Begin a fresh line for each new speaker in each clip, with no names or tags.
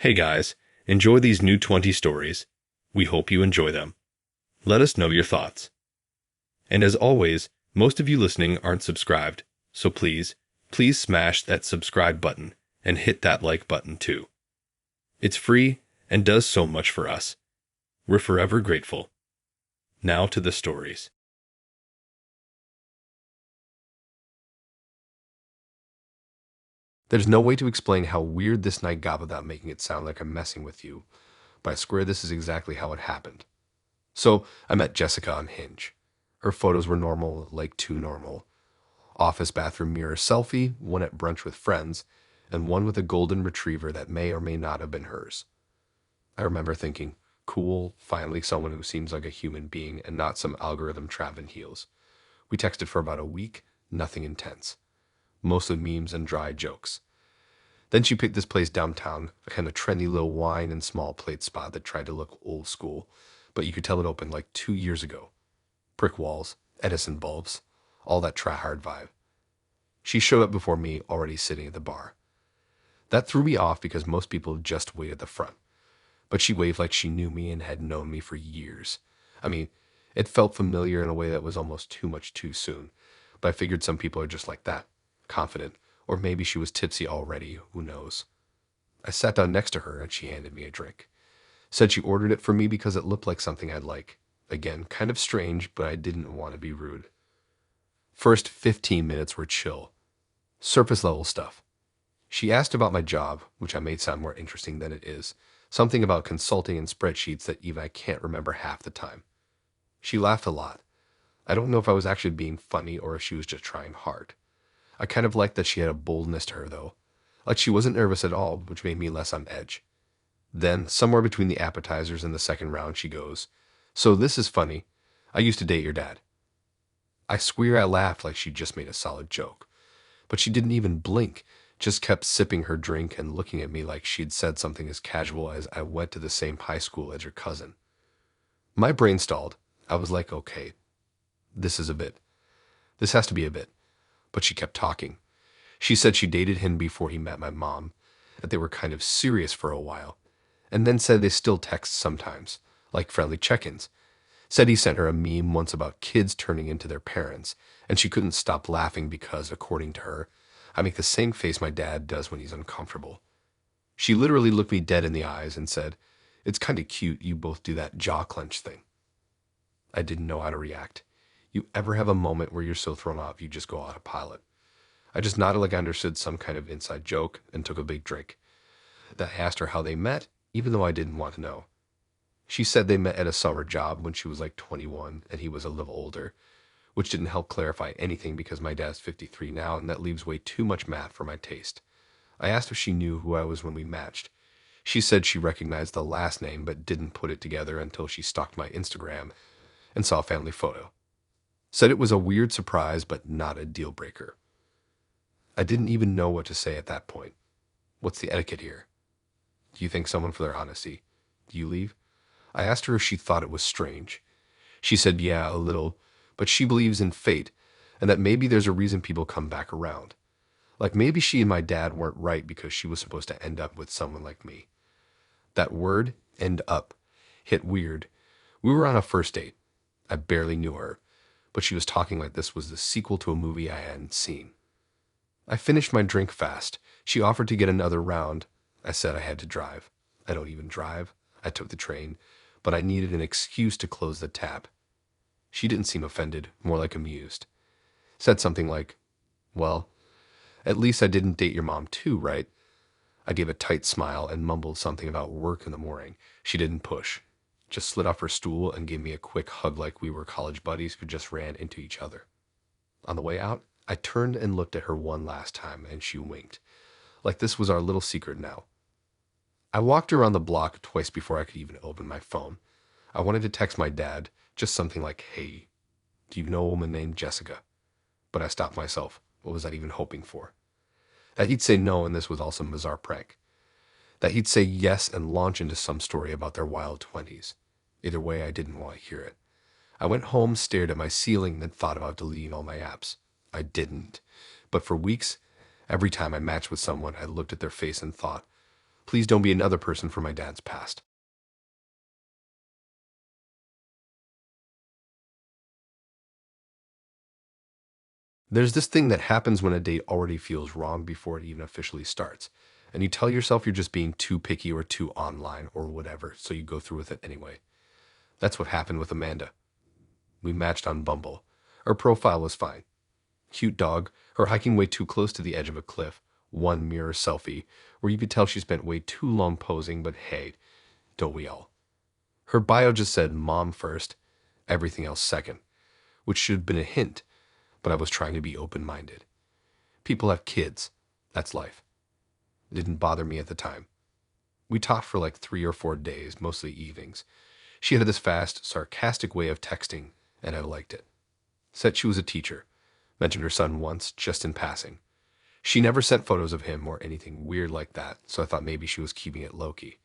Hey guys, enjoy these new 20 stories. We hope you enjoy them. Let us know your thoughts. And as always, most of you listening aren't subscribed, so please smash that subscribe button and hit that like button too. It's free and does so much for us. We're forever grateful. Now to the stories.
There's no way to explain how weird this night got without making it sound like I'm messing with you. But I swear this is exactly how it happened. So I met Jessica on Hinge. Her photos were normal, like too normal. Office bathroom mirror selfie, one at brunch with friends, and one with a golden retriever that may or may not have been hers. I remember thinking, cool, finally someone who seems like a human being and not some algorithm trapped in heels. We texted for about a week, nothing intense. Mostly memes and dry jokes. Then she picked this place downtown, a kind of trendy little wine and small plate spot that tried to look old school, but you could tell it opened like 2 years ago. Brick walls, Edison bulbs, all that try-hard vibe. She showed up before me, already sitting at the bar. That threw me off because most people just wait at the front. But she waved like she knew me and had known me for years. I mean, it felt familiar in a way that was almost too much too soon. But I figured some people are just like that, confident. Or maybe she was tipsy already, who knows. I sat down next to her and she handed me a drink. Said she ordered it for me because it looked like something I'd like. Again, kind of strange, but I didn't want to be rude. First 15 minutes were chill. Surface level stuff. She asked about my job, which I made sound more interesting than it is. Something about consulting and spreadsheets that even I can't remember half the time. She laughed a lot. I don't know if I was actually being funny or if she was just trying hard. I kind of liked that she had a boldness to her, though. Like she wasn't nervous at all, which made me less on edge. Then, somewhere between the appetizers and the second round, she goes, "So this is funny. I used to date your dad." I swear I laughed like she'd just made a solid joke. But she didn't even blink, just kept sipping her drink and looking at me like she'd said something as casual as "I went to the same high school as your cousin." My brain stalled. I was like, okay, this is a bit. This has to be a bit. But she kept talking. She said she dated him before he met my mom, that they were kind of serious for a while, and then said they still text sometimes, like friendly check-ins. Said he sent her a meme once about kids turning into their parents, and she couldn't stop laughing because, according to her, I make the same face my dad does when he's uncomfortable. She literally looked me dead in the eyes and said, "It's kind of cute you both do that jaw clench thing." I didn't know how to react. You ever have a moment where you're so thrown off you just go autopilot? I just nodded like I understood some kind of inside joke and took a big drink. Then I asked her how they met, even though I didn't want to know. She said they met at a summer job when she was like 21 and he was a little older, which didn't help clarify anything because my dad's 53 now and that leaves way too much math for my taste. I asked if she knew who I was when we matched. She said she recognized the last name but didn't put it together until she stalked my Instagram and saw a family photo. Said it was a weird surprise but not a deal breaker. I didn't even know what to say at that point. What's the etiquette here? Do you thank someone for their honesty? Do you leave? I asked her if she thought it was strange. She said, yeah, a little, but she believes in fate and that maybe there's a reason people come back around. Like maybe she and my dad weren't right because she was supposed to end up with someone like me. That word, end up, hit weird. We were on a first date. I barely knew her, but she was talking like this was the sequel to a movie I hadn't seen. I finished my drink fast. She offered to get another round. I said I had to drive. I don't even drive. I took the train, but I needed an excuse to close the tab. She didn't seem offended, more like amused. Said something like, well, at least I didn't date your mom too, right? I gave a tight smile and mumbled something about work in the morning. She didn't push. Just slid off her stool and gave me a quick hug like we were college buddies who just ran into each other. On the way out, I turned and looked at her one last time and she winked. Like this was our little secret now. I walked around the block twice before I could even open my phone. I wanted to text my dad, just something like, hey, do you know a woman named Jessica? But I stopped myself. What was that even hoping for? That he'd say no and this was all some bizarre prank. That he'd say yes and launch into some story about their wild 20s. Either way, I didn't want to hear it. I went home, stared at my ceiling, then thought about deleting all my apps. I didn't. But for weeks, every time I matched with someone, I looked at their face and thought, Please don't be another person from my dad's past. There's this thing that happens when a date already feels wrong before it even officially starts. And you tell yourself you're just being too picky or too online or whatever, so you go through with it anyway. That's what happened with Amanda. We matched on Bumble. Her profile was fine. Cute dog, her hiking way too close to the edge of a cliff, one mirror selfie, where you could tell she spent way too long posing, but hey, don't we all? Her bio just said mom first, everything else second, which should have been a hint, but I was trying to be open-minded. People have kids. That's life. It didn't bother me at the time. We talked for like 3 or 4 days, mostly evenings. She had this fast, sarcastic way of texting, and I liked it. Said she was a teacher. Mentioned her son once, just in passing. She never sent photos of him or anything weird like that, so I thought maybe she was keeping it low-key.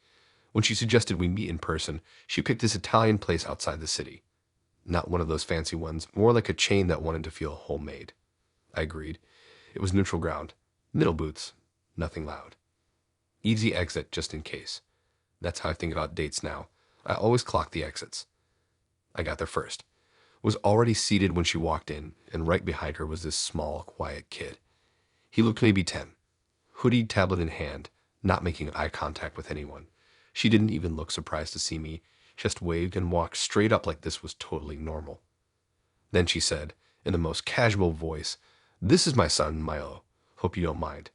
When she suggested we meet in person, she picked this Italian place outside the city. Not one of those fancy ones, more like a chain that wanted to feel homemade. I agreed. It was neutral ground. Middle boots. Nothing loud. Easy exit, just in case. That's how I think about dates now. I always clock the exits. I got there first. Was already seated when she walked in, and right behind her was this small, quiet kid. He looked maybe 10. Hoodie, tablet in hand, not making eye contact with anyone. She didn't even look surprised to see me, just waved and walked straight up like this was totally normal. Then she said, in the most casual voice, "This is my son, Milo. Hope you don't mind."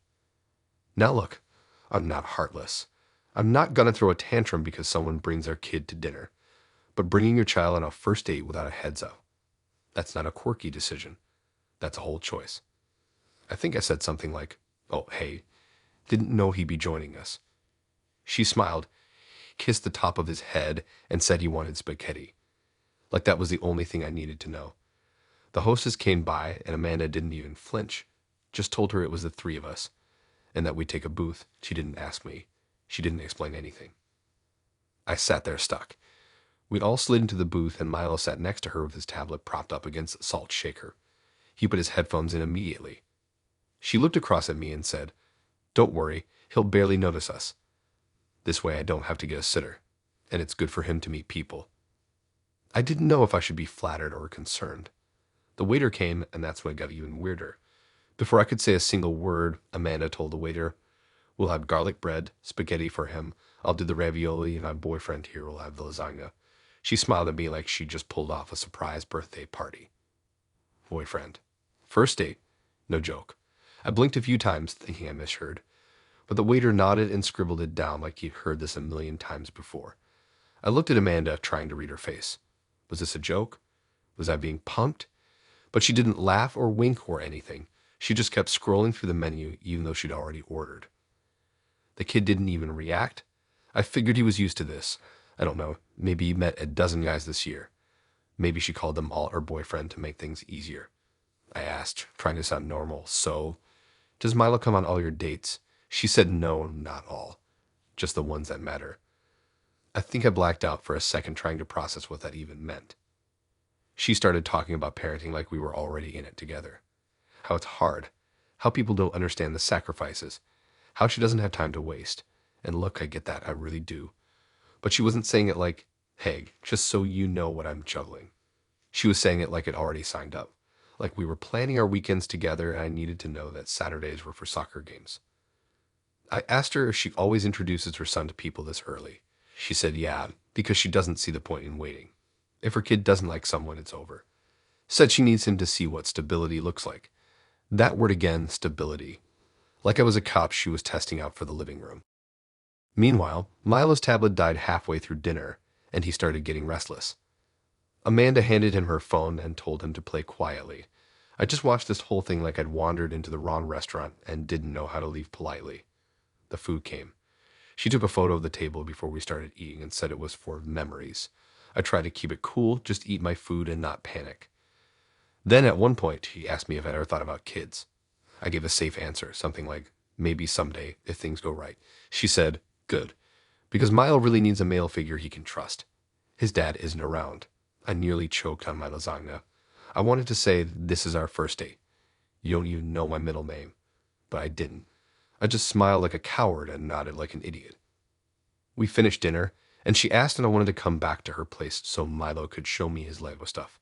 Now look, I'm not heartless. I'm not gonna throw a tantrum because someone brings their kid to dinner. But bringing your child on a first date without a heads up, that's not a quirky decision. That's a whole choice. I think I said something like, "Oh, hey, didn't know he'd be joining us." She smiled, kissed the top of his head, and said he wanted spaghetti. Like that was the only thing I needed to know. The hostess came by, and Amanda didn't even flinch. Just told her it was the three of us, and that we'd take a booth. She didn't ask me. She didn't explain anything. I sat there stuck. We'd all slid into the booth, and Milo sat next to her with his tablet propped up against the salt shaker. He put his headphones in immediately. She looked across at me and said, "Don't worry, he'll barely notice us. This way I don't have to get a sitter, and it's good for him to meet people." I didn't know if I should be flattered or concerned. The waiter came, and that's when it got even weirder. Before I could say a single word, Amanda told the waiter, "We'll have garlic bread, spaghetti for him. I'll do the ravioli, and my boyfriend here will have the lasagna." She smiled at me like she just pulled off a surprise birthday party. Boyfriend. First date. No joke. I blinked a few times, thinking I misheard. But the waiter nodded and scribbled it down like he'd heard this a million times before. I looked at Amanda, trying to read her face. Was this a joke? Was I being punked? But she didn't laugh or wink or anything. She just kept scrolling through the menu, even though she'd already ordered. The kid didn't even react. I figured he was used to this. I don't know, maybe he met a dozen guys this year. Maybe she called them all her boyfriend to make things easier. I asked, trying to sound normal, "So, does Milo come on all your dates?" She said no, not all. Just the ones that matter. I think I blacked out for a second trying to process what that even meant. She started talking about parenting like we were already in it together. How it's hard. How people don't understand the sacrifices. How she doesn't have time to waste. And look, I get that, I really do. But she wasn't saying it like, "Hey, just so you know what I'm juggling." She was saying it like it already signed up. Like we were planning our weekends together and I needed to know that Saturdays were for soccer games. I asked her if she always introduces her son to people this early. She said yeah, because she doesn't see the point in waiting. If her kid doesn't like someone, it's over. Said she needs him to see what stability looks like. That word again, stability. Like I was a cop she was testing out for the living room. Meanwhile, Milo's tablet died halfway through dinner, and he started getting restless. Amanda handed him her phone and told him to play quietly. I just watched this whole thing like I'd wandered into the wrong restaurant and didn't know how to leave politely. The food came. She took a photo of the table before we started eating and said it was for memories. I tried to keep it cool, just eat my food and not panic. Then at one point, he asked me if I'd ever thought about kids. I gave a safe answer, something like, maybe someday, if things go right. She said, "Good, because Milo really needs a male figure he can trust. His dad isn't around." I nearly choked on my lasagna. I wanted to say, "This is our first date. You don't even know my middle name." But I didn't. I just smiled like a coward and nodded like an idiot. We finished dinner, and she asked if I wanted to come back to her place so Milo could show me his Lego stuff.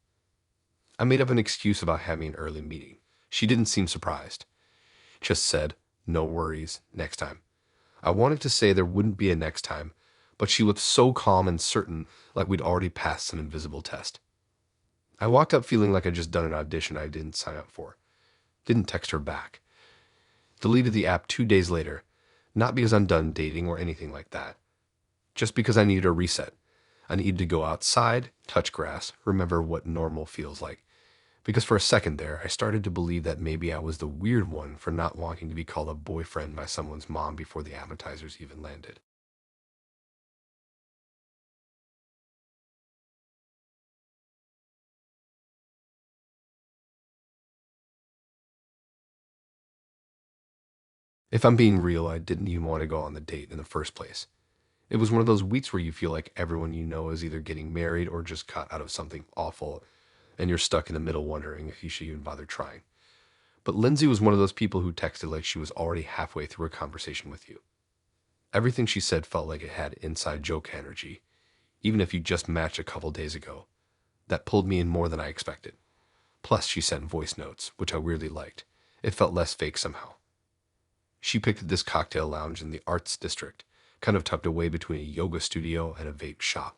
I made up an excuse about having an early meeting. She didn't seem surprised. Just said, no worries, next time. I wanted to say there wouldn't be a next time, but she looked so calm and certain, like we'd already passed some invisible test. I walked up feeling like I'd just done an audition I didn't sign up for. Didn't text her back. Deleted the app 2 days later, not because I'm done dating or anything like that. Just because I needed a reset. I needed to go outside, touch grass, remember what normal feels like. Because for a second there, I started to believe that maybe I was the weird one for not wanting to be called a boyfriend by someone's mom before the appetizers even landed. If I'm being real, I didn't even want to go on the date in the first place. It was one of those weeks where you feel like everyone you know is either getting married or just caught out of something awful, and you're stuck in the middle wondering if you should even bother trying. But Lindsay was one of those people who texted like she was already halfway through a conversation with you. Everything she said felt like it had inside joke energy, even if you just matched a couple days ago. That pulled me in more than I expected. Plus, she sent voice notes, which I weirdly liked. It felt less fake somehow. She picked this cocktail lounge in the Arts District, kind of tucked away between a yoga studio and a vape shop.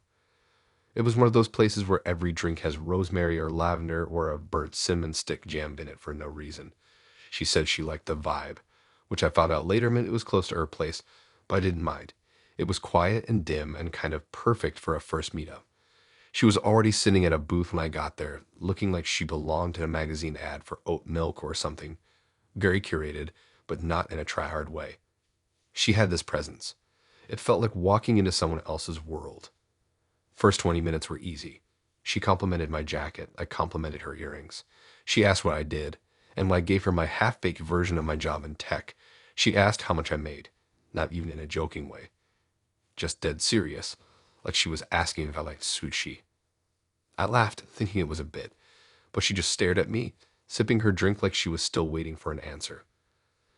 It was one of those places where every drink has rosemary or lavender or a burnt cinnamon stick jammed in it for no reason. She said she liked the vibe, which I found out later meant it was close to her place, but I didn't mind. It was quiet and dim and kind of perfect for a first meetup. She was already sitting at a booth when I got there, looking like she belonged in a magazine ad for oat milk or something. Very curated, but not in a try-hard way. She had this presence. It felt like walking into someone else's world. First 20 minutes were easy. She complimented my jacket. I complimented her earrings. She asked what I did, and when I gave her my half-baked version of my job in tech, she asked how much I made, not even in a joking way. Just dead serious, like she was asking if I liked sushi. I laughed, thinking it was a bit, but she just stared at me, sipping her drink like she was still waiting for an answer.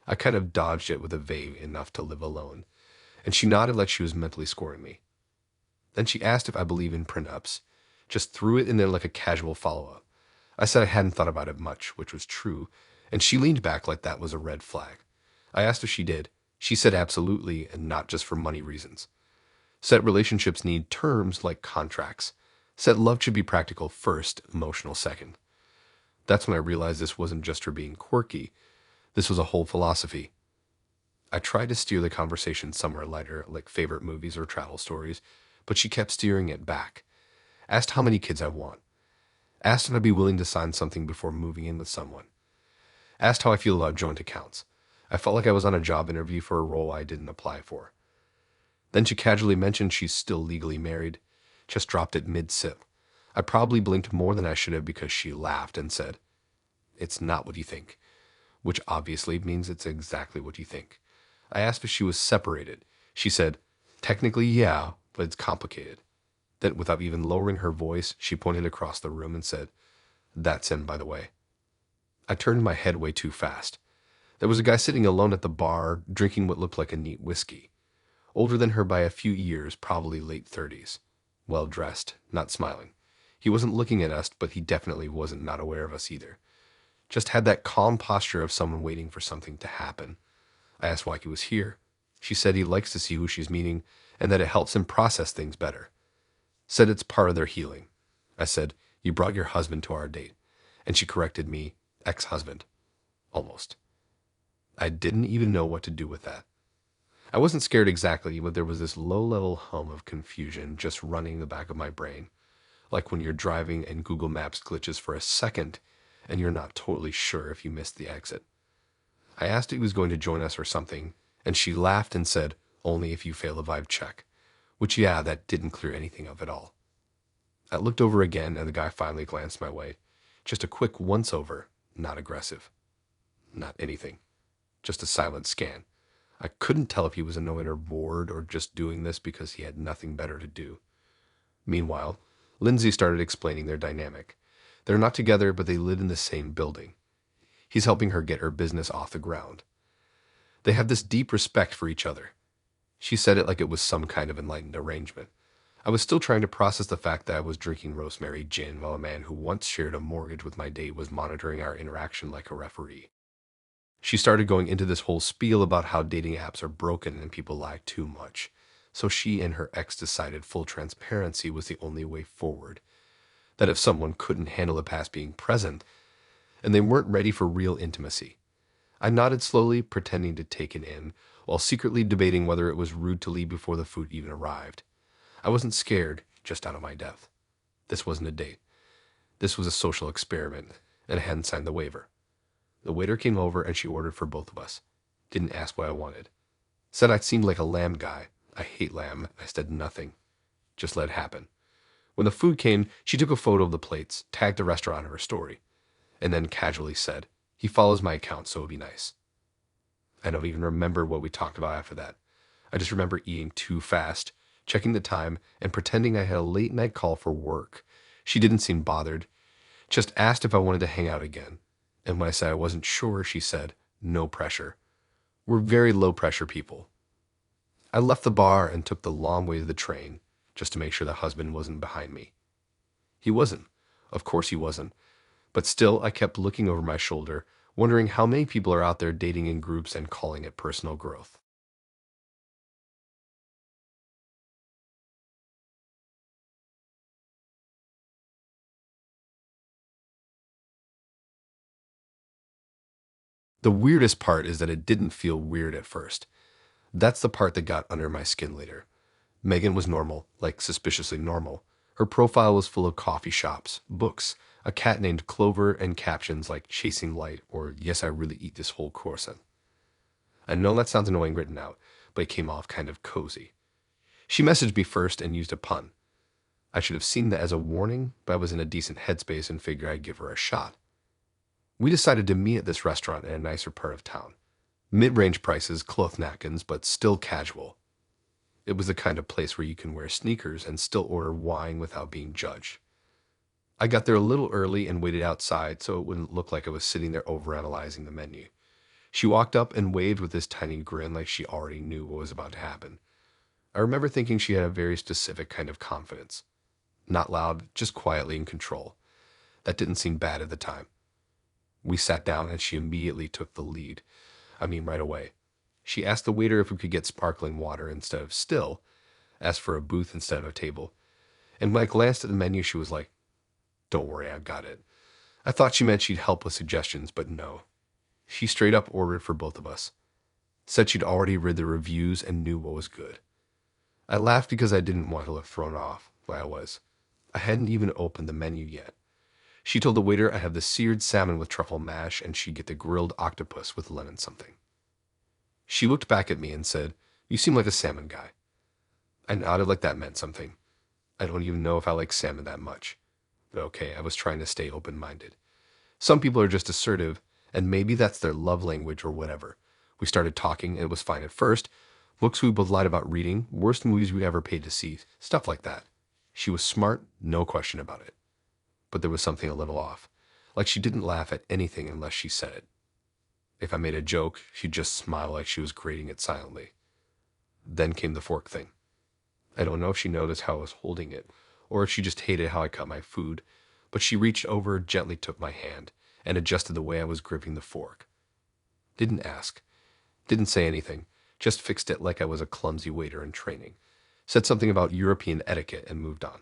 I kind of dodged it with a vague enough to live alone, and she nodded like she was mentally scoring me. Then she asked if I believe in prenups, just threw it in there like a casual follow-up. I said I hadn't thought about it much, which was true, and she leaned back like that was a red flag. I asked if she did. She said absolutely, and not just for money reasons. Said relationships need terms like contracts. Said love should be practical first, emotional second. That's when I realized this wasn't just her being quirky. This was a whole philosophy. I tried to steer the conversation somewhere lighter, like favorite movies or travel stories, but she kept steering it back. Asked how many kids I want. Asked if I'd be willing to sign something before moving in with someone. Asked how I feel about joint accounts. I felt like I was on a job interview for a role I didn't apply for. Then she casually mentioned she's still legally married. Just dropped it mid-sip. I probably blinked more than I should have because she laughed and said, "It's not what you think," which obviously means it's exactly what you think. I asked if she was separated. She said, "Technically, yeah, but it's complicated." Then, without even lowering her voice, she pointed across the room and said, "That's him, by the way." I turned my head way too fast. There was a guy sitting alone at the bar, drinking what looked like a neat whiskey. Older than her by a few years, probably late 30s. Well-dressed, not smiling. He wasn't looking at us, but he definitely wasn't not aware of us either. Just had that calm posture of someone waiting for something to happen. I asked why he was here. She said he likes to see who she's meeting and that it helps him process things better. Said it's part of their healing. I said, "You brought your husband to our date." And she corrected me, "Ex-husband." Almost. I didn't even know what to do with that. I wasn't scared exactly, but there was this low-level hum of confusion just running the back of my brain. Like when you're driving and Google Maps glitches for a second and you're not totally sure if you missed the exit. I asked if he was going to join us or something, and she laughed and said, "Only if you fail a vibe check." Which, yeah, that didn't clear anything up at all. I looked over again, and the guy finally glanced my way. Just a quick once-over, not aggressive. Not anything. Just a silent scan. I couldn't tell if he was annoyed or bored or just doing this because he had nothing better to do. Meanwhile, Lindsay started explaining their dynamic. They're not together, but they live in the same building. He's helping her get her business off the ground. They have this deep respect for each other. She said it like it was some kind of enlightened arrangement. I was still trying to process the fact that I was drinking rosemary gin while a man who once shared a mortgage with my date was monitoring our interaction like a referee. She started going into this whole spiel about how dating apps are broken and people lie too much. So she and her ex decided full transparency was the only way forward. That if someone couldn't handle the past being present, and they weren't ready for real intimacy. I nodded slowly, pretending to take it in, while secretly debating whether it was rude to leave before the food even arrived. I wasn't scared, just out of my depth. This wasn't a date. This was a social experiment, and I hadn't signed the waiver. The waiter came over and she ordered for both of us. Didn't ask what I wanted. Said I seemed like a lamb guy. I hate lamb. I said nothing. Just let it happen. When the food came, she took a photo of the plates, tagged the restaurant in her story, and then casually said, "He follows my account, so it'd be nice." I don't even remember what we talked about after that. I just remember eating too fast, checking the time, and pretending I had a late night call for work. She didn't seem bothered, just asked if I wanted to hang out again. And when I said I wasn't sure, she said, "No pressure. We're very low pressure people." I left the bar and took the long way to the train, just to make sure the husband wasn't behind me. He wasn't. Of course he wasn't. But still, I kept looking over my shoulder, wondering how many people are out there dating in groups and calling it personal growth. The weirdest part is that it didn't feel weird at first. That's the part that got under my skin later. Megan was normal, like suspiciously normal. Her profile was full of coffee shops, books, a cat named Clover, and captions like "chasing light" or "yes, I really eat this whole croissant." I know that sounds annoying written out, but it came off kind of cozy. She messaged me first and used a pun. I should have seen that as a warning, but I was in a decent headspace and figured I'd give her a shot. We decided to meet at this restaurant in a nicer part of town. Mid-range prices, cloth napkins, but still casual. It was the kind of place where you can wear sneakers and still order wine without being judged. I got there a little early and waited outside so it wouldn't look like I was sitting there overanalyzing the menu. She walked up and waved with this tiny grin like she already knew what was about to happen. I remember thinking she had a very specific kind of confidence. Not loud, just quietly in control. That didn't seem bad at the time. We sat down and she immediately took the lead. Right away. She asked the waiter if we could get sparkling water instead of still, asked for a booth instead of a table. And when I glanced at the menu, she was like, "Don't worry, I've got it." I thought she meant she'd help with suggestions, but no. She straight up ordered for both of us. Said she'd already read the reviews and knew what was good. I laughed because I didn't want to look thrown off, like I was. I hadn't even opened the menu yet. She told the waiter I have the seared salmon with truffle mash and she'd get the grilled octopus with lemon something. She looked back at me and said, "You seem like a salmon guy." I nodded like that meant something. I don't even know if I like salmon that much. But okay, I was trying to stay open-minded. Some people are just assertive, and maybe that's their love language or whatever. We started talking, and it was fine at first. Books we both lied about reading, worst movies we ever paid to see, stuff like that. She was smart, no question about it. But there was something a little off. Like she didn't laugh at anything unless she said it. If I made a joke, she'd just smile like she was grating it silently. Then came the fork thing. I don't know if she noticed how I was holding it, or if she just hated how I cut my food, but she reached over, gently took my hand, and adjusted the way I was gripping the fork. Didn't ask. Didn't say anything. Just fixed it like I was a clumsy waiter in training. Said something about European etiquette and moved on.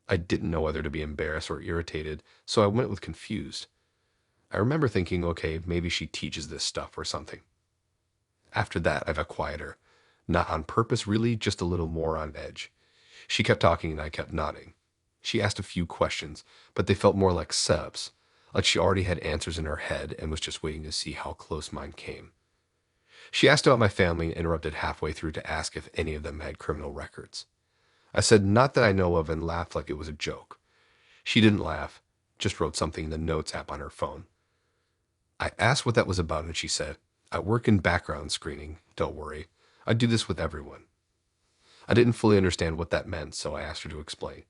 I didn't know whether to be embarrassed or irritated, so I went with confused. I remember thinking, okay, maybe she teaches this stuff or something. After that, I got quieter. Not on purpose, really, just a little more on edge. She kept talking and I kept nodding. She asked a few questions, but they felt more like setups, like she already had answers in her head and was just waiting to see how close mine came. She asked about my family and interrupted halfway through to ask if any of them had criminal records. I said not that I know of and laughed like it was a joke. She didn't laugh, just wrote something in the notes app on her phone. I asked what that was about and she said, "I work in background screening, don't worry. I do this with everyone." I didn't fully understand what that meant, so I asked her to explain.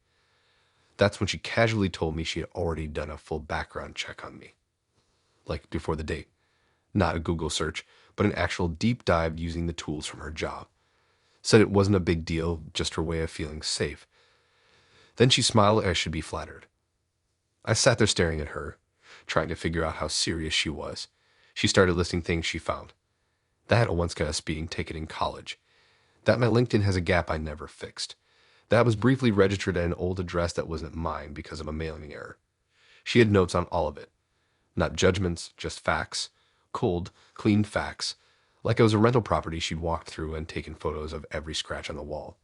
That's when she casually told me she had already done a full background check on me. Like before the date. Not a Google search, but an actual deep dive using the tools from her job. Said it wasn't a big deal, just her way of feeling safe. Then she smiled like I should be flattered. I sat there staring at her, trying to figure out how serious she was. She started listing things she found. That I once got a speeding ticket in college. That my LinkedIn has a gap I never fixed. That I was briefly registered at an old address that wasn't mine because of a mailing error. She had notes on all of it. Not judgments, just facts. Cold, clean facts. Like it was a rental property she'd walked through and taken photos of every scratch on the wall.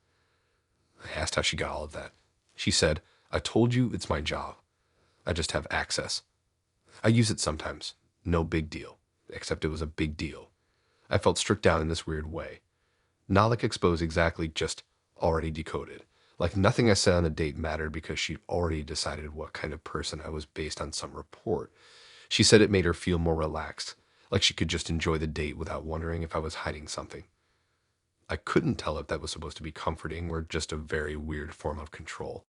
I asked how she got all of that. She said, "I told you it's my job. I just have access. I use it sometimes. No big deal." Except it was a big deal. I felt stripped down in this weird way. Not like exposed exactly, just already decoded. Like nothing I said on a date mattered because she'd already decided what kind of person I was based on some report. She said it made her feel more relaxed, like she could just enjoy the date without wondering if I was hiding something. I couldn't tell if that was supposed to be comforting or just a very weird form of control.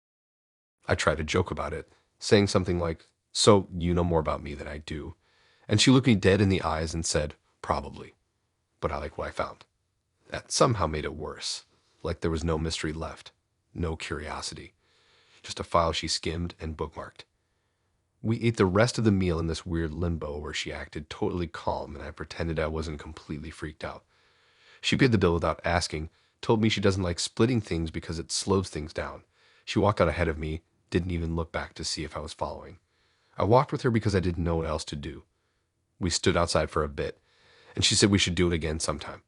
I tried to joke about it, saying something like, "So you know more about me than I do." And she looked me dead in the eyes and said, "Probably. But I like what I found." That somehow made it worse, like there was no mystery left, no curiosity, just a file she skimmed and bookmarked. We ate the rest of the meal in this weird limbo where she acted totally calm and I pretended I wasn't completely freaked out. She paid the bill without asking, told me she doesn't like splitting things because it slows things down. She walked out ahead of me, didn't even look back to see if I was following. I walked with her because I didn't know what else to do. We stood outside for a bit, and she said we should do it again sometime.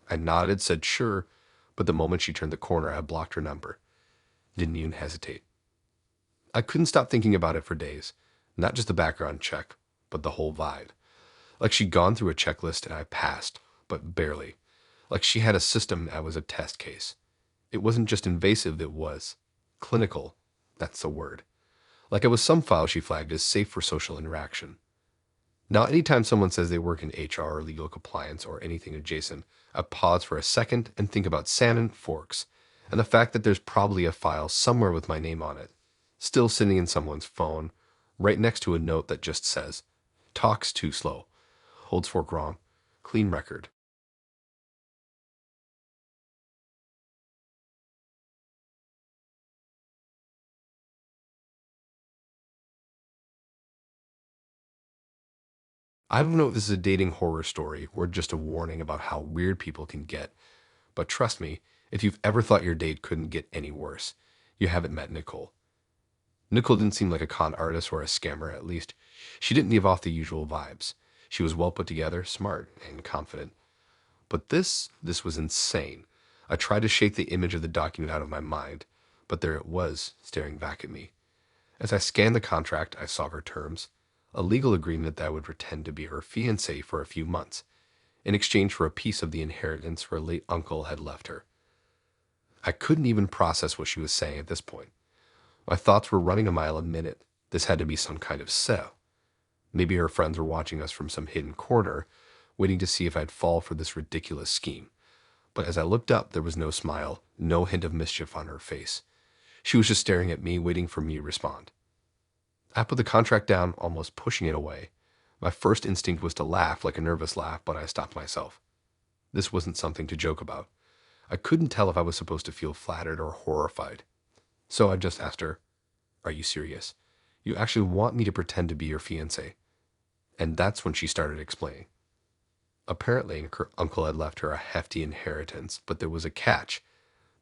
I nodded, said sure, but the moment she turned the corner, I blocked her number. Didn't even hesitate. I couldn't stop thinking about it for days. Not just the background check, but the whole vibe. Like she'd gone through a checklist and I passed, but barely. Like she had a system I was a test case. It wasn't just invasive, it was clinical. That's the word. Like it was some file she flagged as safe for social interaction. Now, anytime someone says they work in HR or legal compliance or anything adjacent, I pause for a second and think about salmon forks and the fact that there's probably a file somewhere with my name on it, still sitting in someone's phone, right next to a note that just says, "Talks too slow, holds fork wrong, clean record." I don't know if this is a dating horror story or just a warning about how weird people can get, but trust me, if you've ever thought your date couldn't get any worse, you haven't met Nicole. Nicole didn't seem like a con artist or a scammer, at least. She didn't give off the usual vibes. She was well put together, smart, and confident. But this was insane. I tried to shake the image of the document out of my mind, but there it was, staring back at me. As I scanned the contract, I saw her terms. A legal agreement that I would pretend to be her fiancé for a few months, in exchange for a piece of the inheritance her late uncle had left her. I couldn't even process what she was saying at this point. My thoughts were running a mile a minute. This had to be some kind of sell. Maybe her friends were watching us from some hidden corner, waiting to see if I'd fall for this ridiculous scheme. But as I looked up, there was no smile, no hint of mischief on her face. She was just staring at me, waiting for me to respond. I put the contract down, almost pushing it away. My first instinct was to laugh, like a nervous laugh, but I stopped myself. This wasn't something to joke about. I couldn't tell if I was supposed to feel flattered or horrified. So I just asked her, "Are you serious? You actually want me to pretend to be your fiancé?" And that's when she started explaining. Apparently, her uncle had left her a hefty inheritance, but there was a catch.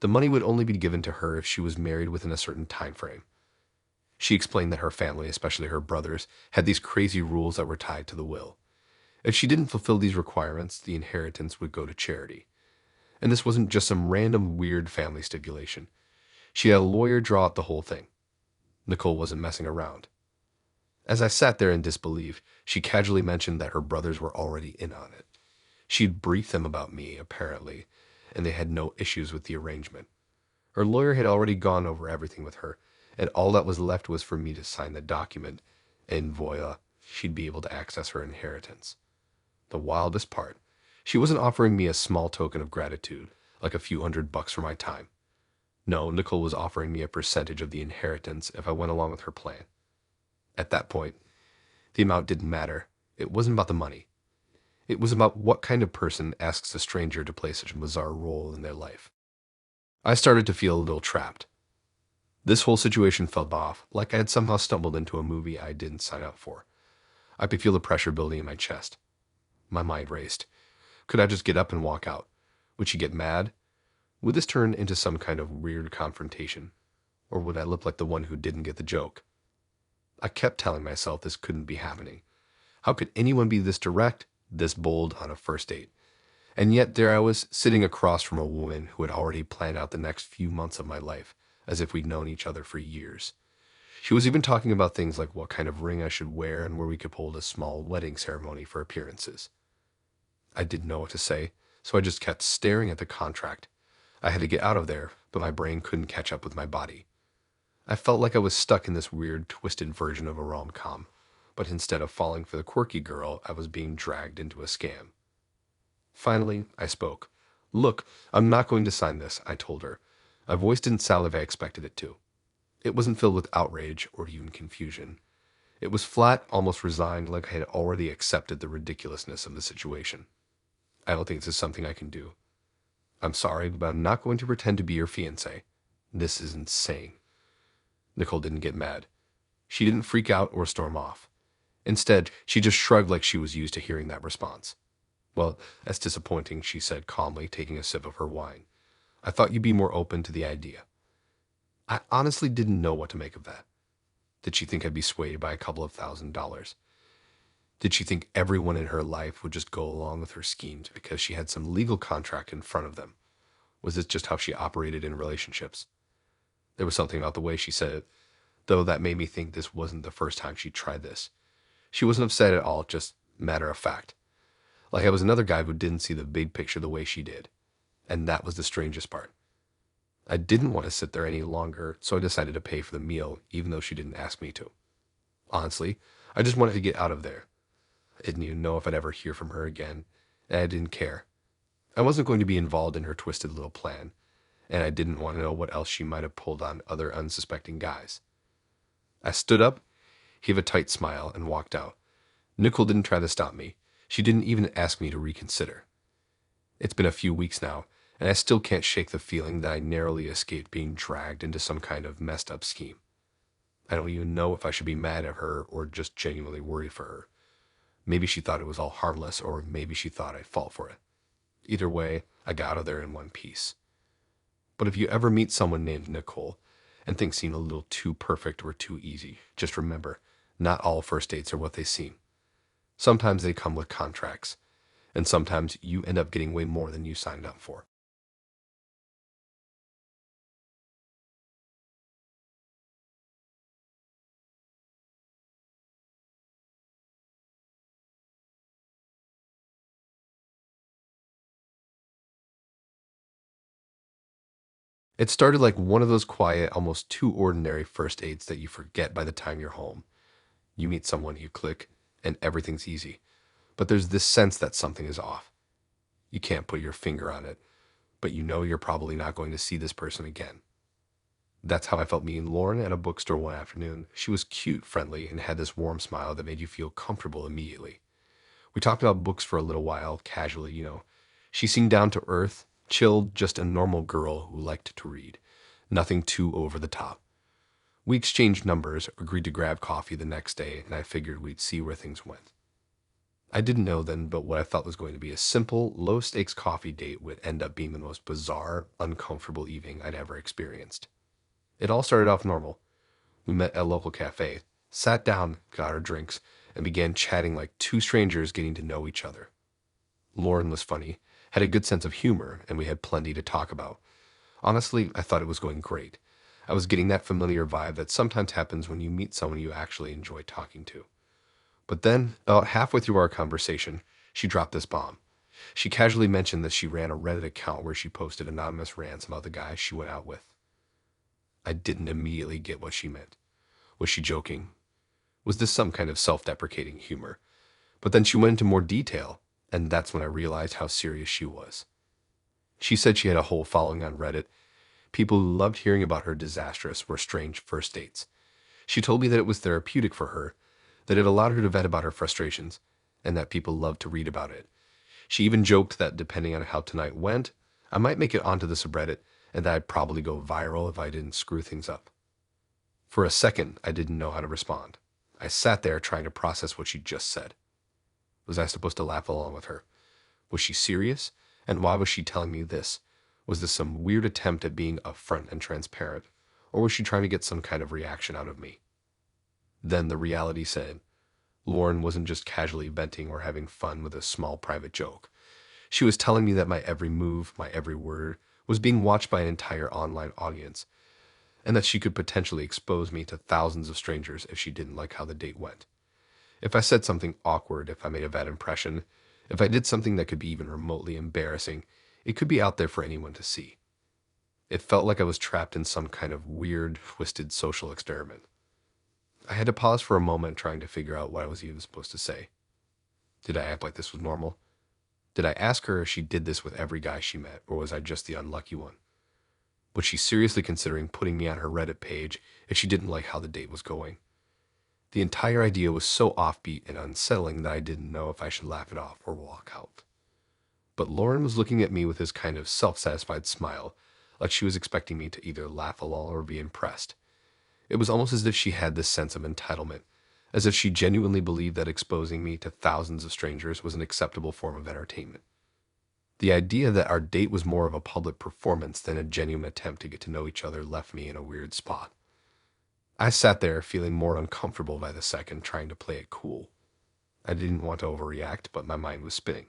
The money would only be given to her if she was married within a certain time frame. She explained that her family, especially her brothers, had these crazy rules that were tied to the will. If she didn't fulfill these requirements, the inheritance would go to charity. And this wasn't just some random weird family stipulation. She had a lawyer draw up the whole thing. Nicole wasn't messing around. As I sat there in disbelief, she casually mentioned that her brothers were already in on it. She'd briefed them about me, apparently, and they had no issues with the arrangement. Her lawyer had already gone over everything with her, and all that was left was for me to sign the document, and voila, she'd be able to access her inheritance. The wildest part, she wasn't offering me a small token of gratitude, like a few $100 for my time. No, Nicole was offering me a percentage of the inheritance if I went along with her plan. At that point, the amount didn't matter. It wasn't about the money. It was about what kind of person asks a stranger to play such a bizarre role in their life. I started to feel a little trapped. This whole situation felt off, like I had somehow stumbled into a movie I didn't sign up for. I could feel the pressure building in my chest. My mind raced. Could I just get up and walk out? Would she get mad? Would this turn into some kind of weird confrontation? Or would I look like the one who didn't get the joke? I kept telling myself this couldn't be happening. How could anyone be this direct, this bold on a first date? And yet there I was, sitting across from a woman who had already planned out the next few months of my life, as if we'd known each other for years. She was even talking about things like what kind of ring I should wear and where we could hold a small wedding ceremony for appearances. I didn't know what to say, so I just kept staring at the contract. I had to get out of there, but my brain couldn't catch up with my body. I felt like I was stuck in this weird, twisted version of a rom-com, but instead of falling for the quirky girl, I was being dragged into a scam. Finally, I spoke. "Look, I'm not going to sign this," I told her. My voice didn't sound like I expected it to. It wasn't filled with outrage or even confusion. It was flat, almost resigned, like I had already accepted the ridiculousness of the situation. "I don't think this is something I can do. I'm sorry, but I'm not going to pretend to be your fiancé. This is insane." Nicole didn't get mad. She didn't freak out or storm off. Instead, she just shrugged like she was used to hearing that response. "Well, that's disappointing," she said calmly, taking a sip of her wine. "I thought you'd be more open to the idea." I honestly didn't know what to make of that. Did she think I'd be swayed by a couple of $1,000s? Did she think everyone in her life would just go along with her schemes because she had some legal contract in front of them? Was this just how she operated in relationships? There was something about the way she said it, though, that made me think this wasn't the first time she tried this. She wasn't upset at all, just matter of fact. Like I was another guy who didn't see the big picture the way she did. And that was the strangest part. I didn't want to sit there any longer, so I decided to pay for the meal, even though she didn't ask me to. Honestly, I just wanted to get out of there. I didn't even know if I'd ever hear from her again, and I didn't care. I wasn't going to be involved in her twisted little plan, and I didn't want to know what else she might have pulled on other unsuspecting guys. I stood up, gave a tight smile, and walked out. Nicole didn't try to stop me. She didn't even ask me to reconsider. It's been a few weeks now, and I still can't shake the feeling that I narrowly escaped being dragged into some kind of messed up scheme. I don't even know if I should be mad at her or just genuinely worried for her. Maybe she thought it was all harmless, or maybe she thought I'd fall for it. Either way, I got out of there in one piece. But if you ever meet someone named Nicole and things seem a little too perfect or too easy, just remember, not all first dates are what they seem. Sometimes they come with contracts, and sometimes you end up getting way more than you signed up for. It started like one of those quiet, almost too ordinary first dates that you forget by the time you're home. You meet someone, you click, and everything's easy. But there's this sense that something is off. You can't put your finger on it, but you know you're probably not going to see this person again. That's how I felt meeting Lauren at a bookstore one afternoon. She was cute, friendly, and had this warm smile that made you feel comfortable immediately. We talked about books for a little while, casually. She seemed down to earth, chilled, just a normal girl who liked to read. Nothing too over the top. We exchanged numbers, agreed to grab coffee the next day, and I figured we'd see where things went. I didn't know then, but what I thought was going to be a simple, low-stakes coffee date would end up being the most bizarre, uncomfortable evening I'd ever experienced. It all started off normal. We met at a local cafe, sat down, got our drinks, and began chatting like two strangers getting to know each other. Lauren was funny, had a good sense of humor, and we had plenty to talk about. Honestly, I thought it was going great. I was getting that familiar vibe that sometimes happens when you meet someone you actually enjoy talking to. But then, about halfway through our conversation, she dropped this bomb. She casually mentioned that she ran a Reddit account where she posted anonymous rants about the guys she went out with. I didn't immediately get what she meant. Was she joking? Was this some kind of self-deprecating humor? But then she went into more detail, and that's when I realized how serious she was. She said she had a whole following on Reddit, people who loved hearing about her disastrous or strange first dates. She told me that it was therapeutic for her, that it allowed her to vent about her frustrations, and that people loved to read about it, She even joked that depending on how tonight went, I might make it onto the subreddit and that I'd probably go viral if I didn't screw things up. For a second, I didn't know how to respond. I sat there trying to process what she just said. Was I supposed to laugh along with her? Was she serious? And why was she telling me this? Was this some weird attempt at being upfront and transparent? Or was she trying to get some kind of reaction out of me? Then the reality said, Lauren wasn't just casually venting or having fun with a small private joke. She was telling me that my every move, my every word, was being watched by an entire online audience, and that she could potentially expose me to thousands of strangers if she didn't like how the date went. If I said something awkward, if I made a bad impression, if I did something that could be even remotely embarrassing, it could be out there for anyone to see. It felt like I was trapped in some kind of weird, twisted social experiment. I had to pause for a moment trying to figure out what I was even supposed to say. Did I act like this was normal? Did I ask her if she did this with every guy she met, or was I just the unlucky one? Was she seriously considering putting me on her Reddit page if she didn't like how the date was going? The entire idea was so offbeat and unsettling that I didn't know if I should laugh it off or walk out. But Lauren was looking at me with this kind of self-satisfied smile, like she was expecting me to either laugh along or be impressed. It was almost as if she had this sense of entitlement, as if she genuinely believed that exposing me to thousands of strangers was an acceptable form of entertainment. The idea that our date was more of a public performance than a genuine attempt to get to know each other left me in a weird spot. I sat there feeling more uncomfortable by the second, trying to play it cool. I didn't want to overreact, but my mind was spinning.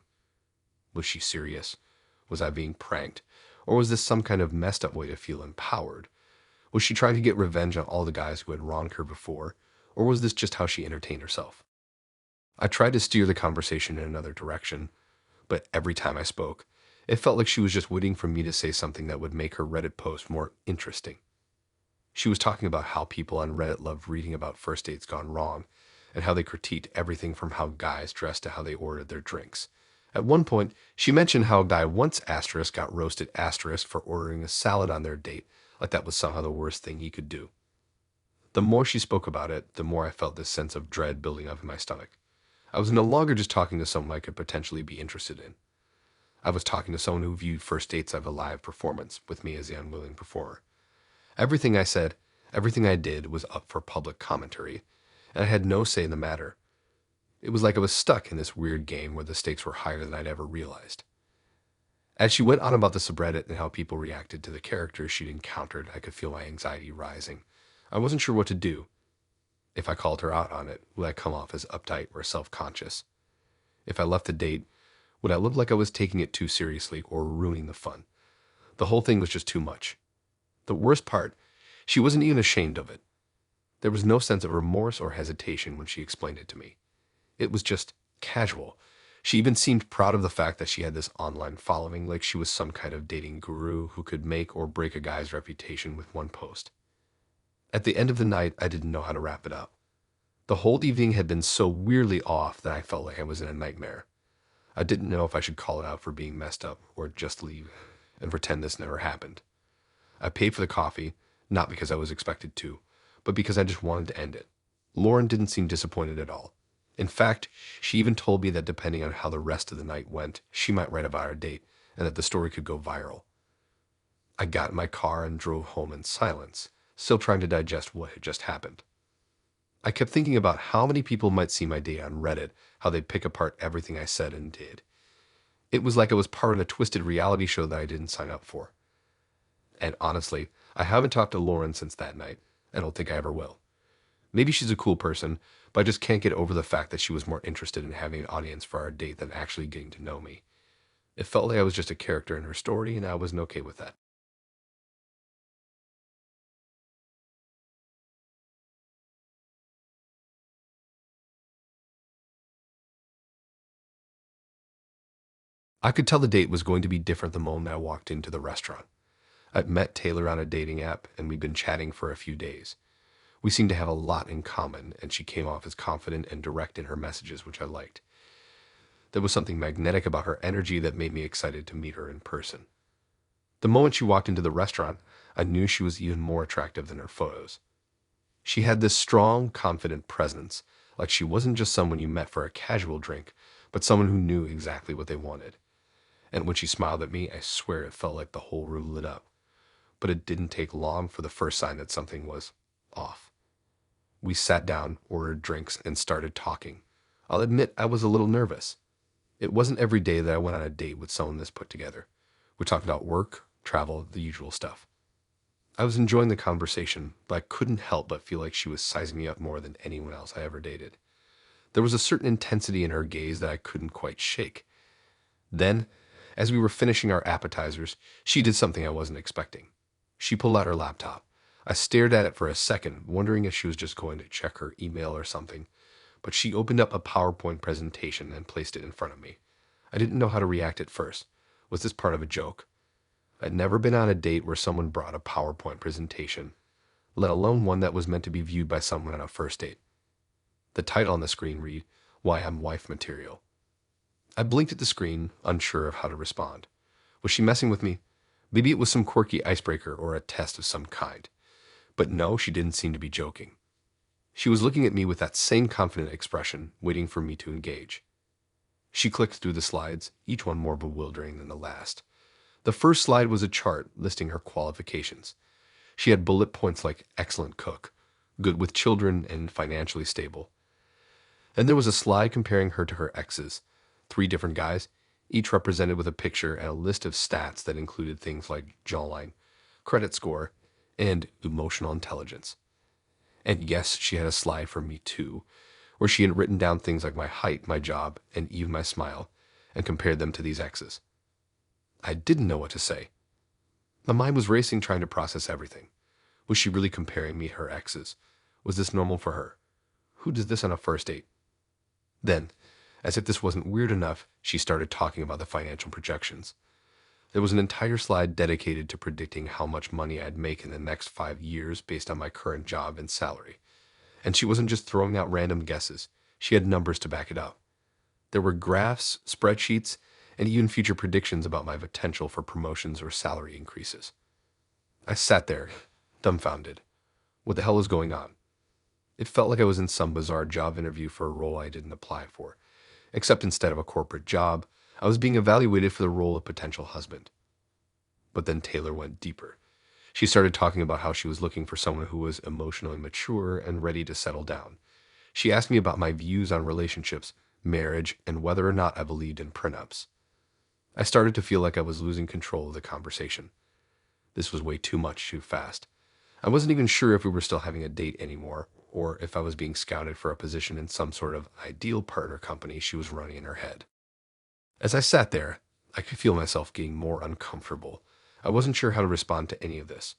Was she serious? Was I being pranked? Or was this some kind of messed up way to feel empowered? Was she trying to get revenge on all the guys who had wronged her before? Or was this just how she entertained herself? I tried to steer the conversation in another direction, but every time I spoke, it felt like she was just waiting for me to say something that would make her Reddit post more interesting. She was talking about how people on Reddit loved reading about first dates gone wrong, and how they critiqued everything from how guys dressed to how they ordered their drinks. At one point, she mentioned how a guy once asterisk got roasted asterisk for ordering a salad on their date, like that was somehow the worst thing he could do. The more she spoke about it, the more I felt this sense of dread building up in my stomach. I was no longer just talking to someone I could potentially be interested in. I was talking to someone who viewed first dates as a live performance, with me as the unwilling performer. Everything I said, everything I did was up for public commentary, and I had no say in the matter. It was like I was stuck in this weird game where the stakes were higher than I'd ever realized. As she went on about the subreddit and how people reacted to the characters she'd encountered, I could feel my anxiety rising. I wasn't sure what to do. If I called her out on it, would I come off as uptight or self-conscious? If I left the date, would I look like I was taking it too seriously or ruining the fun? The whole thing was just too much. The worst part, she wasn't even ashamed of it. There was no sense of remorse or hesitation when she explained it to me. It was just casual. She even seemed proud of the fact that she had this online following, like she was some kind of dating guru who could make or break a guy's reputation with one post. At the end of the night, I didn't know how to wrap it up. The whole evening had been so weirdly off that I felt like I was in a nightmare. I didn't know if I should call it out for being messed up or just leave and pretend this never happened. I paid for the coffee, not because I was expected to, but because I just wanted to end it. Lauren didn't seem disappointed at all. In fact, she even told me that depending on how the rest of the night went, she might write about our date and that the story could go viral. I got in my car and drove home in silence, still trying to digest what had just happened. I kept thinking about how many people might see my date on Reddit, how they'd pick apart everything I said and did. It was like I was part of a twisted reality show that I didn't sign up for. And honestly, I haven't talked to Lauren since that night. I don't think I ever will. Maybe she's a cool person, but I just can't get over the fact that she was more interested in having an audience for our date than actually getting to know me. It felt like I was just a character in her story, and I wasn't okay with that. I could tell the date was going to be different the moment I walked into the restaurant. I'd met Taylor on a dating app, and we'd been chatting for a few days. We seemed to have a lot in common, and she came off as confident and direct in her messages, which I liked. There was something magnetic about her energy that made me excited to meet her in person. The moment she walked into the restaurant, I knew she was even more attractive than her photos. She had this strong, confident presence, like she wasn't just someone you met for a casual drink, but someone who knew exactly what they wanted. And when she smiled at me, I swear it felt like the whole room lit up. But it didn't take long for the first sign that something was off. We sat down, ordered drinks, and started talking. I'll admit I was a little nervous. It wasn't every day that I went on a date with someone this put together. We talked about work, travel, the usual stuff. I was enjoying the conversation, but I couldn't help but feel like she was sizing me up more than anyone else I ever dated. There was a certain intensity in her gaze that I couldn't quite shake. Then, as we were finishing our appetizers, she did something I wasn't expecting. She pulled out her laptop. I stared at it for a second, wondering if she was just going to check her email or something, but she opened up a PowerPoint presentation and placed it in front of me. I didn't know how to react at first. Was this part of a joke? I'd never been on a date where someone brought a PowerPoint presentation, let alone one that was meant to be viewed by someone on a first date. The title on the screen read, "Why I'm Wife Material." I blinked at the screen, unsure of how to respond. Was she messing with me? Maybe it was some quirky icebreaker or a test of some kind. But no, she didn't seem to be joking. She was looking at me with that same confident expression, waiting for me to engage. She clicked through the slides, each one more bewildering than the last. The first slide was a chart listing her qualifications. She had bullet points like excellent cook, good with children, and financially stable. And there was a slide comparing her to her exes, 3 different guys, each represented with a picture and a list of stats that included things like jawline, credit score, and emotional intelligence. And yes, she had a slide for me too, where she had written down things like my height, my job, and even my smile, and compared them to these exes. I didn't know what to say. My mind was racing trying to process everything. Was she really comparing me to her exes? Was this normal for her? Who does this on a first date? Then, as if this wasn't weird enough, she started talking about the financial projections. There was an entire slide dedicated to predicting how much money I'd make in the next 5 years based on my current job and salary. And she wasn't just throwing out random guesses. She had numbers to back it up. There were graphs, spreadsheets, and even future predictions about my potential for promotions or salary increases. I sat there, dumbfounded. What the hell was going on? It felt like I was in some bizarre job interview for a role I didn't apply for, except instead of a corporate job, I was being evaluated for the role of potential husband. But then Taylor went deeper. She started talking about how she was looking for someone who was emotionally mature and ready to settle down. She asked me about my views on relationships, marriage, and whether or not I believed in prenups. I started to feel like I was losing control of the conversation. This was way too much too fast. I wasn't even sure if we were still having a date anymore, or if I was being scouted for a position in some sort of ideal partner company she was running in her head. As I sat there, I could feel myself getting more uncomfortable. I wasn't sure how to respond to any of this.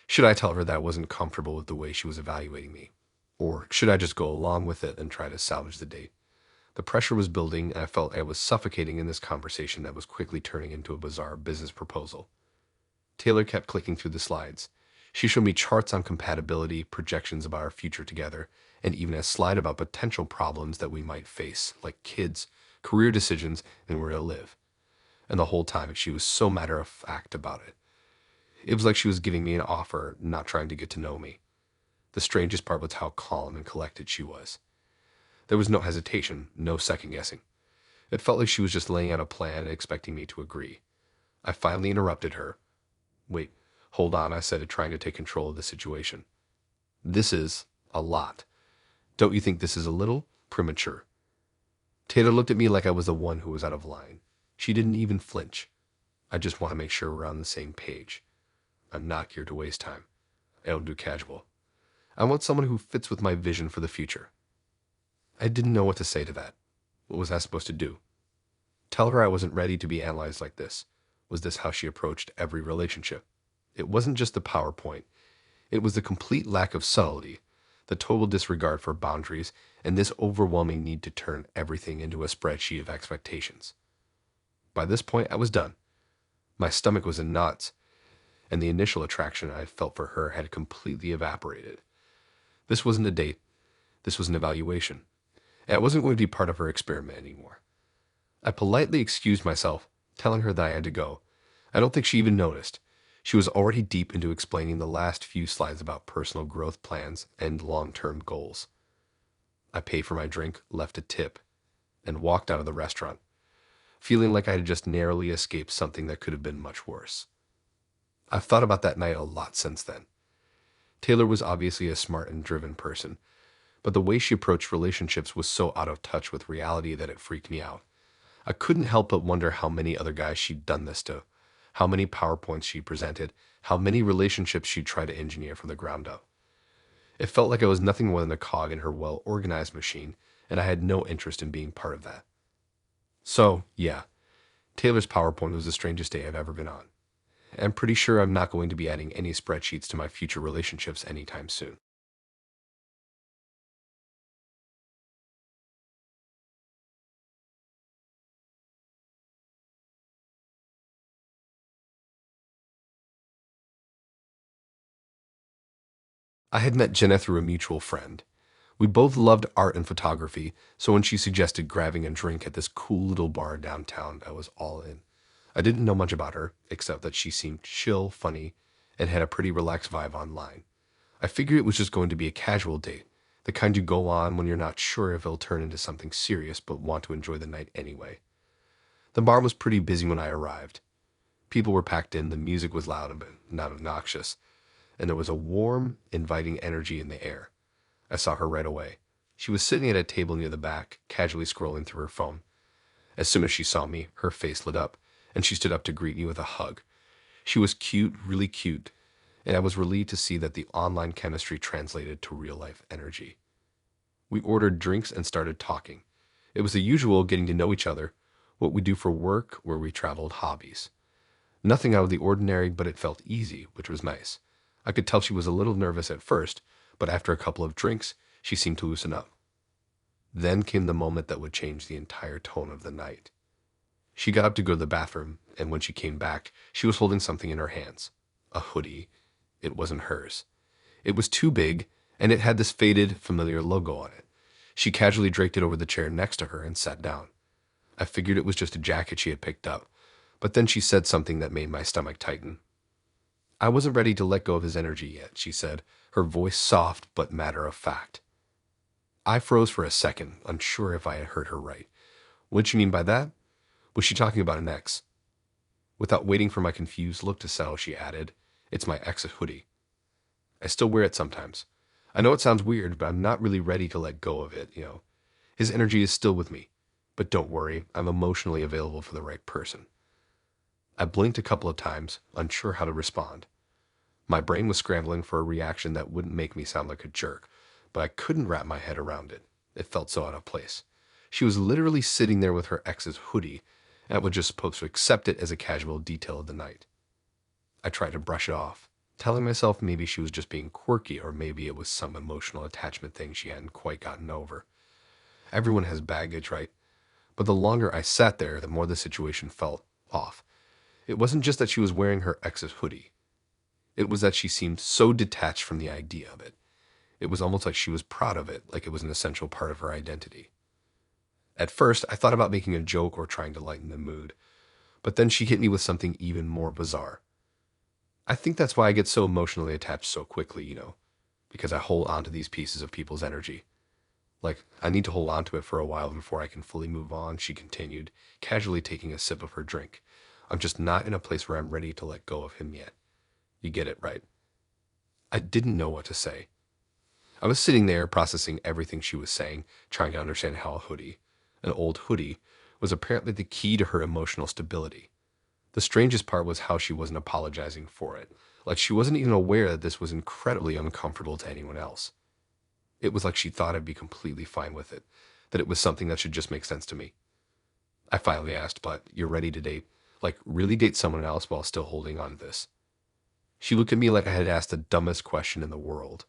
Should I tell her that I wasn't comfortable with the way she was evaluating me? Or should I just go along with it and try to salvage the date? The pressure was building, and I felt I was suffocating in this conversation that was quickly turning into a bizarre business proposal. Taylor kept clicking through the slides. She showed me charts on compatibility, projections about our future together, and even a slide about potential problems that we might face, like kids, career decisions, and where to live. And the whole time, she was so matter-of-fact about it. It was like she was giving me an offer, not trying to get to know me. The strangest part was how calm and collected she was. There was no hesitation, no second-guessing. It felt like she was just laying out a plan and expecting me to agree. I finally interrupted her. "Wait, hold on," I said, trying to take control of the situation. "This is a lot. Don't you think this is a little premature?" Taylor looked at me like I was the one who was out of line. She didn't even flinch. "I just want to make sure we're on the same page. I'm not here to waste time. I don't do casual. I want someone who fits with my vision for the future." I didn't know what to say to that. What was I supposed to do? Tell her I wasn't ready to be analyzed like this? Was this how she approached every relationship? It wasn't just the PowerPoint. It was the complete lack of subtlety, the total disregard for boundaries, and this overwhelming need to turn everything into a spreadsheet of expectations. By this point, I was done. My stomach was in knots, and the initial attraction I felt for her had completely evaporated. This wasn't a date. This was an evaluation. And I wasn't going to be part of her experiment anymore. I politely excused myself, telling her that I had to go. I don't think she even noticed. She was already deep into explaining the last few slides about personal growth plans and long-term goals. I paid for my drink, left a tip, and walked out of the restaurant, feeling like I had just narrowly escaped something that could have been much worse. I've thought about that night a lot since then. Taylor was obviously a smart and driven person, but the way she approached relationships was so out of touch with reality that it freaked me out. I couldn't help but wonder how many other guys she'd done this to, how many PowerPoints she presented, how many relationships she'd tried to engineer from the ground up. It felt like I was nothing more than a cog in her well-organized machine, and I had no interest in being part of that. So, yeah, Taylor's PowerPoint was the strangest day I've ever been on. I'm pretty sure I'm not going to be adding any spreadsheets to my future relationships anytime soon. I had met Jenna through a mutual friend. We both loved art and photography, so when she suggested grabbing a drink at this cool little bar downtown, I was all in. I didn't know much about her, except that she seemed chill, funny, and had a pretty relaxed vibe online. I figured it was just going to be a casual date, the kind you go on when you're not sure if it'll turn into something serious but want to enjoy the night anyway. The bar was pretty busy when I arrived. People were packed in, the music was loud but not obnoxious, and there was a warm, inviting energy in the air. I saw her right away. She was sitting at a table near the back, casually scrolling through her phone. As soon as she saw me, her face lit up, and she stood up to greet me with a hug. She was cute, really cute, and I was relieved to see that the online chemistry translated to real-life energy. We ordered drinks and started talking. It was the usual getting to know each other, what we do for work, where we traveled, hobbies. Nothing out of the ordinary, but it felt easy, which was nice. I could tell she was a little nervous at first, but after a couple of drinks, she seemed to loosen up. Then came the moment that would change the entire tone of the night. She got up to go to the bathroom, and when she came back, she was holding something in her hands. A hoodie. It wasn't hers. It was too big, and it had this faded, familiar logo on it. She casually draped it over the chair next to her and sat down. I figured it was just a jacket she had picked up, but then she said something that made my stomach tighten. I wasn't ready to let go of his energy yet, she said, her voice soft but matter of fact. I froze for a second, unsure if I had heard her right. What'd she mean by that? Was she talking about an ex? Without waiting for my confused look to settle, she added, "It's my ex's hoodie. I still wear it sometimes. I know it sounds weird, but I'm not really ready to let go of it. His energy is still with me. But don't worry, I'm emotionally available for the right person." I blinked a couple of times, unsure how to respond. My brain was scrambling for a reaction that wouldn't make me sound like a jerk, but I couldn't wrap my head around it. It felt so out of place. She was literally sitting there with her ex's hoodie, and I was just supposed to accept it as a casual detail of the night. I tried to brush it off, telling myself maybe she was just being quirky or maybe it was some emotional attachment thing she hadn't quite gotten over. Everyone has baggage, right? But the longer I sat there, the more the situation felt off. It wasn't just that she was wearing her ex's hoodie. It was that she seemed so detached from the idea of it. It was almost like she was proud of it, like it was an essential part of her identity. At first, I thought about making a joke or trying to lighten the mood, but then she hit me with something even more bizarre. I think that's why I get so emotionally attached so quickly, because I hold on to these pieces of people's energy. Like, I need to hold on to it for a while before I can fully move on, she continued, casually taking a sip of her drink. I'm just not in a place where I'm ready to let go of him yet. You get it, right? I didn't know what to say. I was sitting there processing everything she was saying, trying to understand how a hoodie, an old hoodie, was apparently the key to her emotional stability. The strangest part was how she wasn't apologizing for it. Like she wasn't even aware that this was incredibly uncomfortable to anyone else. It was like she thought I'd be completely fine with it, that it was something that should just make sense to me. I finally asked, "But you're ready to date? Like, really date someone else while still holding on to this?" She looked at me like I had asked the dumbest question in the world.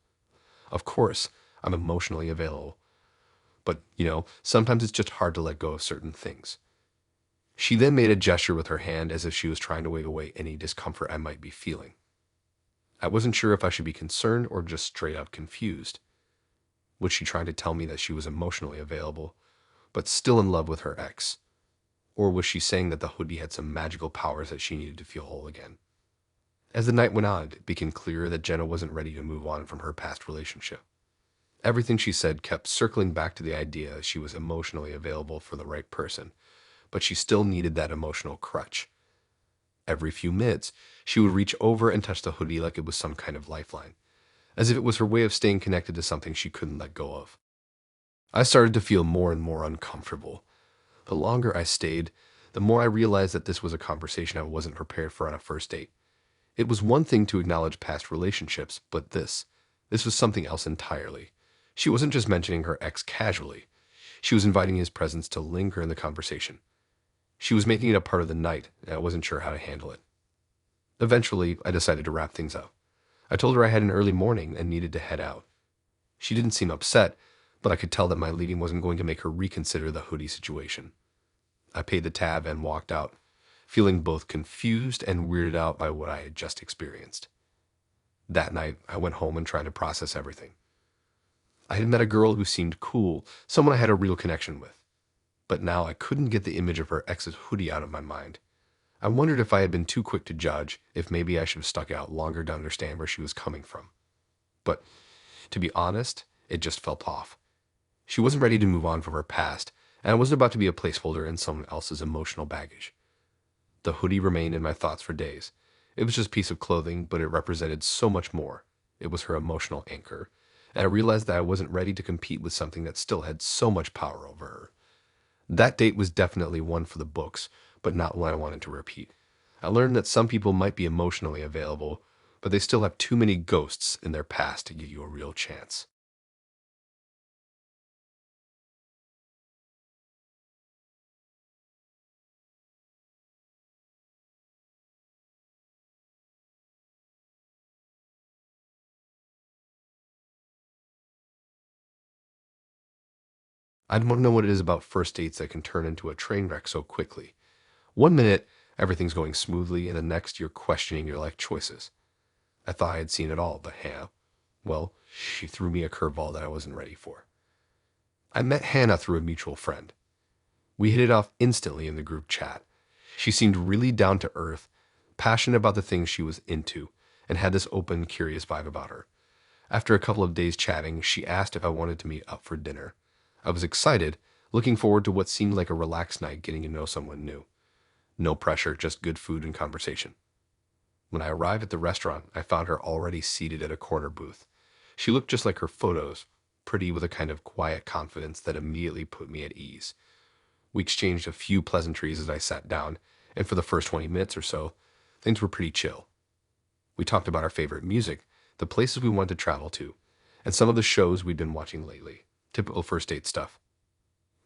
Of course, I'm emotionally available. But, sometimes it's just hard to let go of certain things. She then made a gesture with her hand as if she was trying to wave away any discomfort I might be feeling. I wasn't sure if I should be concerned or just straight up confused. Was she trying to tell me that she was emotionally available, but still in love with her ex? Or was she saying that the hoodie had some magical powers that she needed to feel whole again? As the night went on, it became clearer that Jenna wasn't ready to move on from her past relationship. Everything she said kept circling back to the idea she was emotionally available for the right person, but she still needed that emotional crutch. Every few minutes, she would reach over and touch the hoodie like it was some kind of lifeline, as if it was her way of staying connected to something she couldn't let go of. I started to feel more and more uncomfortable. The longer I stayed, the more I realized that this was a conversation I wasn't prepared for on a first date. It was one thing to acknowledge past relationships, but this was something else entirely. She wasn't just mentioning her ex casually. She was inviting his presence to linger in the conversation. She was making it a part of the night, and I wasn't sure how to handle it. Eventually, I decided to wrap things up. I told her I had an early morning and needed to head out. She didn't seem upset, but I could tell that my leaving wasn't going to make her reconsider the hoodie situation. I paid the tab and walked out, feeling both confused and weirded out by what I had just experienced. That night, I went home and tried to process everything. I had met a girl who seemed cool, someone I had a real connection with. But now I couldn't get the image of her ex's hoodie out of my mind. I wondered if I had been too quick to judge, if maybe I should have stuck out longer to understand where she was coming from. But to be honest, it just felt off. She wasn't ready to move on from her past, and I wasn't about to be a placeholder in someone else's emotional baggage. The hoodie remained in my thoughts for days. It was just a piece of clothing, but it represented so much more. It was her emotional anchor, and I realized that I wasn't ready to compete with something that still had so much power over her. That date was definitely one for the books, but not one I wanted to repeat. I learned that some people might be emotionally available, but they still have too many ghosts in their past to give you a real chance. I want to know what it is about first dates that can turn into a train wreck so quickly. One minute, everything's going smoothly, and the next, you're questioning your life choices. I thought I had seen it all, but Hannah, well, she threw me a curveball that I wasn't ready for. I met Hannah through a mutual friend. We hit it off instantly in the group chat. She seemed really down to earth, passionate about the things she was into, and had this open, curious vibe about her. After a couple of days chatting, she asked if I wanted to meet up for dinner. I was excited, looking forward to what seemed like a relaxed night getting to know someone new. No pressure, just good food and conversation. When I arrived at the restaurant, I found her already seated at a corner booth. She looked just like her photos, pretty with a kind of quiet confidence that immediately put me at ease. We exchanged a few pleasantries as I sat down, and for the first 20 minutes or so, things were pretty chill. We talked about our favorite music, the places we wanted to travel to, and some of the shows we'd been watching lately. Typical first date stuff.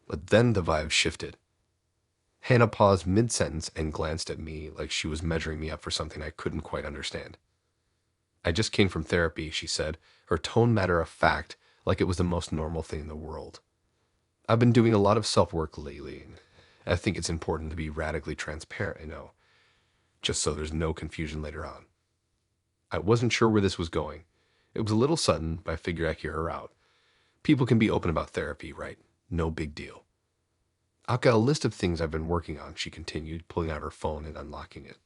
But then the vibe shifted. Hannah paused mid-sentence and glanced at me like she was measuring me up for something I couldn't quite understand. I just came from therapy, she said, her tone matter of fact, like it was the most normal thing in the world. I've been doing a lot of self-work lately, and I think it's important to be radically transparent, just so there's no confusion later on. I wasn't sure where this was going. It was a little sudden, but I figured I'd hear her out. People can be open about therapy, right? No big deal. I've got a list of things I've been working on, she continued, pulling out her phone and unlocking it.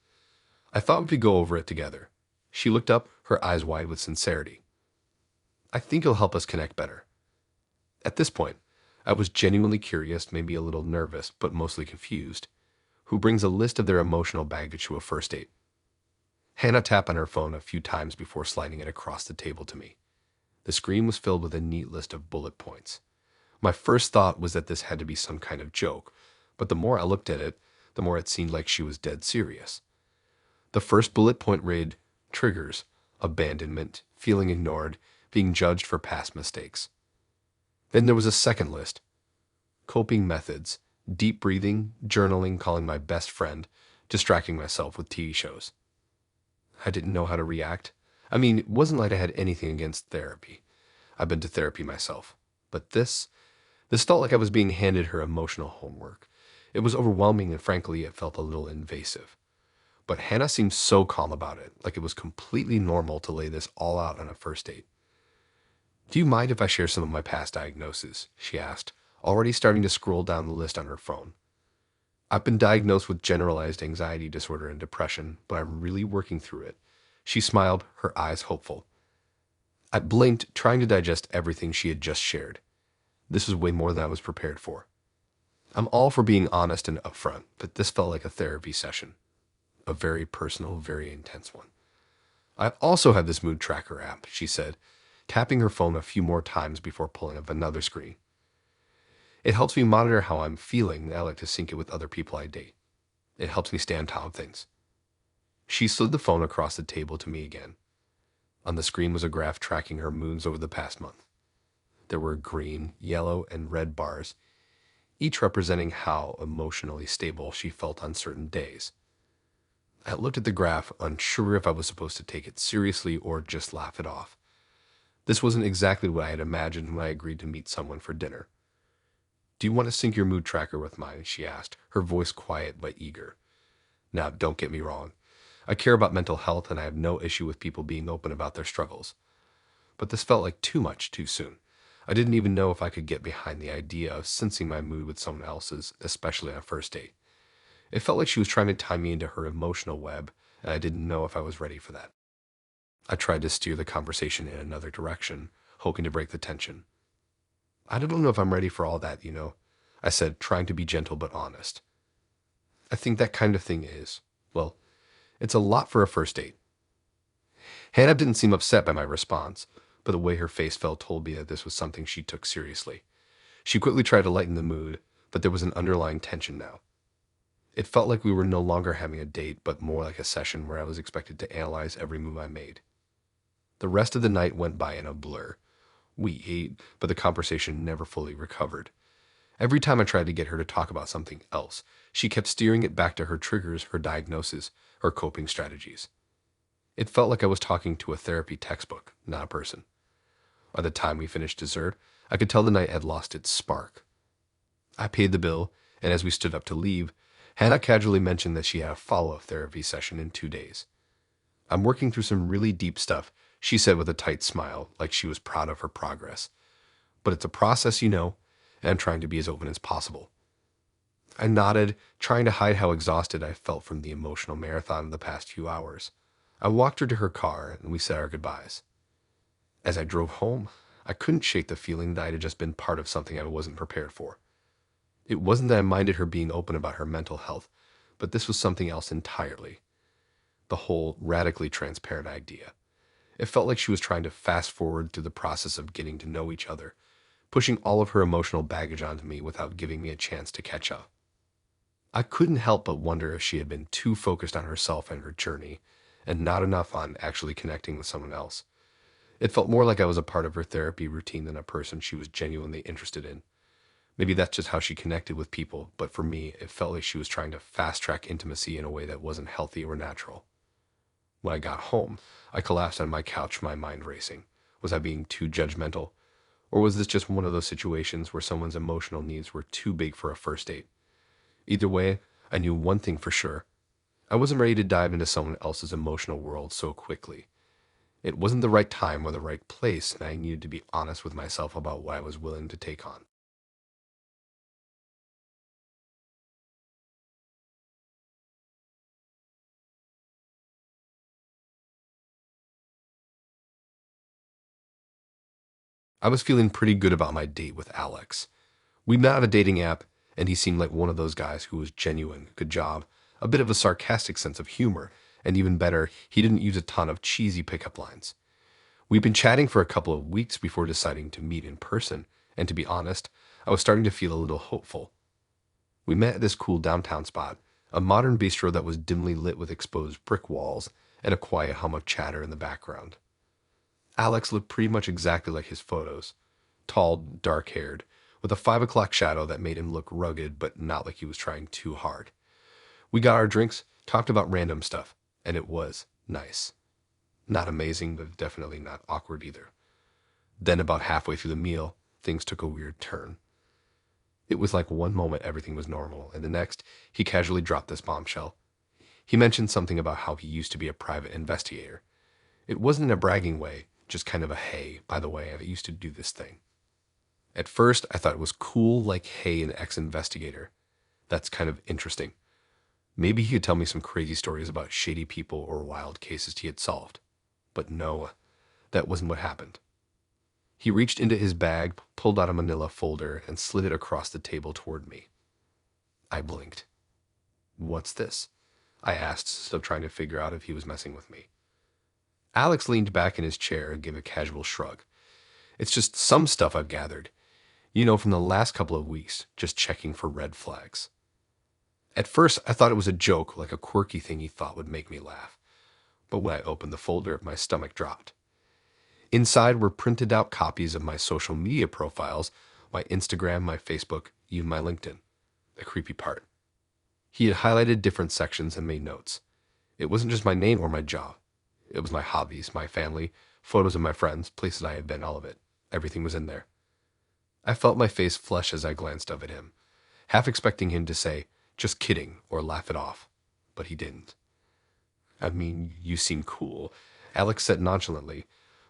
I thought we could go over it together. She looked up, her eyes wide with sincerity. I think it'll help us connect better. At this point, I was genuinely curious, maybe a little nervous, but mostly confused. Who brings a list of their emotional baggage to a first date? Hannah tapped on her phone a few times before sliding it across the table to me. The screen was filled with a neat list of bullet points. My first thought was that this had to be some kind of joke, but the more I looked at it, the more it seemed like she was dead serious. The first bullet point read, triggers, abandonment, feeling ignored, being judged for past mistakes. Then there was a second list, coping methods, deep breathing, journaling, calling my best friend, distracting myself with TV shows. I didn't know how to react. I mean, it wasn't like I had anything against therapy. I've been to therapy myself. But this felt like I was being handed her emotional homework. It was overwhelming and frankly, it felt a little invasive. But Hannah seemed so calm about it, like it was completely normal to lay this all out on a first date. Do you mind if I share some of my past diagnoses? She asked, already starting to scroll down the list on her phone. I've been diagnosed with generalized anxiety disorder and depression, but I'm really working through it. She smiled, her eyes hopeful. I blinked, trying to digest everything she had just shared. This was way more than I was prepared for. I'm all for being honest and upfront, but this felt like a therapy session. A very personal, very intense one. I also have this mood tracker app, she said, tapping her phone a few more times before pulling up another screen. It helps me monitor how I'm feeling, and I like to sync it with other people I date. It helps me stay on top of things. She slid the phone across the table to me again. On the screen was a graph tracking her moods over the past month. There were green, yellow, and red bars, each representing how emotionally stable she felt on certain days. I looked at the graph, unsure if I was supposed to take it seriously or just laugh it off. This wasn't exactly what I had imagined when I agreed to meet someone for dinner. "Do you want to sync your mood tracker with mine?" she asked, her voice quiet but eager. Now, don't get me wrong. I care about mental health and I have no issue with people being open about their struggles. But this felt like too much too soon. I didn't even know if I could get behind the idea of sensing my mood with someone else's, especially on a first date. It felt like she was trying to tie me into her emotional web, and I didn't know if I was ready for that. I tried to steer the conversation in another direction, hoping to break the tension. "I don't know if I'm ready for all that, I said, trying to be gentle but honest. "I think that kind of thing is, well, it's a lot for a first date." Hannah didn't seem upset by my response, but the way her face fell told me that this was something she took seriously. She quickly tried to lighten the mood, but there was an underlying tension now. It felt like we were no longer having a date, but more like a session where I was expected to analyze every move I made. The rest of the night went by in a blur. We ate, but the conversation never fully recovered. Every time I tried to get her to talk about something else, she kept steering it back to her triggers, her diagnosis, her coping strategies. It felt like I was talking to a therapy textbook, not a person. By the time we finished dessert, I could tell the night had lost its spark. I paid the bill, and as we stood up to leave, Hannah casually mentioned that she had a follow-up therapy session in 2 days. "I'm working through some really deep stuff," she said with a tight smile, like she was proud of her progress. "But it's a process, and I'm trying to be as open as possible." I nodded, trying to hide how exhausted I felt from the emotional marathon of the past few hours. I walked her to her car, and we said our goodbyes. As I drove home, I couldn't shake the feeling that I had just been part of something I wasn't prepared for. It wasn't that I minded her being open about her mental health, but this was something else entirely. The whole radically transparent idea. It felt like she was trying to fast forward through the process of getting to know each other, pushing all of her emotional baggage onto me without giving me a chance to catch up. I couldn't help but wonder if she had been too focused on herself and her journey, and not enough on actually connecting with someone else. It felt more like I was a part of her therapy routine than a person she was genuinely interested in. Maybe that's just how she connected with people, but for me, it felt like she was trying to fast-track intimacy in a way that wasn't healthy or natural. When I got home, I collapsed on my couch, my mind racing. Was I being too judgmental? Or was this just one of those situations where someone's emotional needs were too big for a first date? Either way, I knew one thing for sure. I wasn't ready to dive into someone else's emotional world so quickly. It wasn't the right time or the right place, and I needed to be honest with myself about what I was willing to take on. I was feeling pretty good about my date with Alex. We met on a dating app, and he seemed like one of those guys who was genuine, good job, a bit of a sarcastic sense of humor, and even better, he didn't use a ton of cheesy pickup lines. We'd been chatting for a couple of weeks before deciding to meet in person, and to be honest, I was starting to feel a little hopeful. We met at this cool downtown spot, a modern bistro that was dimly lit with exposed brick walls and a quiet hum of chatter in the background. Alex looked pretty much exactly like his photos, tall, dark-haired, with a 5 o'clock shadow that made him look rugged but not like he was trying too hard. We got our drinks, talked about random stuff, and it was nice. Not amazing, but definitely not awkward either. Then about halfway through the meal, things took a weird turn. It was like one moment everything was normal, and the next, he casually dropped this bombshell. He mentioned something about how he used to be a private investigator. It wasn't in a bragging way, just kind of a hey, by the way, I used to do this thing. At first, I thought it was cool, like, hey, an ex-investigator. That's kind of interesting. Maybe he could tell me some crazy stories about shady people or wild cases he had solved. But no, That wasn't what happened. He reached into his bag, pulled out a manila folder, and slid it across the table toward me. I blinked. "What's this?" I asked, still trying to figure out if he was messing with me. Alex leaned back in his chair and gave a casual shrug. "It's just some stuff I've gathered. From the last couple of weeks, just checking for red flags." At first, I thought it was a joke, like a quirky thing he thought would make me laugh. But when I opened the folder, my stomach dropped. Inside were printed out copies of my social media profiles, my Instagram, my Facebook, even my LinkedIn. The creepy part. He had highlighted different sections and made notes. It wasn't just my name or my job. It was my hobbies, my family, photos of my friends, places I had been, all of it. Everything was in there. I felt my face flush as I glanced up at him, half expecting him to say, "Just kidding," or laugh it off. But he didn't. "I mean, you seem cool," Alex said nonchalantly,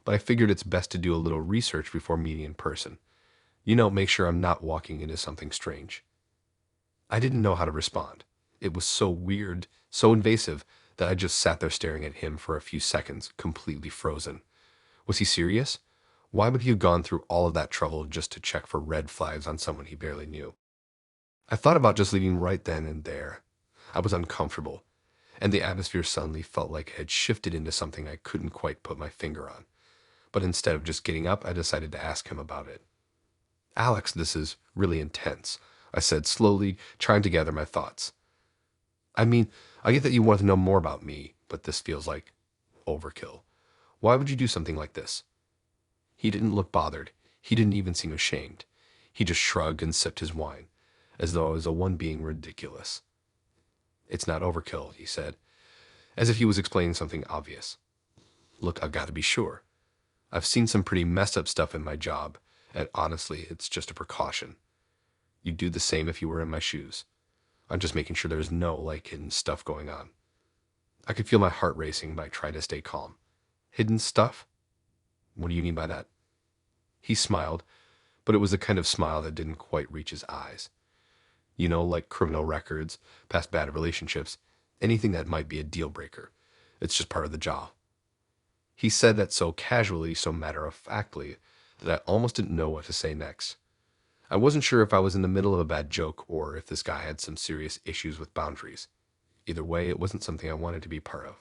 but I figured it's best to do a little research before meeting in person. Make sure I'm not walking into something strange. I didn't know how to respond. It was so weird, so invasive, that I just sat there staring at him for a few seconds, completely frozen. Was he serious? Why would he have gone through all of that trouble just to check for red flags on someone he barely knew? I thought about just leaving right then and there. I was uncomfortable, and the atmosphere suddenly felt like it had shifted into something I couldn't quite put my finger on. But instead of just getting up, I decided to ask him about it. "Alex, this is really intense," I said slowly, trying to gather my thoughts. "I mean, I get that you want to know more about me, but this feels like overkill. Why would you do something like this?" He didn't look bothered. He didn't even seem ashamed. He just shrugged and sipped his wine, as though I was the one being ridiculous. "It's not overkill," he said, as if he was explaining something obvious. "Look, I've got to be sure. I've seen some pretty messed up stuff in my job, and honestly, it's just a precaution. You'd do the same if you were in my shoes. I'm just making sure there's no, hidden stuff going on." I could feel my heart racing, but I tried to stay calm. "Hidden stuff? What do you mean by that?" He smiled, but it was the kind of smile that didn't quite reach his eyes. Like criminal records, past bad relationships, anything that might be a deal breaker. It's just part of the job. He said that so casually, so matter-of-factly, that I almost didn't know what to say next. I wasn't sure if I was in the middle of a bad joke or if this guy had some serious issues with boundaries. Either way, it wasn't something I wanted to be part of.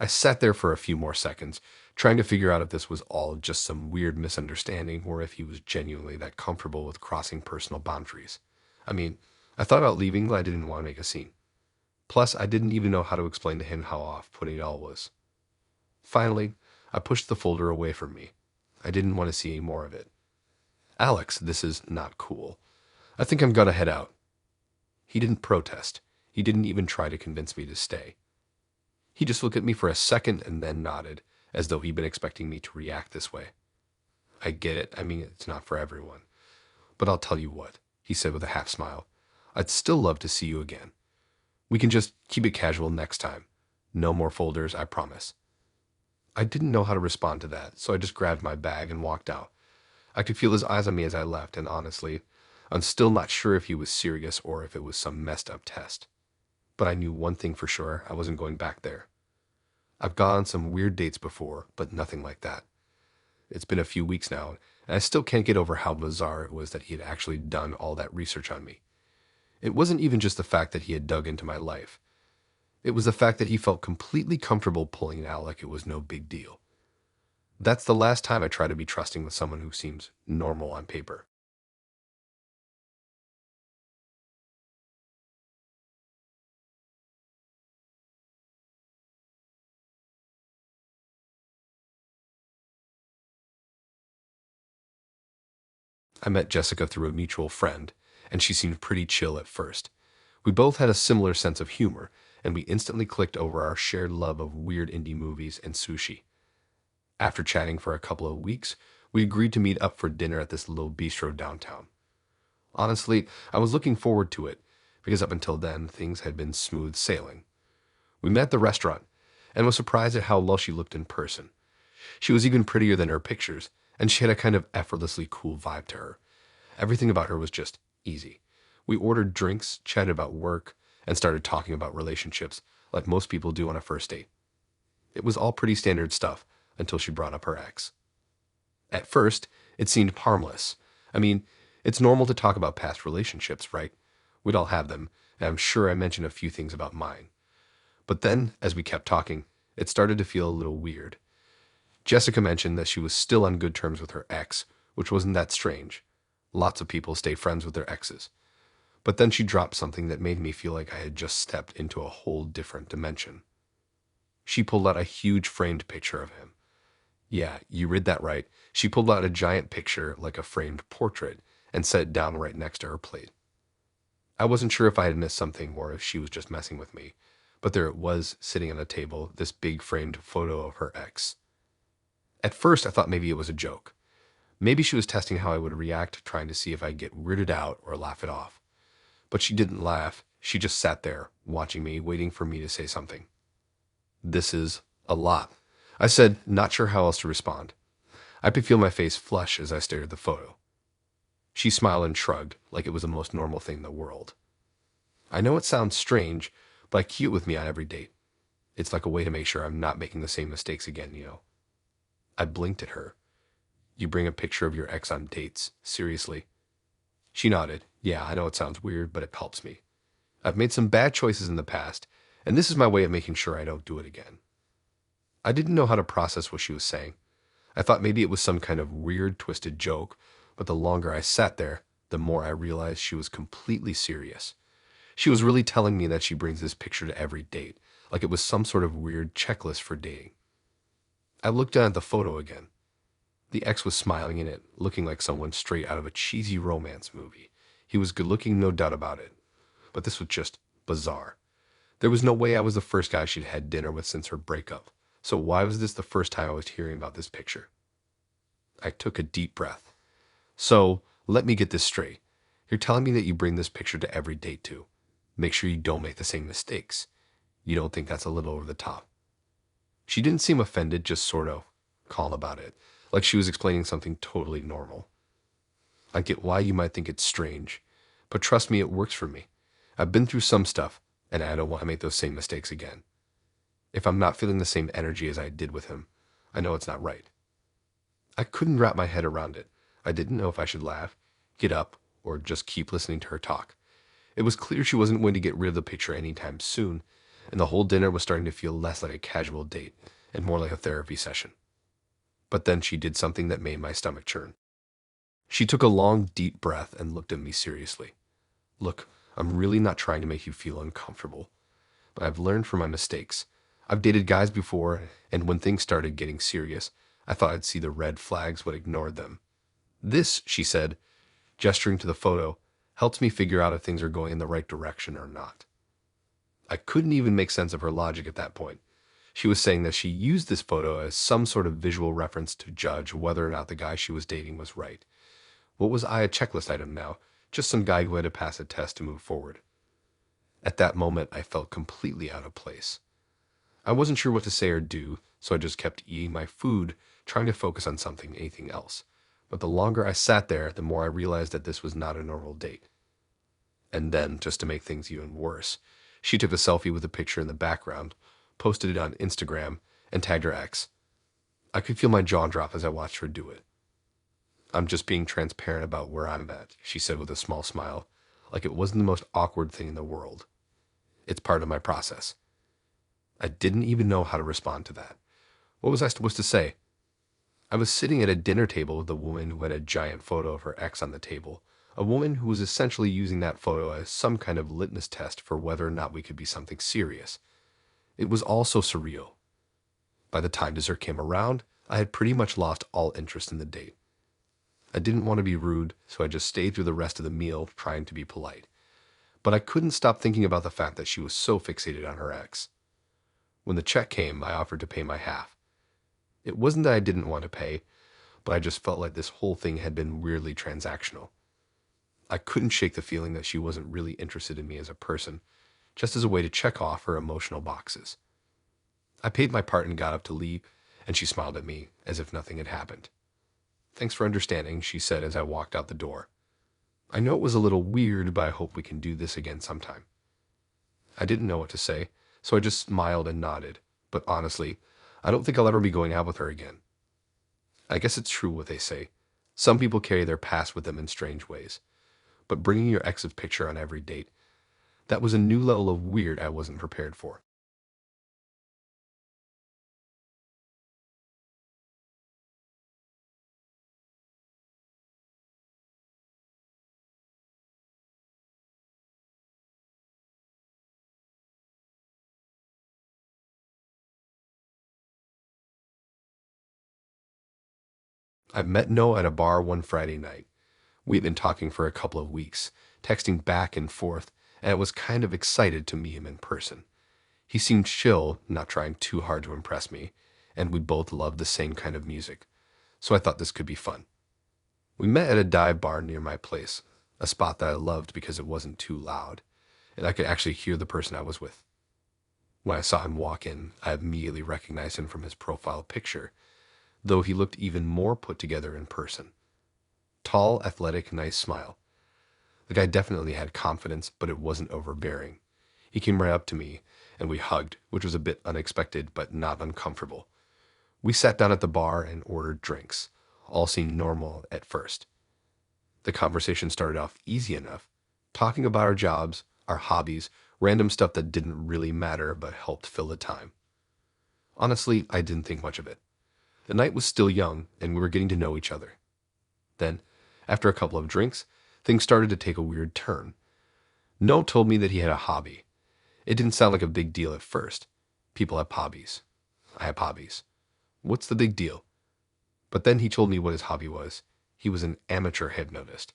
I sat there for a few more seconds, trying to figure out if this was all just some weird misunderstanding or if he was genuinely that comfortable with crossing personal boundaries. I thought about leaving, but I didn't want to make a scene. Plus, I didn't even know how to explain to him how off-putting it all was. Finally, I pushed the folder away from me. I didn't want to see any more of it. "Alex, this is not cool. I think I'm gonna head out." He didn't protest. He didn't even try to convince me to stay. He just looked at me for a second and then nodded, as though he'd been expecting me to react this way. "I get it. It's not for everyone. But I'll tell you what," he said with a half smile. "I'd still love to see you again. We can just keep it casual next time. No more folders, I promise." I didn't know how to respond to that, so I just grabbed my bag and walked out. I could feel his eyes on me as I left, and honestly, I'm still not sure if he was serious or if it was some messed up test. But I knew one thing for sure, I wasn't going back there. I've gone on some weird dates before, but nothing like that. It's been a few weeks now, and I still can't get over how bizarre it was that he had actually done all that research on me. It wasn't even just the fact that he had dug into my life. It was the fact that he felt completely comfortable pulling it out like it was no big deal. That's the last time I try to be trusting with someone who seems normal on paper. I met Jessica through a mutual friend, and she seemed pretty chill at first. We both had a similar sense of humor, and we instantly clicked over our shared love of weird indie movies and sushi. After chatting for a couple of weeks, we agreed to meet up for dinner at this little bistro downtown. Honestly, I was looking forward to it, because up until then, things had been smooth sailing. We met at the restaurant, and was surprised at how well she looked in person. She was even prettier than her pictures, and she had a kind of effortlessly cool vibe to her. Everything about her was just easy. We ordered drinks, chatted about work, and started talking about relationships, like most people do on a first date. It was all pretty standard stuff, until she brought up her ex. At first, it seemed harmless. I mean, it's normal to talk about past relationships, right? We'd all have them, and I'm sure I mentioned a few things about mine. But then, as we kept talking, it started to feel a little weird. Jessica mentioned that she was still on good terms with her ex, which wasn't that strange. Lots of people stay friends with their exes. But then she dropped something that made me feel like I had just stepped into a whole different dimension. She pulled out a huge framed picture of him. Yeah, you read that right. She pulled out a giant picture, like a framed portrait, and set it down right next to her plate. I wasn't sure if I had missed something or if she was just messing with me, but there it was, sitting on a table, this big framed photo of her ex. At first, I thought maybe it was a joke. Maybe she was testing how I would react, trying to see if I'd get weirded out or laugh it off. But she didn't laugh. She just sat there, watching me, waiting for me to say something. This is a lot, I said, not sure how else to respond. I could feel my face flush as I stared at the photo. She smiled and shrugged, like it was the most normal thing in the world. I know it sounds strange, but I keep it with me on every date. It's like a way to make sure I'm not making the same mistakes again, you know. I blinked at her. You bring a picture of your ex on dates? Seriously? She nodded. Yeah, I know it sounds weird, but it helps me. I've made some bad choices in the past, and this is my way of making sure I don't do it again. I didn't know how to process what she was saying. I thought maybe it was some kind of weird, twisted joke, but the longer I sat there, the more I realized she was completely serious. She was really telling me that she brings this picture to every date, like it was some sort of weird checklist for dating. I looked down at the photo again. The ex was smiling in it, looking like someone straight out of a cheesy romance movie. He was good looking, no doubt about it. But this was just bizarre. There was no way I was the first guy she'd had dinner with since her breakup. So why was this the first time I was hearing about this picture? I took a deep breath. So, let me get this straight. You're telling me that you bring this picture to every date too. Make sure you don't make the same mistakes. You don't think that's a little over the top? She didn't seem offended, just sort of calm about it, like she was explaining something totally normal. I get why you might think it's strange, but trust me, it works for me. I've been through some stuff, and I don't want to make those same mistakes again. If I'm not feeling the same energy as I did with him, I know it's not right. I couldn't wrap my head around it. I didn't know if I should laugh, get up, or just keep listening to her talk. It was clear she wasn't going to get rid of the picture anytime soon, and the whole dinner was starting to feel less like a casual date and more like a therapy session. But then she did something that made my stomach churn. She took a long, deep breath and looked at me seriously. Look, I'm really not trying to make you feel uncomfortable, but I've learned from my mistakes. I've dated guys before, and when things started getting serious, I thought I'd see the red flags but ignored them. This, she said, gesturing to the photo, helps me figure out if things are going in the right direction or not. I couldn't even make sense of her logic at that point. She was saying that she used this photo as some sort of visual reference to judge whether or not the guy she was dating was right. What was I, a checklist item now? Just some guy who had to pass a test to move forward. At that moment, I felt completely out of place. I wasn't sure what to say or do, so I just kept eating my food, trying to focus on anything else. But the longer I sat there, the more I realized that this was not a normal date. And then, just to make things even worse, she took a selfie with a picture in the background, posted it on Instagram, and tagged her ex. I could feel my jaw drop as I watched her do it. I'm just being transparent about where I'm at, she said with a small smile, like it wasn't the most awkward thing in the world. It's part of my process. I didn't even know how to respond to that. What was I supposed to say? I was sitting at a dinner table with a woman who had a giant photo of her ex on the table, a woman who was essentially using that photo as some kind of litmus test for whether or not we could be something serious. It was all so surreal. By the time dessert came around, I had pretty much lost all interest in the date. I didn't want to be rude, so I just stayed through the rest of the meal trying to be polite. But I couldn't stop thinking about the fact that she was so fixated on her ex. When the check came, I offered to pay my half. It wasn't that I didn't want to pay, but I just felt like this whole thing had been weirdly transactional. I couldn't shake the feeling that she wasn't really interested in me as a person, just as a way to check off her emotional boxes. I paid my part and got up to leave, and she smiled at me as if nothing had happened. Thanks for understanding, she said as I walked out the door. I know it was a little weird, but I hope we can do this again sometime. I didn't know what to say, so I just smiled and nodded, but honestly, I don't think I'll ever be going out with her again. I guess it's true what they say. Some people carry their past with them in strange ways. But bringing your ex's picture on every date, that was a new level of weird I wasn't prepared for. I met Noah at a bar one Friday night. We'd been talking for a couple of weeks, texting back and forth, and I was kind of excited to meet him in person. He seemed chill, not trying too hard to impress me, and we both loved the same kind of music, so I thought this could be fun. We met at a dive bar near my place, a spot that I loved because it wasn't too loud, and I could actually hear the person I was with. When I saw him walk in, I immediately recognized him from his profile picture, though he looked even more put together in person. Tall, athletic, nice smile. The guy definitely had confidence, but it wasn't overbearing. He came right up to me, and we hugged, which was a bit unexpected, but not uncomfortable. We sat down at the bar and ordered drinks. All seemed normal at first. The conversation started off easy enough, talking about our jobs, our hobbies, random stuff that didn't really matter but helped fill the time. Honestly, I didn't think much of it. The night was still young, and we were getting to know each other. Then, after a couple of drinks, things started to take a weird turn. No told me that he had a hobby. It didn't sound like a big deal at first. People have hobbies. I have hobbies. What's the big deal? But then he told me what his hobby was. He was an amateur hypnotist.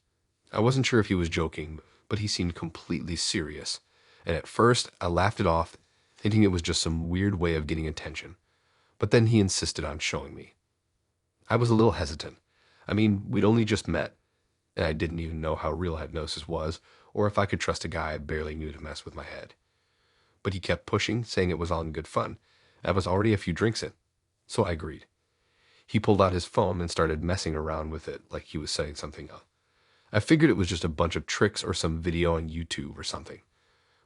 I wasn't sure if he was joking, but he seemed completely serious. And at first, I laughed it off, thinking it was just some weird way of getting attention. But then he insisted on showing me. I was a little hesitant. I mean, we'd only just met, and I didn't even know how real hypnosis was, or if I could trust a guy I barely knew to mess with my head. But he kept pushing, saying it was all in good fun. I was already a few drinks in, so I agreed. He pulled out his phone and started messing around with it like he was setting something up. I figured it was just a bunch of tricks or some video on YouTube or something.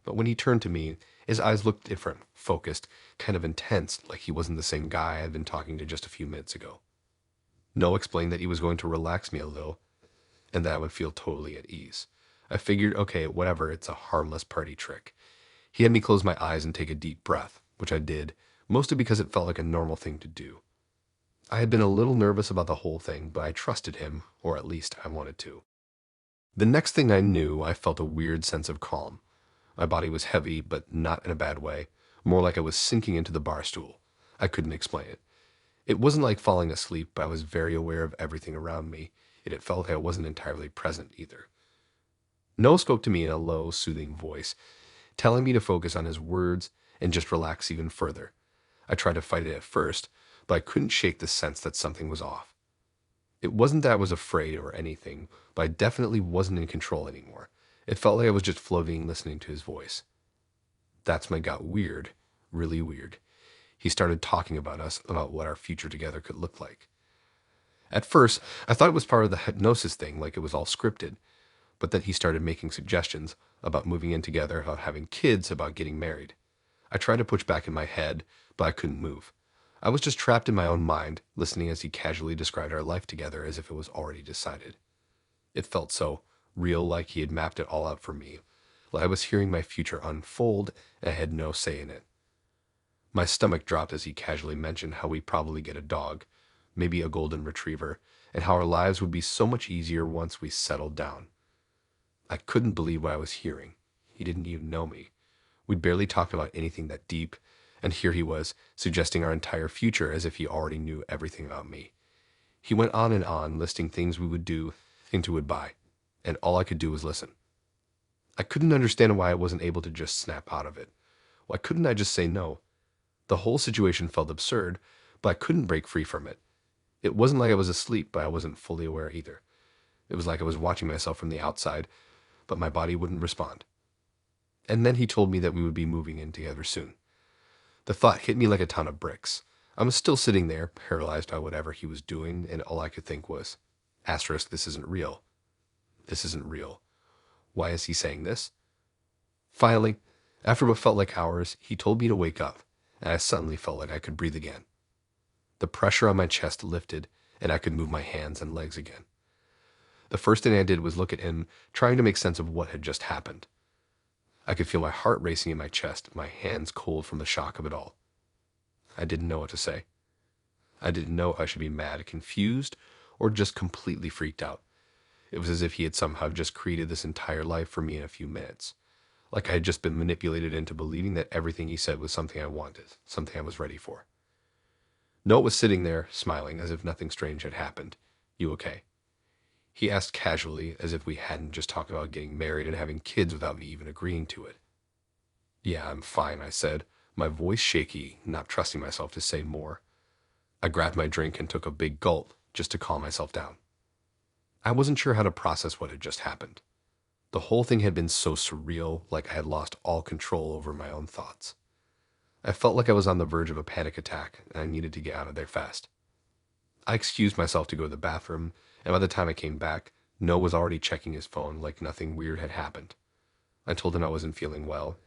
But when he turned to me, his eyes looked different, focused, kind of intense, like he wasn't the same guy I had been talking to just a few minutes ago. Noah explained that he was going to relax me a little, and that I would feel totally at ease. I figured, okay, whatever, it's a harmless party trick. He had me close my eyes and take a deep breath, which I did, mostly because it felt like a normal thing to do. I had been a little nervous about the whole thing, but I trusted him, or at least I wanted to. The next thing I knew, I felt a weird sense of calm. My body was heavy, but not in a bad way, more like I was sinking into the bar stool. I couldn't explain it. It wasn't like falling asleep, but I was very aware of everything around me, yet it felt like I wasn't entirely present either. Noah spoke to me in a low, soothing voice, telling me to focus on his words and just relax even further. I tried to fight it at first, but I couldn't shake the sense that something was off. It wasn't that I was afraid or anything, but I definitely wasn't in control anymore. It felt like I was just floating listening to his voice. That's when it got weird, really weird. He started talking about us, about what our future together could look like. At first, I thought it was part of the hypnosis thing, like it was all scripted, but then he started making suggestions about moving in together, about having kids, about getting married. I tried to push back in my head, but I couldn't move. I was just trapped in my own mind, listening as he casually described our life together as if it was already decided. It felt so real, like he had mapped it all out for me, like I was hearing my future unfold and I had no say in it. My stomach dropped as he casually mentioned how we'd probably get a dog, maybe a golden retriever, and how our lives would be so much easier once we settled down. I couldn't believe what I was hearing. He didn't even know me. We'd barely talked about anything that deep, and here he was, suggesting our entire future as if he already knew everything about me. He went on and on, listing things we would do, things we would buy, and all I could do was listen. I couldn't understand why I wasn't able to just snap out of it. Why couldn't I just say no? The whole situation felt absurd, but I couldn't break free from it. It wasn't like I was asleep, but I wasn't fully aware either. It was like I was watching myself from the outside, but my body wouldn't respond. And then he told me that we would be moving in together soon. The thought hit me like a ton of bricks. I was still sitting there, paralyzed by whatever he was doing, and all I could think was, asterisk, this isn't real. This isn't real. Why is he saying this? Finally, after what felt like hours, he told me to wake up, and I suddenly felt like I could breathe again. The pressure on my chest lifted, and I could move my hands and legs again. The first thing I did was look at him, trying to make sense of what had just happened. I could feel my heart racing in my chest, my hands cold from the shock of it all. I didn't know what to say. I didn't know if I should be mad, confused, or just completely freaked out. It was as if he had somehow just created this entire life for me in a few minutes. Like I had just been manipulated into believing that everything he said was something I wanted, something I was ready for. Noah was sitting there, smiling, as if nothing strange had happened. "You okay?" He asked casually, as if we hadn't just talked about getting married and having kids without me even agreeing to it. "Yeah, I'm fine," I said, my voice shaky, not trusting myself to say more. I grabbed my drink and took a big gulp, just to calm myself down. I wasn't sure how to process what had just happened. The whole thing had been so surreal, like I had lost all control over my own thoughts. I felt like I was on the verge of a panic attack, and I needed to get out of there fast. I excused myself to go to the bathroom, and by the time I came back, Noah was already checking his phone like nothing weird had happened. I told him I wasn't feeling well,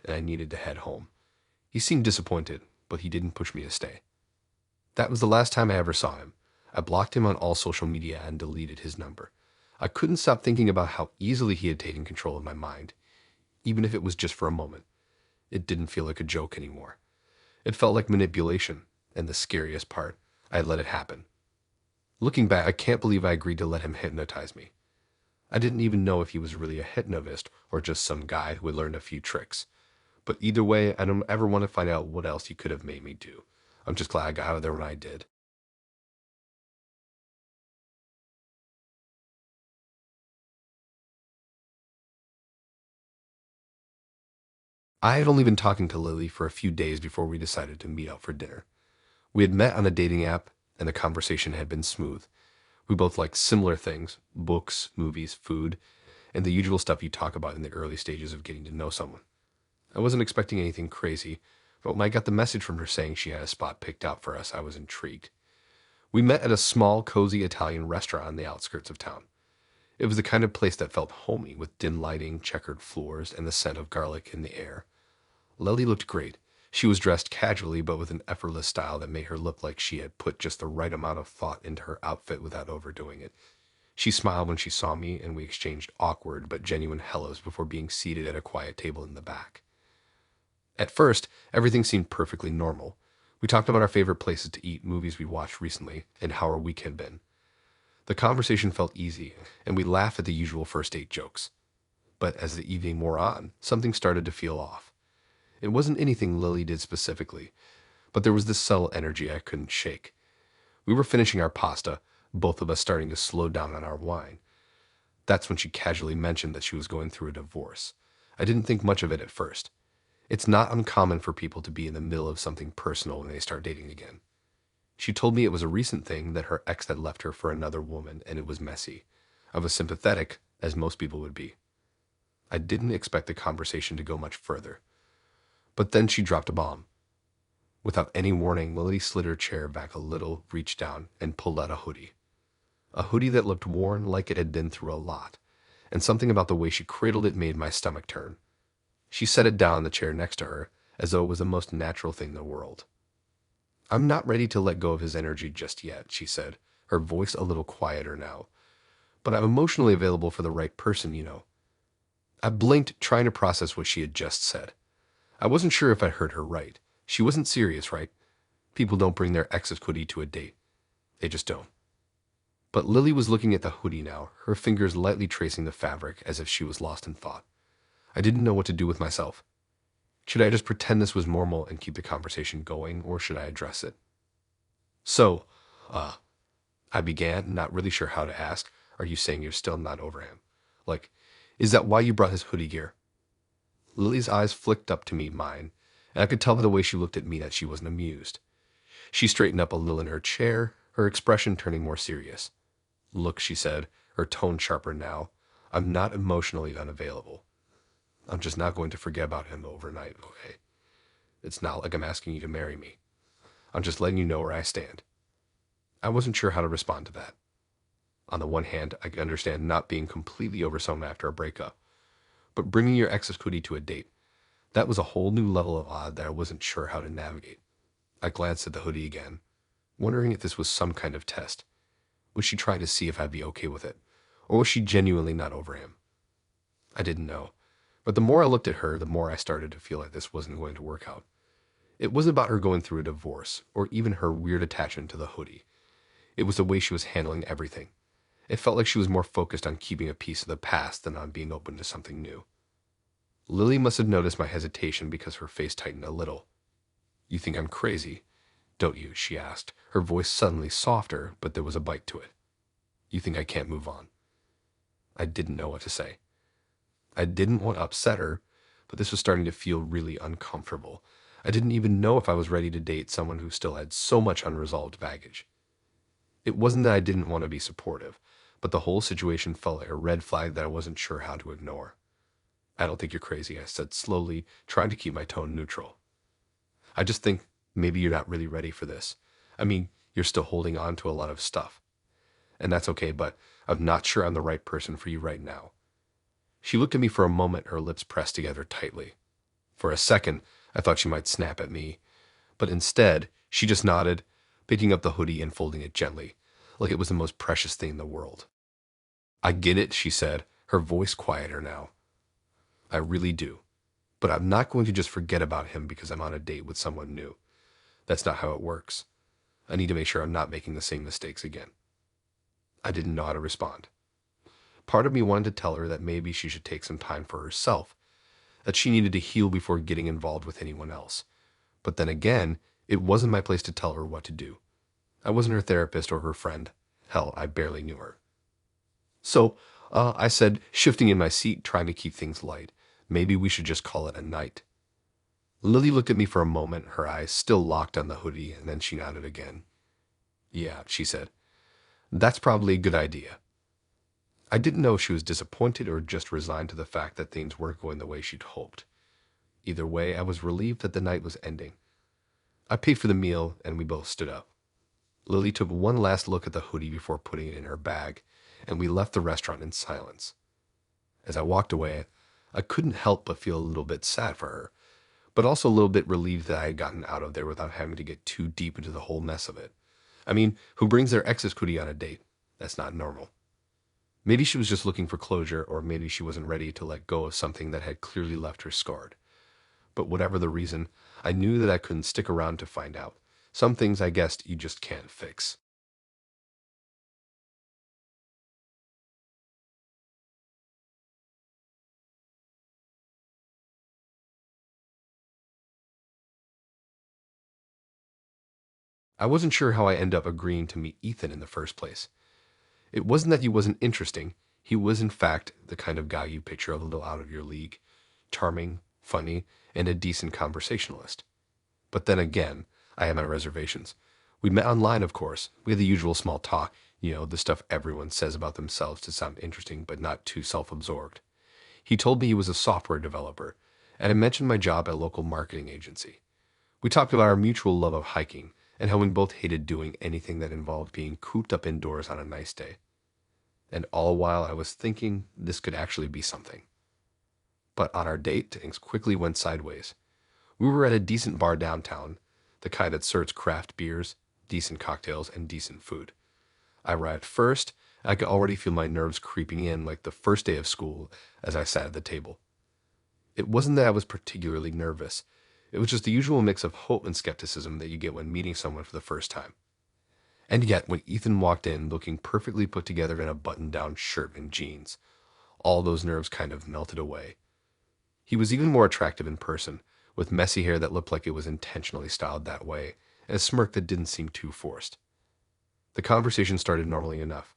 and I needed to head home. He seemed disappointed, but he didn't push me to stay. That was the last time I ever saw him. I blocked him on all social media and deleted his number. I couldn't stop thinking about how easily he had taken control of my mind, even if it was just for a moment. It didn't feel like a joke anymore. It felt like manipulation, and the scariest part, I had let it happen. Looking back, I can't believe I agreed to let him hypnotize me. I didn't even know if he was really a hypnotist or just some guy who had learned a few tricks. But either way, I don't ever want to find out what else he could have made me do. I'm just glad I got out of there when I did. I had only been talking to Lily for a few days before we decided to meet out for dinner. We had met on a dating app, and the conversation had been smooth. We both liked similar things: books, movies, food, and the usual stuff you talk about in the early stages of getting to know someone. I wasn't expecting anything crazy, but when I got the message from her saying she had a spot picked out for us, I was intrigued. We met at a small, cozy Italian restaurant on the outskirts of town. It was the kind of place that felt homey, with dim lighting, checkered floors, and the scent of garlic in the air. Lily looked great. She was dressed casually, but with an effortless style that made her look like she had put just the right amount of thought into her outfit without overdoing it. She smiled when she saw me, and we exchanged awkward but genuine hellos before being seated at a quiet table in the back. At first, everything seemed perfectly normal. We talked about our favorite places to eat, movies we watched recently, and how our week had been. The conversation felt easy, and we laughed at the usual first date jokes. But as the evening wore on, something started to feel off. It wasn't anything Lily did specifically, but there was this subtle energy I couldn't shake. We were finishing our pasta, both of us starting to slow down on our wine. That's when she casually mentioned that she was going through a divorce. I didn't think much of it at first. It's not uncommon for people to be in the middle of something personal when they start dating again. She told me it was a recent thing, that her ex had left her for another woman, and it was messy. I was sympathetic, as most people would be. I didn't expect the conversation to go much further. But then she dropped a bomb. Without any warning, Lily slid her chair back a little, reached down, and pulled out a hoodie. A hoodie that looked worn, like it had been through a lot, and something about the way she cradled it made my stomach turn. She set it down in the chair next to her, as though it was the most natural thing in the world. "I'm not ready to let go of his energy just yet," she said, her voice a little quieter now. "But I'm emotionally available for the right person, you know." I blinked, trying to process what she had just said. I wasn't sure if I heard her right. She wasn't serious, right? People don't bring their ex's hoodie to a date. They just don't. But Lily was looking at the hoodie now, her fingers lightly tracing the fabric as if she was lost in thought. I didn't know what to do with myself. Should I just pretend this was normal and keep the conversation going, or should I address it? So, I began, not really sure how to ask, "Are you saying you're still not over him? Like, is that why you brought his hoodie gear?" Lily's eyes flicked up to meet mine, and I could tell by the way she looked at me that she wasn't amused. She straightened up a little in her chair, her expression turning more serious. "Look," she said, her tone sharper now, "I'm not emotionally unavailable. I'm just not going to forget about him overnight, okay? It's not like I'm asking you to marry me. I'm just letting you know where I stand." I wasn't sure how to respond to that. On the one hand, I could understand not being completely over someone after a breakup, but bringing your ex's hoodie to a date, that was a whole new level of odd that I wasn't sure how to navigate. I glanced at the hoodie again. wondering if this was some kind of test. Was she trying to see if I'd be okay with it? Or was she genuinely not over him? I didn't know. But the more I looked at her, the more I started to feel like this wasn't going to work out. It wasn't about her going through a divorce, or even her weird attachment to the hoodie. It was the way she was handling everything. It felt like she was more focused on keeping a piece of the past than on being open to something new. Lily must have noticed my hesitation because her face tightened a little. "You think I'm crazy, don't you?" she asked, her voice suddenly softer, but there was a bite to it. "You think I can't move on?" I didn't know what to say. I didn't want to upset her, but this was starting to feel really uncomfortable. I didn't even know if I was ready to date someone who still had so much unresolved baggage. It wasn't that I didn't want to be supportive, but the whole situation felt like a red flag that I wasn't sure how to ignore. "I don't think you're crazy," I said slowly, trying to keep my tone neutral. "I just think maybe you're not really ready for this. I mean, you're still holding on to a lot of stuff. And that's okay, but I'm not sure I'm the right person for you right now." She looked at me for a moment, her lips pressed together tightly. For a second, I thought she might snap at me, but instead, she just nodded, picking up the hoodie and folding it gently, like it was the most precious thing in the world. "I get it," she said, her voice quieter now. "I really do. But I'm not going to just forget about him because I'm on a date with someone new. That's not how it works. I need to make sure I'm not making the same mistakes again." I didn't know how to respond. Part of me wanted to tell her that maybe she should take some time for herself, that she needed to heal before getting involved with anyone else. But then again, it wasn't my place to tell her what to do. I wasn't her therapist or her friend. Hell, I barely knew her. So, I said, shifting in my seat, trying to keep things light, "Maybe we should just call it a night." Lily looked at me for a moment, her eyes still locked on the hoodie, and then she nodded again. "Yeah," she said. "That's probably a good idea." I didn't know if she was disappointed or just resigned to the fact that things weren't going the way she'd hoped. Either way, I was relieved that the night was ending. I paid for the meal, and we both stood up. Lily took one last look at the hoodie before putting it in her bag, and we left the restaurant in silence. As I walked away, I couldn't help but feel a little bit sad for her, but also a little bit relieved that I had gotten out of there without having to get too deep into the whole mess of it. I mean, who brings their ex's hoodie on a date? That's not normal. Maybe she was just looking for closure, or maybe she wasn't ready to let go of something that had clearly left her scarred. But whatever the reason, I knew that I couldn't stick around to find out. Some things I guessed you just can't fix. I wasn't sure how I ended up agreeing to meet Ethan in the first place. It wasn't that he wasn't interesting. He was, in fact, the kind of guy you picture a little out of your league. Charming, funny, and a decent conversationalist. But then again, I had my reservations. We met online, of course. We had the usual small talk, the stuff everyone says about themselves to sound interesting but not too self-absorbed. He told me he was a software developer, and I mentioned my job at a local marketing agency. We talked about our mutual love of hiking and how we both hated doing anything that involved being cooped up indoors on a nice day. And all while I was thinking this could actually be something. But on our date, things quickly went sideways. We were at a decent bar downtown, the kind that serves craft beers, decent cocktails, and decent food. I arrived first, and I could already feel my nerves creeping in like the first day of school as I sat at the table. It wasn't that I was particularly nervous. It was just the usual mix of hope and skepticism that you get when meeting someone for the first time. And yet, when Ethan walked in looking perfectly put together in a button-down shirt and jeans, all those nerves kind of melted away. He was even more attractive in person, with messy hair that looked like it was intentionally styled that way, and a smirk that didn't seem too forced. The conversation started normally enough.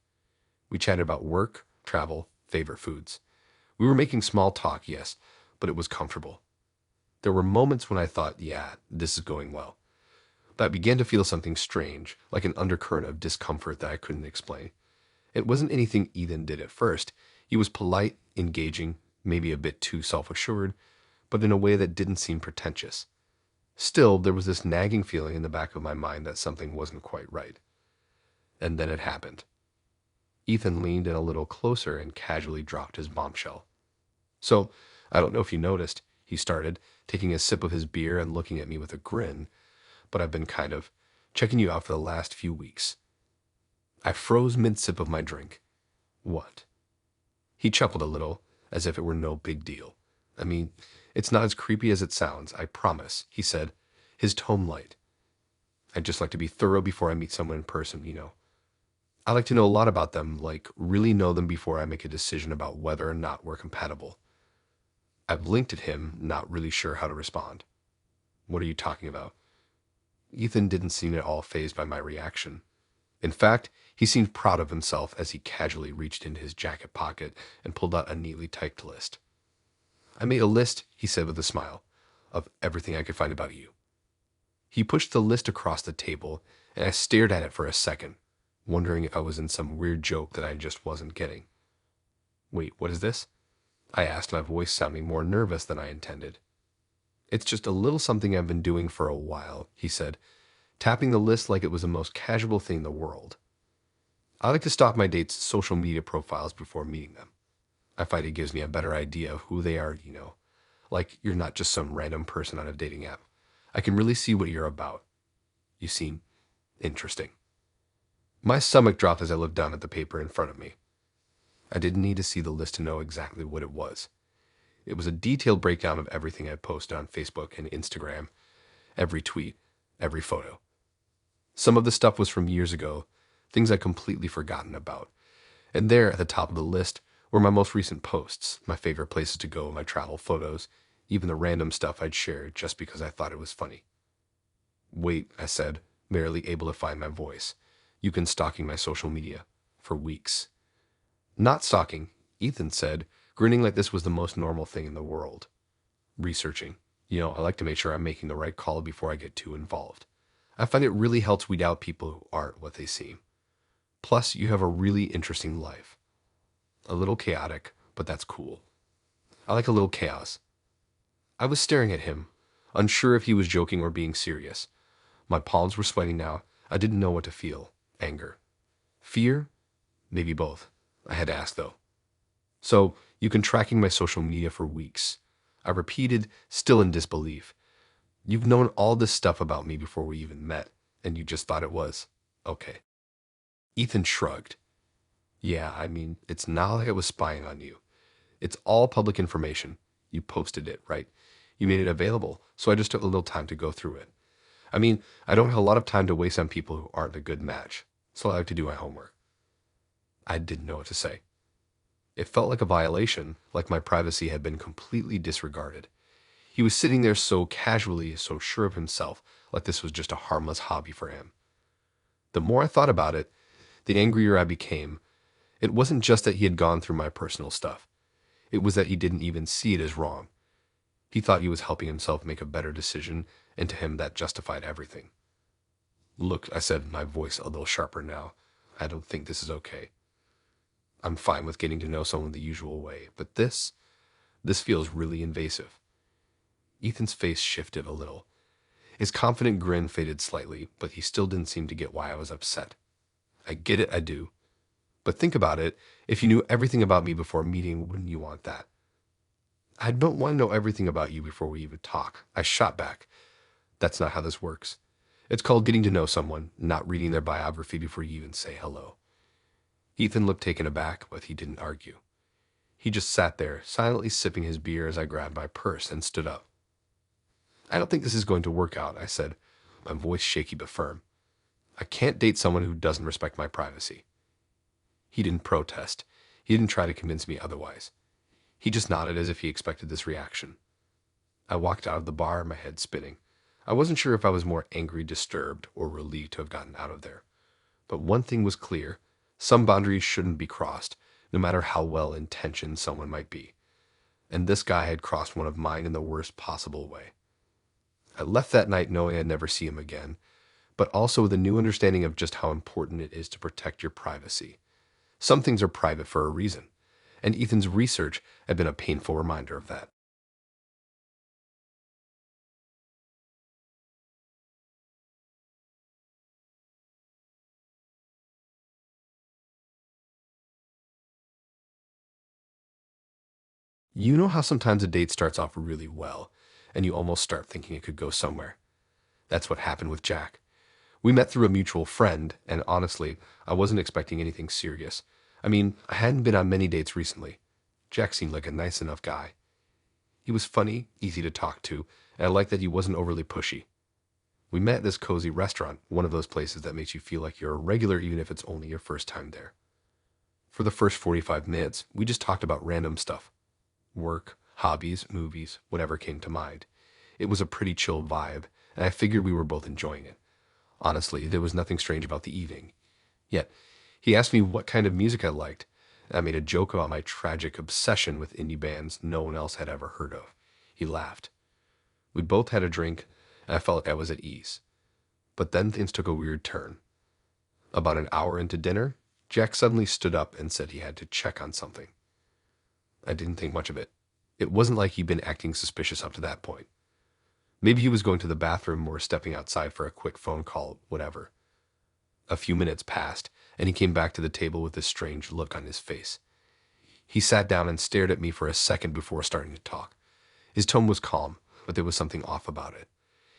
We chatted about work, travel, favorite foods. We were making small talk, yes, but it was comfortable. There were moments when I thought, yeah, this is going well. But I began to feel something strange, like an undercurrent of discomfort that I couldn't explain. It wasn't anything Ethan did at first. He was polite, engaging, maybe a bit too self-assured, but in a way that didn't seem pretentious. Still, there was this nagging feeling in the back of my mind that something wasn't quite right. And then it happened. Ethan leaned in a little closer and casually dropped his bombshell. "So, I don't know if you noticed," he started, taking a sip of his beer and looking at me with a grin, "but I've been kind of Checking you out for the last few weeks. I froze mid-sip of my drink. What? He chuckled a little, as if it were no big deal. I mean, it's not as creepy as it sounds, I promise, he said, his tone light. I'd just like to be thorough before I meet someone in person, you know. I like to know a lot about them, like really know them before I make a decision about whether or not we're compatible. I blinked at him, not really sure how to respond. What are you talking about? Ethan didn't seem at all fazed by my reaction. In fact, he seemed proud of himself as he casually reached into his jacket pocket and pulled out a neatly typed list. I made a list, he said with a smile, of everything I could find about you. He pushed the list across the table, and I stared at it for a second, wondering if I was in some weird joke that I just wasn't getting. Wait, what is this? I asked, my voice sounding more nervous than I intended. It's just a little something I've been doing for a while, he said, tapping the list like it was the most casual thing in the world. I like to stalk my dates' social media profiles before meeting them. I find it gives me a better idea of who they are, you know. Like you're not just some random person on a dating app. I can really see what you're about. You seem interesting. My stomach dropped as I looked down at the paper in front of me. I didn't need to see the list to know exactly what it was. It was a detailed breakdown of everything I posted on Facebook and Instagram, every tweet, every photo. Some of the stuff was from years ago, things I'd completely forgotten about. And there at the top of the list were my most recent posts, my favorite places to go, my travel photos, even the random stuff I'd shared just because I thought it was funny. Wait, I said, barely able to find my voice. You've been stalking my social media for weeks. Not stalking, Ethan said, grinning like this was the most normal thing in the world. Researching. You know, I like to make sure I'm making the right call before I get too involved. I find it really helps weed out people who aren't what they seem. Plus, you have a really interesting life. A little chaotic, but that's cool. I like a little chaos. I was staring at him, unsure if he was joking or being serious. My palms were sweating now. I didn't know what to feel. Anger. Fear? Maybe both. I had to ask, though. So, you've been tracking my social media for weeks. I repeated, still in disbelief. You've known all this stuff about me before we even met, and you just thought it was okay. Ethan shrugged. Yeah, I mean, it's not like I was spying on you. It's all public information. You posted it, right? You made it available, so I just took a little time to go through it. I mean, I don't have a lot of time to waste on people who aren't a good match, so I like to do my homework. I didn't know what to say. It felt like a violation, like my privacy had been completely disregarded. He was sitting there so casually, so sure of himself, like this was just a harmless hobby for him. The more I thought about it, the angrier I became. It wasn't just that he had gone through my personal stuff. It was that he didn't even see it as wrong. He thought he was helping himself make a better decision, and to him that justified everything. Look, I said, my voice a little sharper now. I don't think this is okay. I'm fine with getting to know someone the usual way, but this feels really invasive. Ethan's face shifted a little. His confident grin faded slightly, but he still didn't seem to get why I was upset. I get it, I do. But think about it. If you knew everything about me before meeting, wouldn't you want that? I don't want to know everything about you before we even talk. I shot back. That's not how this works. It's called getting to know someone, not reading their biography before you even say hello. Ethan looked taken aback, but he didn't argue. He just sat there, silently sipping his beer as I grabbed my purse and stood up. I don't think this is going to work out, I said, my voice shaky but firm. I can't date someone who doesn't respect my privacy. He didn't protest. He didn't try to convince me otherwise. He just nodded as if he expected this reaction. I walked out of the bar, my head spinning. I wasn't sure if I was more angry, disturbed, or relieved to have gotten out of there. But one thing was clear. Some boundaries shouldn't be crossed, no matter how well-intentioned someone might be. And this guy had crossed one of mine in the worst possible way. I left that night knowing I'd never see him again, but also with a new understanding of just how important it is to protect your privacy. Some things are private for a reason, and Ethan's research had been a painful reminder of that. You know how sometimes a date starts off really well, and you almost start thinking it could go somewhere. That's what happened with Jack. We met through a mutual friend, and honestly, I wasn't expecting anything serious. I mean, I hadn't been on many dates recently. Jack seemed like a nice enough guy. He was funny, easy to talk to, and I liked that he wasn't overly pushy. We met at this cozy restaurant, one of those places that makes you feel like you're a regular even if it's only your first time there. For the first 45 minutes, we just talked about random stuff. Work, hobbies, movies, whatever came to mind. It was a pretty chill vibe, and I figured we were both enjoying it. Honestly, there was nothing strange about the evening. Yet, he asked me what kind of music I liked, and I made a joke about my tragic obsession with indie bands no one else had ever heard of. He laughed. We both had a drink, and I felt like I was at ease. But then things took a weird turn. About an hour into dinner, Jack suddenly stood up and said he had to check on something. I didn't think much of it. It wasn't like he'd been acting suspicious up to that point. Maybe he was going to the bathroom or stepping outside for a quick phone call, whatever. A few minutes passed, and he came back to the table with this strange look on his face. He sat down and stared at me for a second before starting to talk. His tone was calm, but there was something off about it.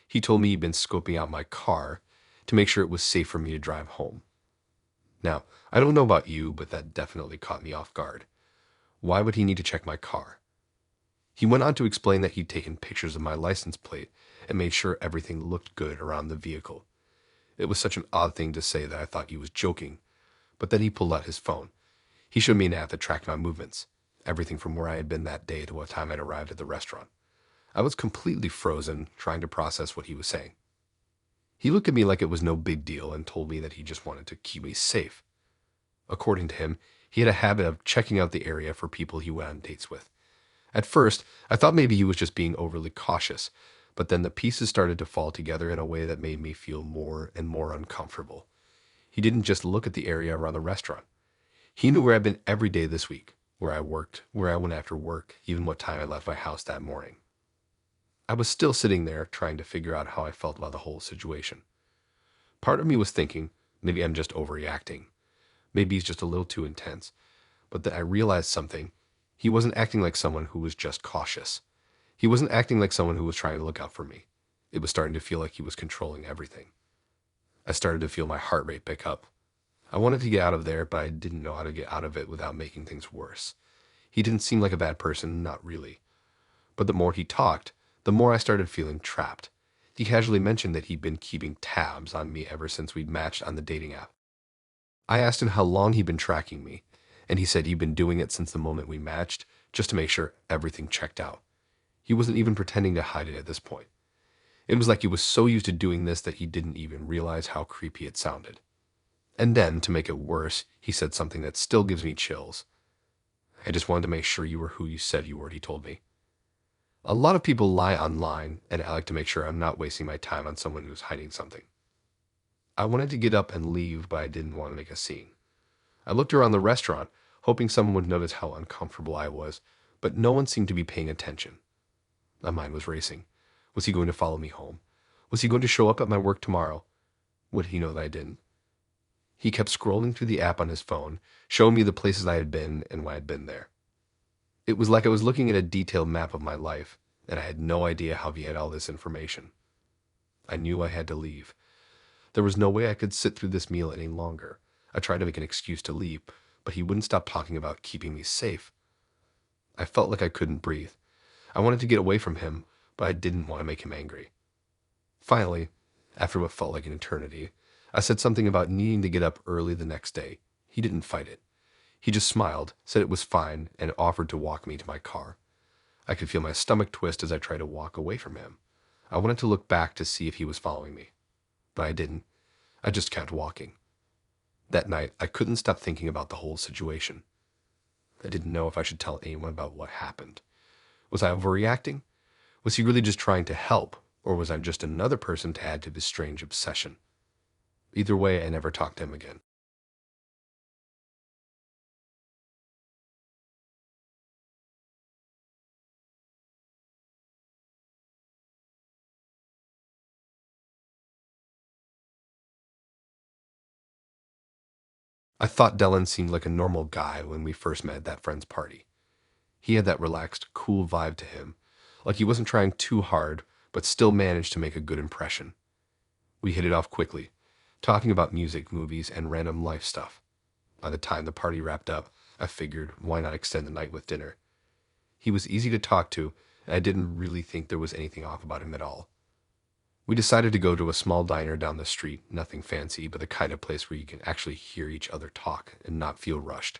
He told me he'd been scoping out my car to make sure it was safe for me to drive home. Now, I don't know about you, but that definitely caught me off guard. Why would he need to check my car? He went on to explain that he'd taken pictures of my license plate and made sure everything looked good around the vehicle. It was such an odd thing to say that I thought he was joking, but then he pulled out his phone. He showed me an app that tracked my movements, everything from where I had been that day to what time I'd arrived at the restaurant. I was completely frozen, trying to process what he was saying. He looked at me like it was no big deal and told me that he just wanted to keep me safe. According to him, he had a habit of checking out the area for people he went on dates with. At first, I thought maybe he was just being overly cautious, but then the pieces started to fall together in a way that made me feel more and more uncomfortable. He didn't just look at the area around the restaurant. He knew where I'd been every day this week, where I worked, where I went after work, even what time I left my house that morning. I was still sitting there trying to figure out how I felt about the whole situation. Part of me was thinking, maybe I'm just overreacting. Maybe he's just a little too intense. But then I realized something. He wasn't acting like someone who was just cautious. He wasn't acting like someone who was trying to look out for me. It was starting to feel like he was controlling everything. I started to feel my heart rate pick up. I wanted to get out of there, but I didn't know how to get out of it without making things worse. He didn't seem like a bad person, not really. But the more he talked, the more I started feeling trapped. He casually mentioned that he'd been keeping tabs on me ever since we'd matched on the dating app. I asked him how long he'd been tracking me, and he said he'd been doing it since the moment we matched, just to make sure everything checked out. He wasn't even pretending to hide it at this point. It was like he was so used to doing this that he didn't even realize how creepy it sounded. And then, to make it worse, he said something that still gives me chills. I just wanted to make sure you were who you said you were, he told me. A lot of people lie online, and I like to make sure I'm not wasting my time on someone who's hiding something. I wanted to get up and leave, but I didn't want to make a scene. I looked around the restaurant, hoping someone would notice how uncomfortable I was, but no one seemed to be paying attention. My mind was racing. Was he going to follow me home? Was he going to show up at my work tomorrow? Would he know that I didn't? He kept scrolling through the app on his phone, showing me the places I had been and why I'd been there. It was like I was looking at a detailed map of my life, and I had no idea how he had all this information. I knew I had to leave. There was no way I could sit through this meal any longer. I tried to make an excuse to leave, but he wouldn't stop talking about keeping me safe. I felt like I couldn't breathe. I wanted to get away from him, but I didn't want to make him angry. Finally, after what felt like an eternity, I said something about needing to get up early the next day. He didn't fight it. He just smiled, said it was fine, and offered to walk me to my car. I could feel my stomach twist as I tried to walk away from him. I wanted to look back to see if he was following me, but I didn't. I just kept walking. That night, I couldn't stop thinking about the whole situation. I didn't know if I should tell anyone about what happened. Was I overreacting? Was he really just trying to help, or was I just another person to add to this strange obsession? Either way, I never talked to him again. I thought Dylan seemed like a normal guy when we first met at that friend's party. He had that relaxed, cool vibe to him, like he wasn't trying too hard, but still managed to make a good impression. We hit it off quickly. talking about music, movies, and random life stuff. By the time the party wrapped up, I figured, why not extend the night with dinner? He was easy to talk to, and I didn't really think there was anything off about him at all. We decided to go to a small diner down the street, nothing fancy, but the kind of place where you can actually hear each other talk and not feel rushed.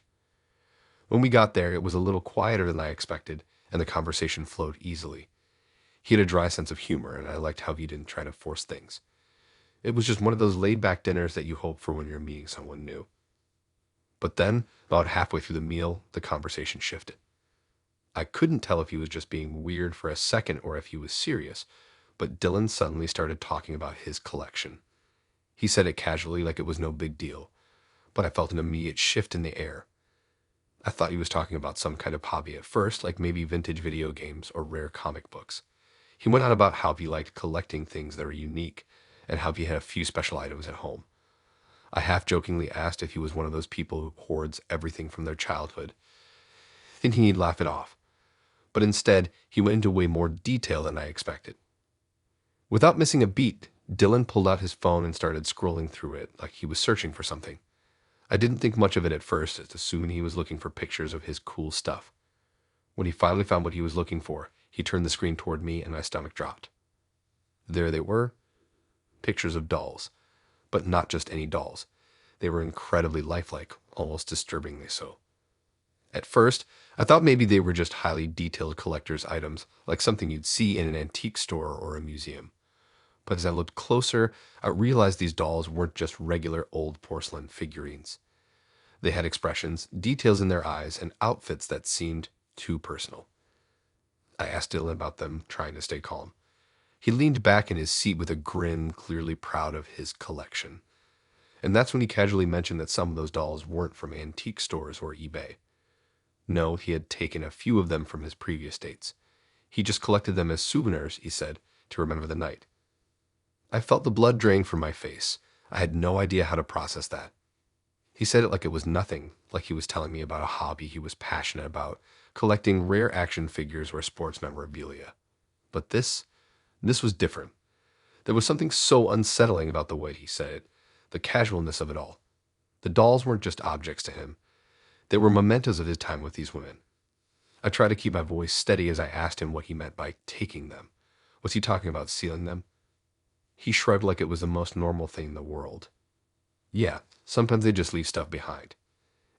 When we got there, it was a little quieter than I expected, and the conversation flowed easily. He had a dry sense of humor, and I liked how he didn't try to force things. It was just one of those laid-back dinners that you hope for when you're meeting someone new. But then, about halfway through the meal, the conversation shifted. I couldn't tell if he was just being weird for a second or if he was serious, but Dylan suddenly started talking about his collection. He said it casually like it was no big deal, but I felt an immediate shift in the air. I thought he was talking about some kind of hobby at first, like maybe vintage video games or rare comic books. He went on about how he liked collecting things that were unique and how he had a few special items at home. I half-jokingly asked if he was one of those people who hoards everything from their childhood, thinking he'd laugh it off. But instead, he went into way more detail than I expected. Without missing a beat, Dylan pulled out his phone and started scrolling through it like he was searching for something. I didn't think much of it at first, just assuming he was looking for pictures of his cool stuff. When he finally found what he was looking for, he turned the screen toward me and my stomach dropped. There they were, pictures of dolls, but not just any dolls. They were incredibly lifelike, almost disturbingly so. At first, I thought maybe they were just highly detailed collector's items, like something you'd see in an antique store or a museum. But as I looked closer, I realized these dolls weren't just regular old porcelain figurines. They had expressions, details in their eyes, and outfits that seemed too personal. I asked Dylan about them, trying to stay calm. He leaned back in his seat with a grin, clearly proud of his collection. And that's when he casually mentioned that some of those dolls weren't from antique stores or eBay. No, he had taken a few of them from his previous dates. He just collected them as souvenirs, he said, to remember the night. I felt the blood drain from my face. I had no idea how to process that. He said it like it was nothing, like he was telling me about a hobby he was passionate about, collecting rare action figures or sports memorabilia. But this was different. There was something so unsettling about the way he said it, the casualness of it all. The dolls weren't just objects to him. They were mementos of his time with these women. I tried to keep my voice steady as I asked him what he meant by taking them. Was he talking about stealing them? He shrugged like it was the most normal thing in the world. Yeah, sometimes they just leave stuff behind.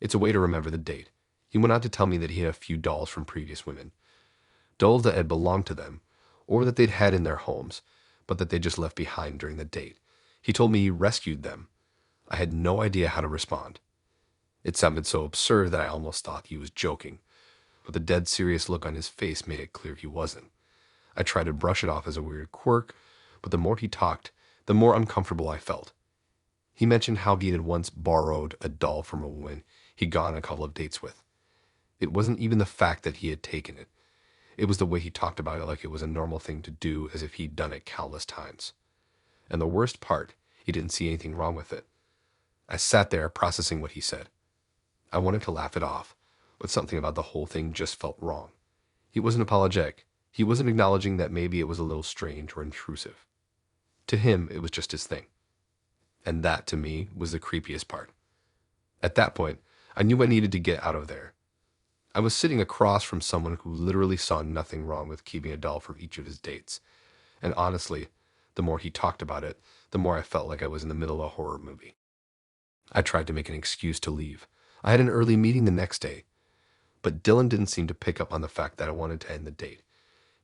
It's a way to remember the date. He went on to tell me that he had a few dolls from previous women. Dolls that had belonged to them, or that they'd had in their homes, but that they just left behind during the date. He told me he rescued them. I had no idea how to respond. It sounded so absurd that I almost thought he was joking, but the dead serious look on his face made it clear he wasn't. I tried to brush it off as a weird quirk, but the more he talked, the more uncomfortable I felt. He mentioned how he had once borrowed a doll from a woman he'd gone on a couple of dates with. It wasn't even the fact that he had taken it. It was the way he talked about it like it was a normal thing to do, as if he'd done it countless times. And the worst part, he didn't see anything wrong with it. I sat there processing what he said. I wanted to laugh it off, but something about the whole thing just felt wrong. He wasn't apologetic. He wasn't acknowledging that maybe it was a little strange or intrusive. To him, it was just his thing. And that, to me, was the creepiest part. At that point, I knew I needed to get out of there. I was sitting across from someone who literally saw nothing wrong with keeping a doll from each of his dates. And honestly, the more he talked about it, the more I felt like I was in the middle of a horror movie. I tried to make an excuse to leave. I had an early meeting the next day. But Dylan didn't seem to pick up on the fact that I wanted to end the date.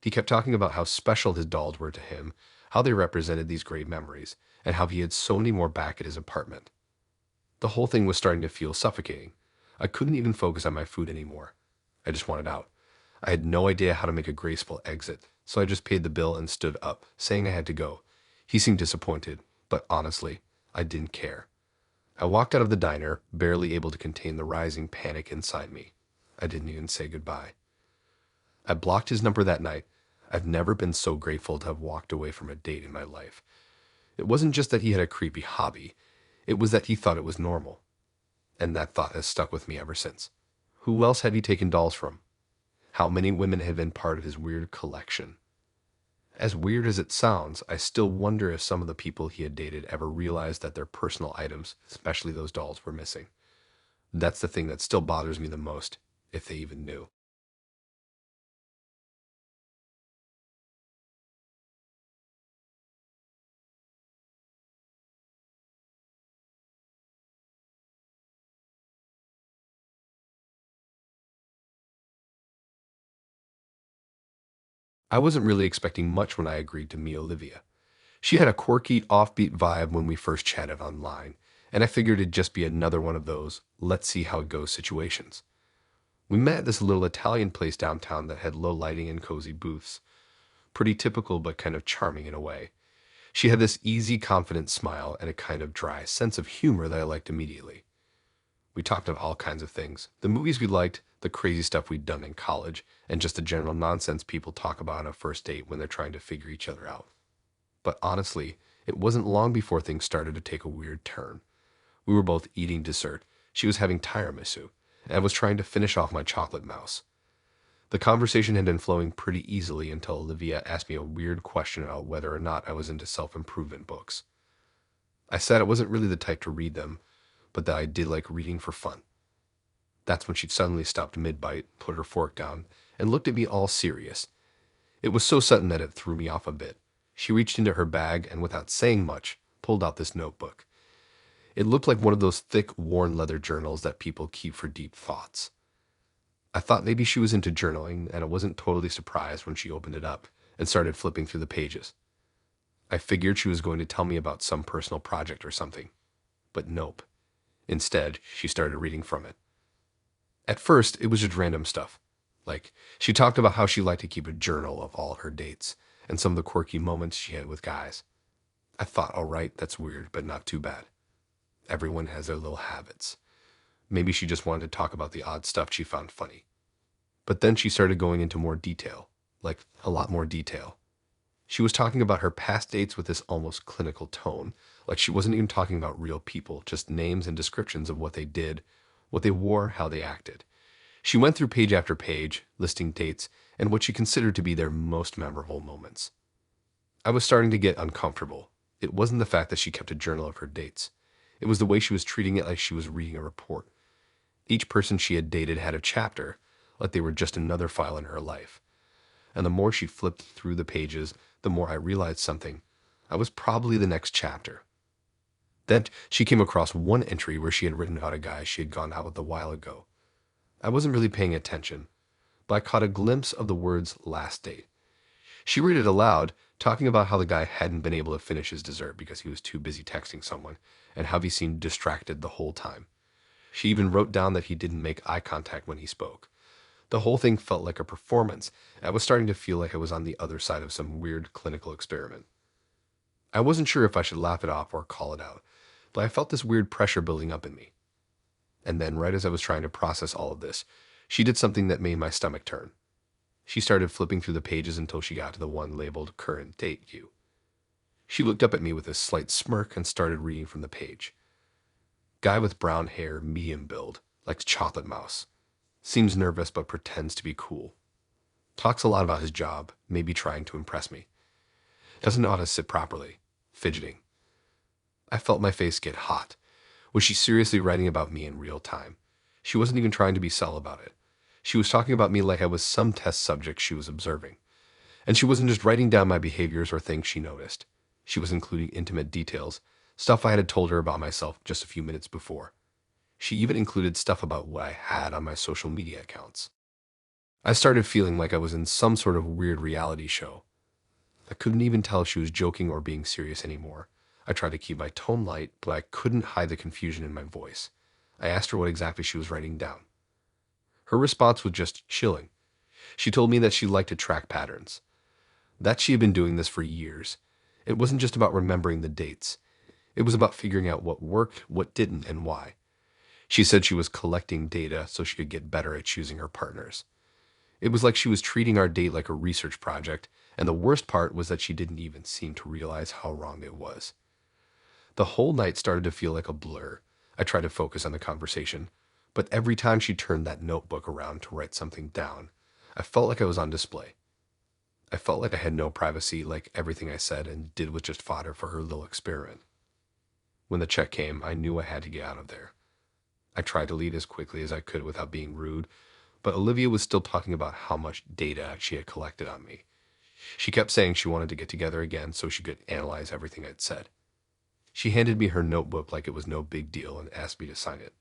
He kept talking about how special his dolls were to him, how they represented these great memories, and how he had so many more back at his apartment. The whole thing was starting to feel suffocating. I couldn't even focus on my food anymore. I just wanted out. I had no idea how to make a graceful exit, so I just paid the bill and stood up, saying I had to go. He seemed disappointed, but honestly, I didn't care. I walked out of the diner, barely able to contain the rising panic inside me. I didn't even say goodbye. I blocked his number that night. I've never been so grateful to have walked away from a date in my life. It wasn't just that he had a creepy hobby. It was that he thought it was normal. And that thought has stuck with me ever since. Who else had he taken dolls from? How many women had been part of his weird collection? As weird as it sounds, I still wonder if some of the people he had dated ever realized that their personal items, especially those dolls, were missing. That's the thing that still bothers me the most, if they even knew. I wasn't really expecting much when I agreed to meet Olivia. She had a quirky, offbeat vibe when we first chatted online, and I figured it'd just be another one of those let's see how it goes situations. We met at this little Italian place downtown that had low lighting and cozy booths. Pretty typical, but kind of charming in a way. She had this easy, confident smile and a kind of dry sense of humor that I liked immediately. We talked of all kinds of things: the movies we liked, the crazy stuff we'd done in college, and just the general nonsense people talk about on a first date when they're trying to figure each other out. But honestly, it wasn't long before things started to take a weird turn. We were both eating dessert. She was having tiramisu, and I was trying to finish off my chocolate mouse. The conversation had been flowing pretty easily until Olivia asked me a weird question about whether or not I was into self-improvement books. I said I wasn't really the type to read them, but that I did like reading for fun. That's when she suddenly stopped mid-bite, put her fork down, and looked at me all serious. It was so sudden that it threw me off a bit. She reached into her bag and, without saying much, pulled out this notebook. It looked like one of those thick, worn leather journals that people keep for deep thoughts. I thought maybe she was into journaling, and I wasn't totally surprised when she opened it up and started flipping through the pages. I figured she was going to tell me about some personal project or something. But nope. Instead, she started reading from it. At first, it was just random stuff. Like, she talked about how she liked to keep a journal of all her dates and some of the quirky moments she had with guys. I thought, all right, that's weird, but not too bad. Everyone has their little habits. Maybe she just wanted to talk about the odd stuff she found funny. But then she started going into more detail, like a lot more detail. She was talking about her past dates with this almost clinical tone, like she wasn't even talking about real people, just names and descriptions of what they did, what they wore, how they acted. She went through page after page, listing dates and what she considered to be their most memorable moments. I was starting to get uncomfortable. It wasn't the fact that she kept a journal of her dates. It was the way she was treating it like she was reading a report. Each person she had dated had a chapter, like they were just another file in her life. And the more she flipped through the pages, the more I realized something. I was probably the next chapter. Then she came across one entry where she had written about a guy she had gone out with a while ago. I wasn't really paying attention, but I caught a glimpse of the words last date. She read it aloud, talking about how the guy hadn't been able to finish his dessert because he was too busy texting someone, and how he seemed distracted the whole time. She even wrote down that he didn't make eye contact when he spoke. The whole thing felt like a performance. I was starting to feel like I was on the other side of some weird clinical experiment. I wasn't sure if I should laugh it off or call it out, but I felt this weird pressure building up in me. And then, right as I was trying to process all of this, she did something that made my stomach turn. She started flipping through the pages until she got to the one labeled Current Date You. She looked up at me with a slight smirk and started reading from the page. Guy with brown hair, medium build, likes chocolate mouse. Seems nervous but pretends to be cool. Talks a lot about his job, maybe trying to impress me. Doesn't know how to sit properly. Fidgeting. I felt my face get hot. Was she seriously writing about me in real time? She wasn't even trying to be subtle about it. She was talking about me like I was some test subject she was observing. And she wasn't just writing down my behaviors or things she noticed. She was including intimate details, stuff I had told her about myself just a few minutes before. She even included stuff about what I had on my social media accounts. I started feeling like I was in some sort of weird reality show. I couldn't even tell if she was joking or being serious anymore. I tried to keep my tone light, but I couldn't hide the confusion in my voice. I asked her what exactly she was writing down. Her response was just chilling. She told me that she liked to track patterns, that she had been doing this for years. It wasn't just about remembering the dates. It was about figuring out what worked, what didn't, and why. She said she was collecting data so she could get better at choosing her partners. It was like she was treating our date like a research project, and the worst part was that she didn't even seem to realize how wrong it was. The whole night started to feel like a blur. I tried to focus on the conversation, but every time she turned that notebook around to write something down, I felt like I was on display. I felt like I had no privacy, like everything I said and did was just fodder for her little experiment. When the check came, I knew I had to get out of there. I tried to leave as quickly as I could without being rude, but Olivia was still talking about how much data she had collected on me. She kept saying she wanted to get together again so she could analyze everything I'd said. She handed me her notebook like it was no big deal and asked me to sign it.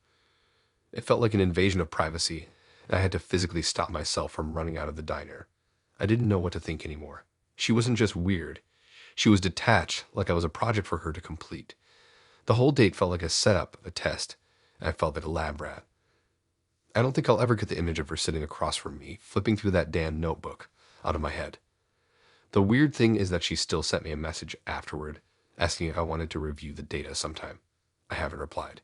It felt like an invasion of privacy, and I had to physically stop myself from running out of the diner. I didn't know what to think anymore. She wasn't just weird. She was detached, like I was a project for her to complete. The whole date felt like a setup, a test, and I felt like a lab rat. I don't think I'll ever get the image of her sitting across from me, flipping through that damn notebook, out of my head. The weird thing is that she still sent me a message afterward, asking if I wanted to review the data sometime. I haven't replied.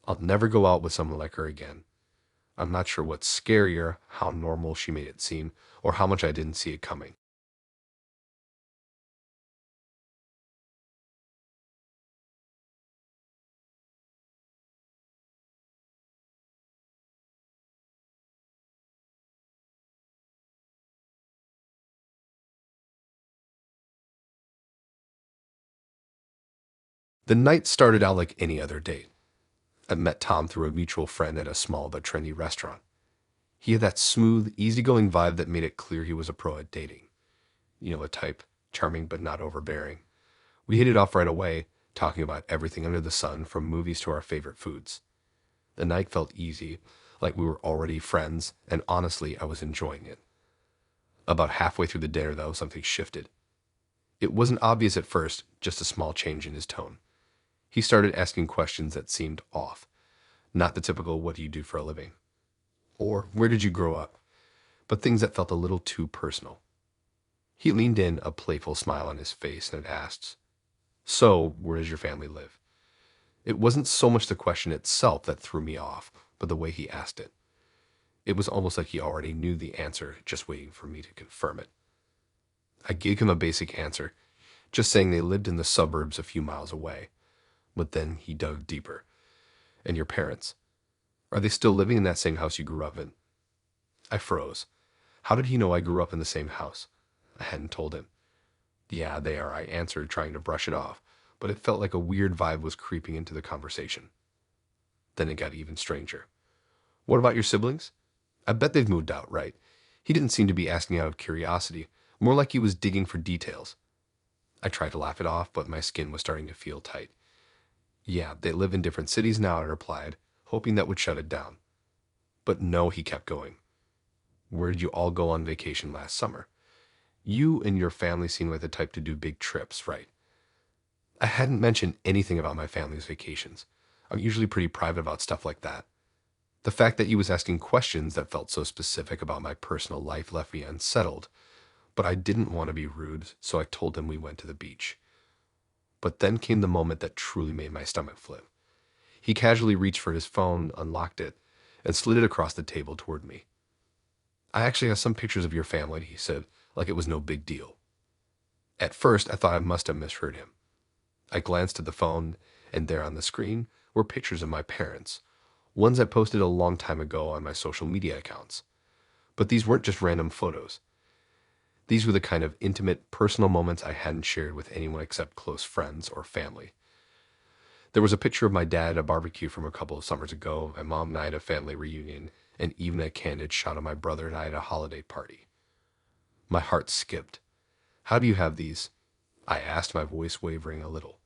I'll never go out with someone like her again. I'm not sure what's scarier, how normal she made it seem, or how much I didn't see it coming. The night started out like any other date. I met Tom through a mutual friend at a small but trendy restaurant. He had that smooth, easygoing vibe that made it clear he was a pro at dating. You know, a type, charming but not overbearing. We hit it off right away, talking about everything under the sun, from movies to our favorite foods. The night felt easy, like we were already friends, and honestly, I was enjoying it. About halfway through the dinner, though, something shifted. It wasn't obvious at first, just a small change in his tone. He started asking questions that seemed off, not the typical "what do you do for a living?" or "where did you grow up?" but things that felt a little too personal. He leaned in, a playful smile on his face, and asked, "So, where does your family live?" It wasn't so much the question itself that threw me off, but the way he asked it. It was almost like he already knew the answer, just waiting for me to confirm it. I gave him a basic answer, just saying they lived in the suburbs a few miles away. But then he dug deeper. "And your parents? Are they still living in that same house you grew up in?" I froze. How did he know I grew up in the same house? I hadn't told him. "Yeah, they are," I answered, trying to brush it off, but it felt like a weird vibe was creeping into the conversation. Then it got even stranger. "What about your siblings? I bet they've moved out, right?" He didn't seem to be asking out of curiosity, more like he was digging for details. I tried to laugh it off, but my skin was starting to feel tight. "Yeah, they live in different cities now," I replied, hoping that would shut it down. But no, he kept going. "Where did you all go on vacation last summer? You and your family seem like the type to do big trips, right?" I hadn't mentioned anything about my family's vacations. I'm usually pretty private about stuff like that. The fact that he was asking questions that felt so specific about my personal life left me unsettled, but I didn't want to be rude, so I told him we went to the beach. But then came the moment that truly made my stomach flip. He casually reached for his phone, unlocked it, and slid it across the table toward me. "I actually have some pictures of your family," he said, like it was no big deal. At first, I thought I must have misheard him. I glanced at the phone, and there on the screen were pictures of my parents, ones I posted a long time ago on my social media accounts. But these weren't just random photos. These were the kind of intimate, personal moments I hadn't shared with anyone except close friends or family. There was a picture of my dad at a barbecue from a couple of summers ago, my mom and I at a family reunion, and even a candid shot of my brother and I at a holiday party. My heart skipped. "How do you have these?" I asked, my voice wavering a little.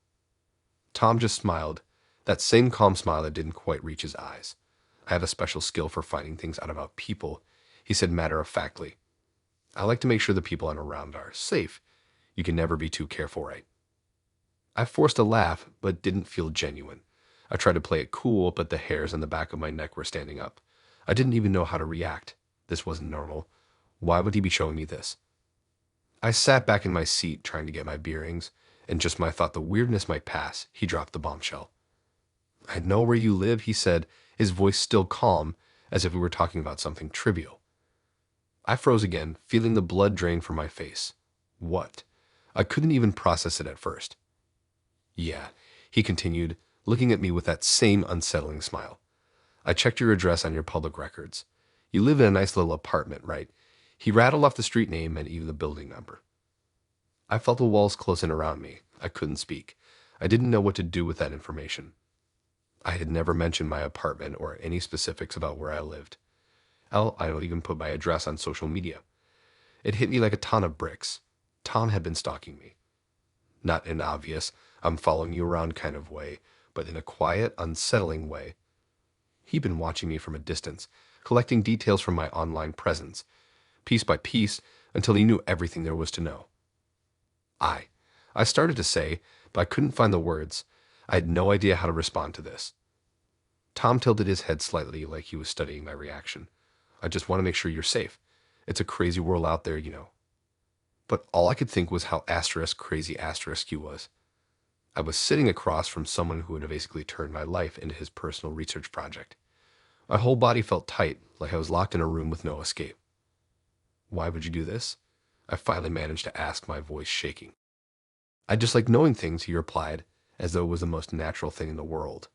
Tom just smiled, that same calm smile that didn't quite reach his eyes. "I have a special skill for finding things out about people," he said matter-of-factly. "I like to make sure the people I'm around are safe. You can never be too careful, right?" I forced a laugh, but didn't feel genuine. I tried to play it cool, but the hairs on the back of my neck were standing up. I didn't even know how to react. This wasn't normal. Why would he be showing me this? I sat back in my seat, trying to get my bearings, and just when I thought the weirdness might pass, he dropped the bombshell. "I know where you live," he said, his voice still calm, as if we were talking about something trivial. I froze again, feeling the blood drain from my face. What? I couldn't even process it at first. "Yeah," he continued, looking at me with that same unsettling smile. "I checked your address on your public records. You live in a nice little apartment, right? He rattled off the street name and even the building number. I felt the walls close in around me. I couldn't speak. I didn't know what to do with that information. I had never mentioned my apartment or any specifics about where I lived. I don't even put my address on social media. It hit me like a ton of bricks. Tom had been stalking me. Not in obvious, I'm following you around kind of way, but in a quiet, unsettling way. He'd been watching me from a distance, collecting details from my online presence, piece by piece, until he knew everything there was to know. I started to say, but I couldn't find the words. I had no idea how to respond to this. Tom tilted his head slightly like he was studying my reaction. I just want to make sure you're safe. It's a crazy world out there, you know. But all I could think was how crazy he was. I was sitting across from someone who had basically turned my life into his personal research project. My whole body felt tight, like I was locked in a room with no escape. Why would you do this? I finally managed to ask, my voice shaking. I just like knowing things, he replied, as though it was the most natural thing in the world.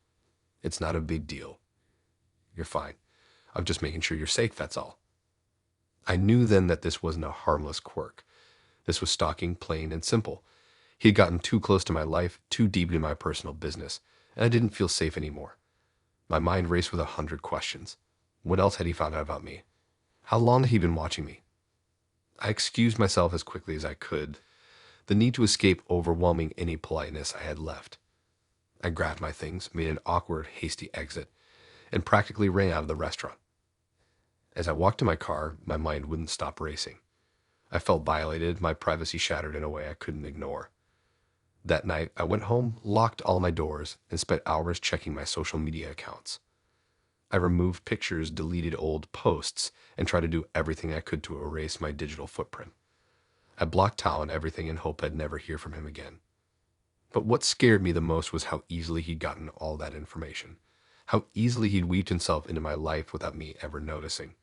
It's not a big deal. You're fine. I'm just making sure you're safe, that's all. I knew then that this wasn't a harmless quirk. This was stalking, plain and simple. He had gotten too close to my life, too deep into my personal business, and I didn't feel safe anymore. My mind raced with 100 questions. What else had he found out about me? How long had he been watching me? I excused myself as quickly as I could, the need to escape overwhelming any politeness I had left. I grabbed my things, made an awkward, hasty exit, and practically ran out of the restaurant. As I walked to my car, my mind wouldn't stop racing. I felt violated, my privacy shattered in a way I couldn't ignore. That night, I went home, locked all my doors, and spent hours checking my social media accounts. I removed pictures, deleted old posts, and tried to do everything I could to erase my digital footprint. I blocked Tal and everything in hope I'd never hear from him again. But what scared me the most was how easily he'd gotten all that information, how easily he'd weaved himself into my life without me ever noticing.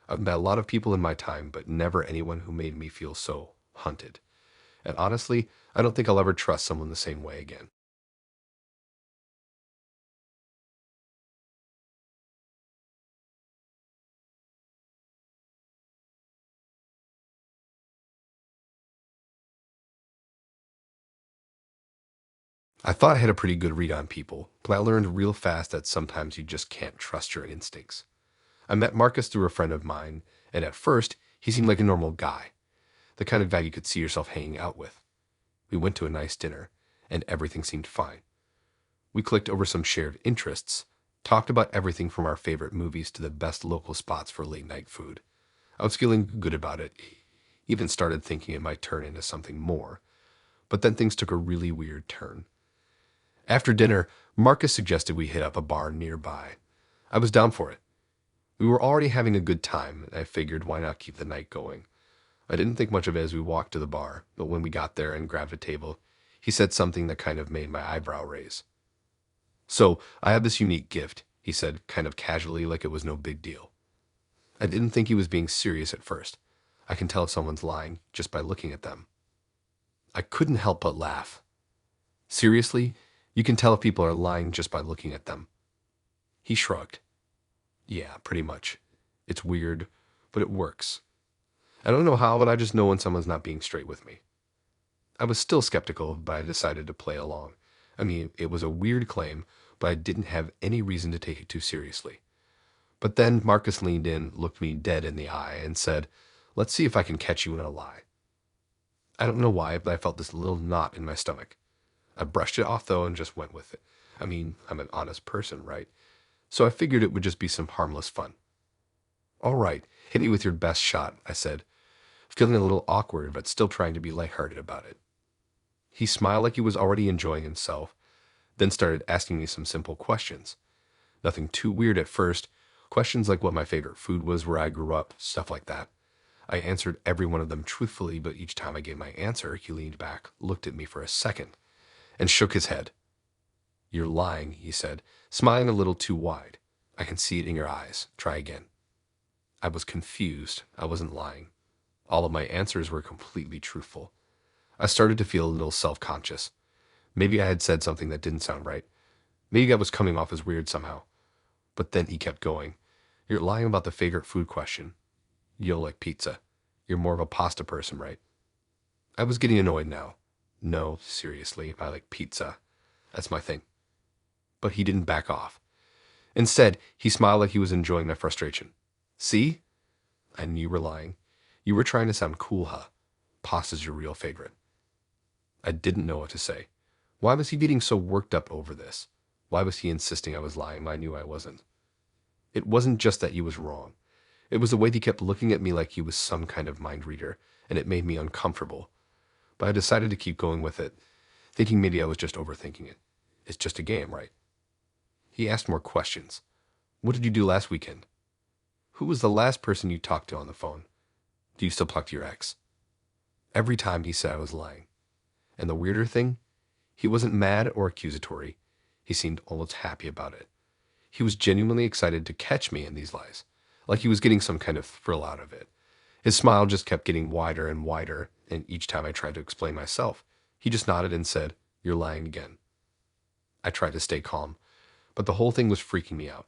I've met a lot of people in my time, but never anyone who made me feel so hunted. And honestly, I don't think I'll ever trust someone the same way again. I thought I had a pretty good read on people, but I learned real fast that sometimes you just can't trust your instincts. I met Marcus through a friend of mine, and at first, he seemed like a normal guy, the kind of guy you could see yourself hanging out with. We went to a nice dinner, and everything seemed fine. We clicked over some shared interests, talked about everything from our favorite movies to the best local spots for late night food. I was feeling good about it, even started thinking it might turn into something more. But then things took a really weird turn. After dinner, Marcus suggested we hit up a bar nearby. I was down for it. We were already having a good time, and I figured why not keep the night going. I didn't think much of it as we walked to the bar, but when we got there and grabbed a table, he said something that kind of made my eyebrow raise. So, I have this unique gift, he said, kind of casually, like it was no big deal. I didn't think he was being serious at first. I can tell if someone's lying just by looking at them. I couldn't help but laugh. Seriously? You can tell if people are lying just by looking at them. He shrugged. Yeah, pretty much. It's weird, but it works. I don't know how, but I just know when someone's not being straight with me. I was still skeptical, but I decided to play along. I mean, it was a weird claim, but I didn't have any reason to take it too seriously. But then Marcus leaned in, looked me dead in the eye, and said, "Let's see if I can catch you in a lie." I don't know why, but I felt this little knot in my stomach. I brushed it off, though, and just went with it. I mean, I'm an honest person, right? So I figured it would just be some harmless fun. "All right, hit me with your best shot," I said, feeling a little awkward, but still trying to be lighthearted about it. He smiled like he was already enjoying himself, then started asking me some simple questions. Nothing too weird at first, questions like what my favorite food was, where I grew up, stuff like that. I answered every one of them truthfully, but each time I gave my answer, he leaned back, looked at me for a second, and shook his head. "You're lying," he said, smiling a little too wide. "I can see it in your eyes. Try again." I was confused. I wasn't lying. All of my answers were completely truthful. I started to feel a little self-conscious. Maybe I had said something that didn't sound right. Maybe I was coming off as weird somehow. But then he kept going. "You're lying about the favorite food question. You'll like pizza." You're more of a pasta person, right? I was getting annoyed now. No, seriously, I like pizza. That's my thing. But he didn't back off. Instead, he smiled like he was enjoying my frustration. See? I knew you were lying. You were trying to sound cool, huh? Pasta's your real favorite. I didn't know what to say. Why was he getting so worked up over this? Why was he insisting I was lying when I knew I wasn't? It wasn't just that he was wrong. It was the way he kept looking at me like he was some kind of mind reader, and it made me uncomfortable. But I decided to keep going with it, thinking maybe I was just overthinking it. It's just a game, right? He asked more questions. What did you do last weekend? Who was the last person you talked to on the phone? Do you still talk to your ex? Every time he said I was lying. And the weirder thing, he wasn't mad or accusatory. He seemed almost happy about it. He was genuinely excited to catch me in these lies, like he was getting some kind of thrill out of it. His smile just kept getting wider and wider, and each time I tried to explain myself, he just nodded and said, "You're lying again." I tried to stay calm, but the whole thing was freaking me out.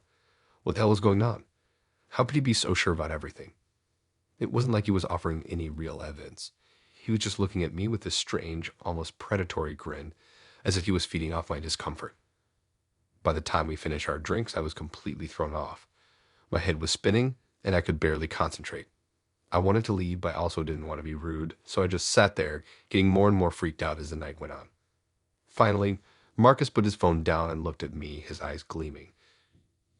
What the hell was going on? How could he be so sure about everything? It wasn't like he was offering any real evidence. He was just looking at me with this strange, almost predatory grin, as if he was feeding off my discomfort. By the time we finished our drinks, I was completely thrown off. My head was spinning, and I could barely concentrate. I wanted to leave, but I also didn't want to be rude, so I just sat there, getting more and more freaked out as the night went on. Finally, Marcus put his phone down and looked at me, his eyes gleaming.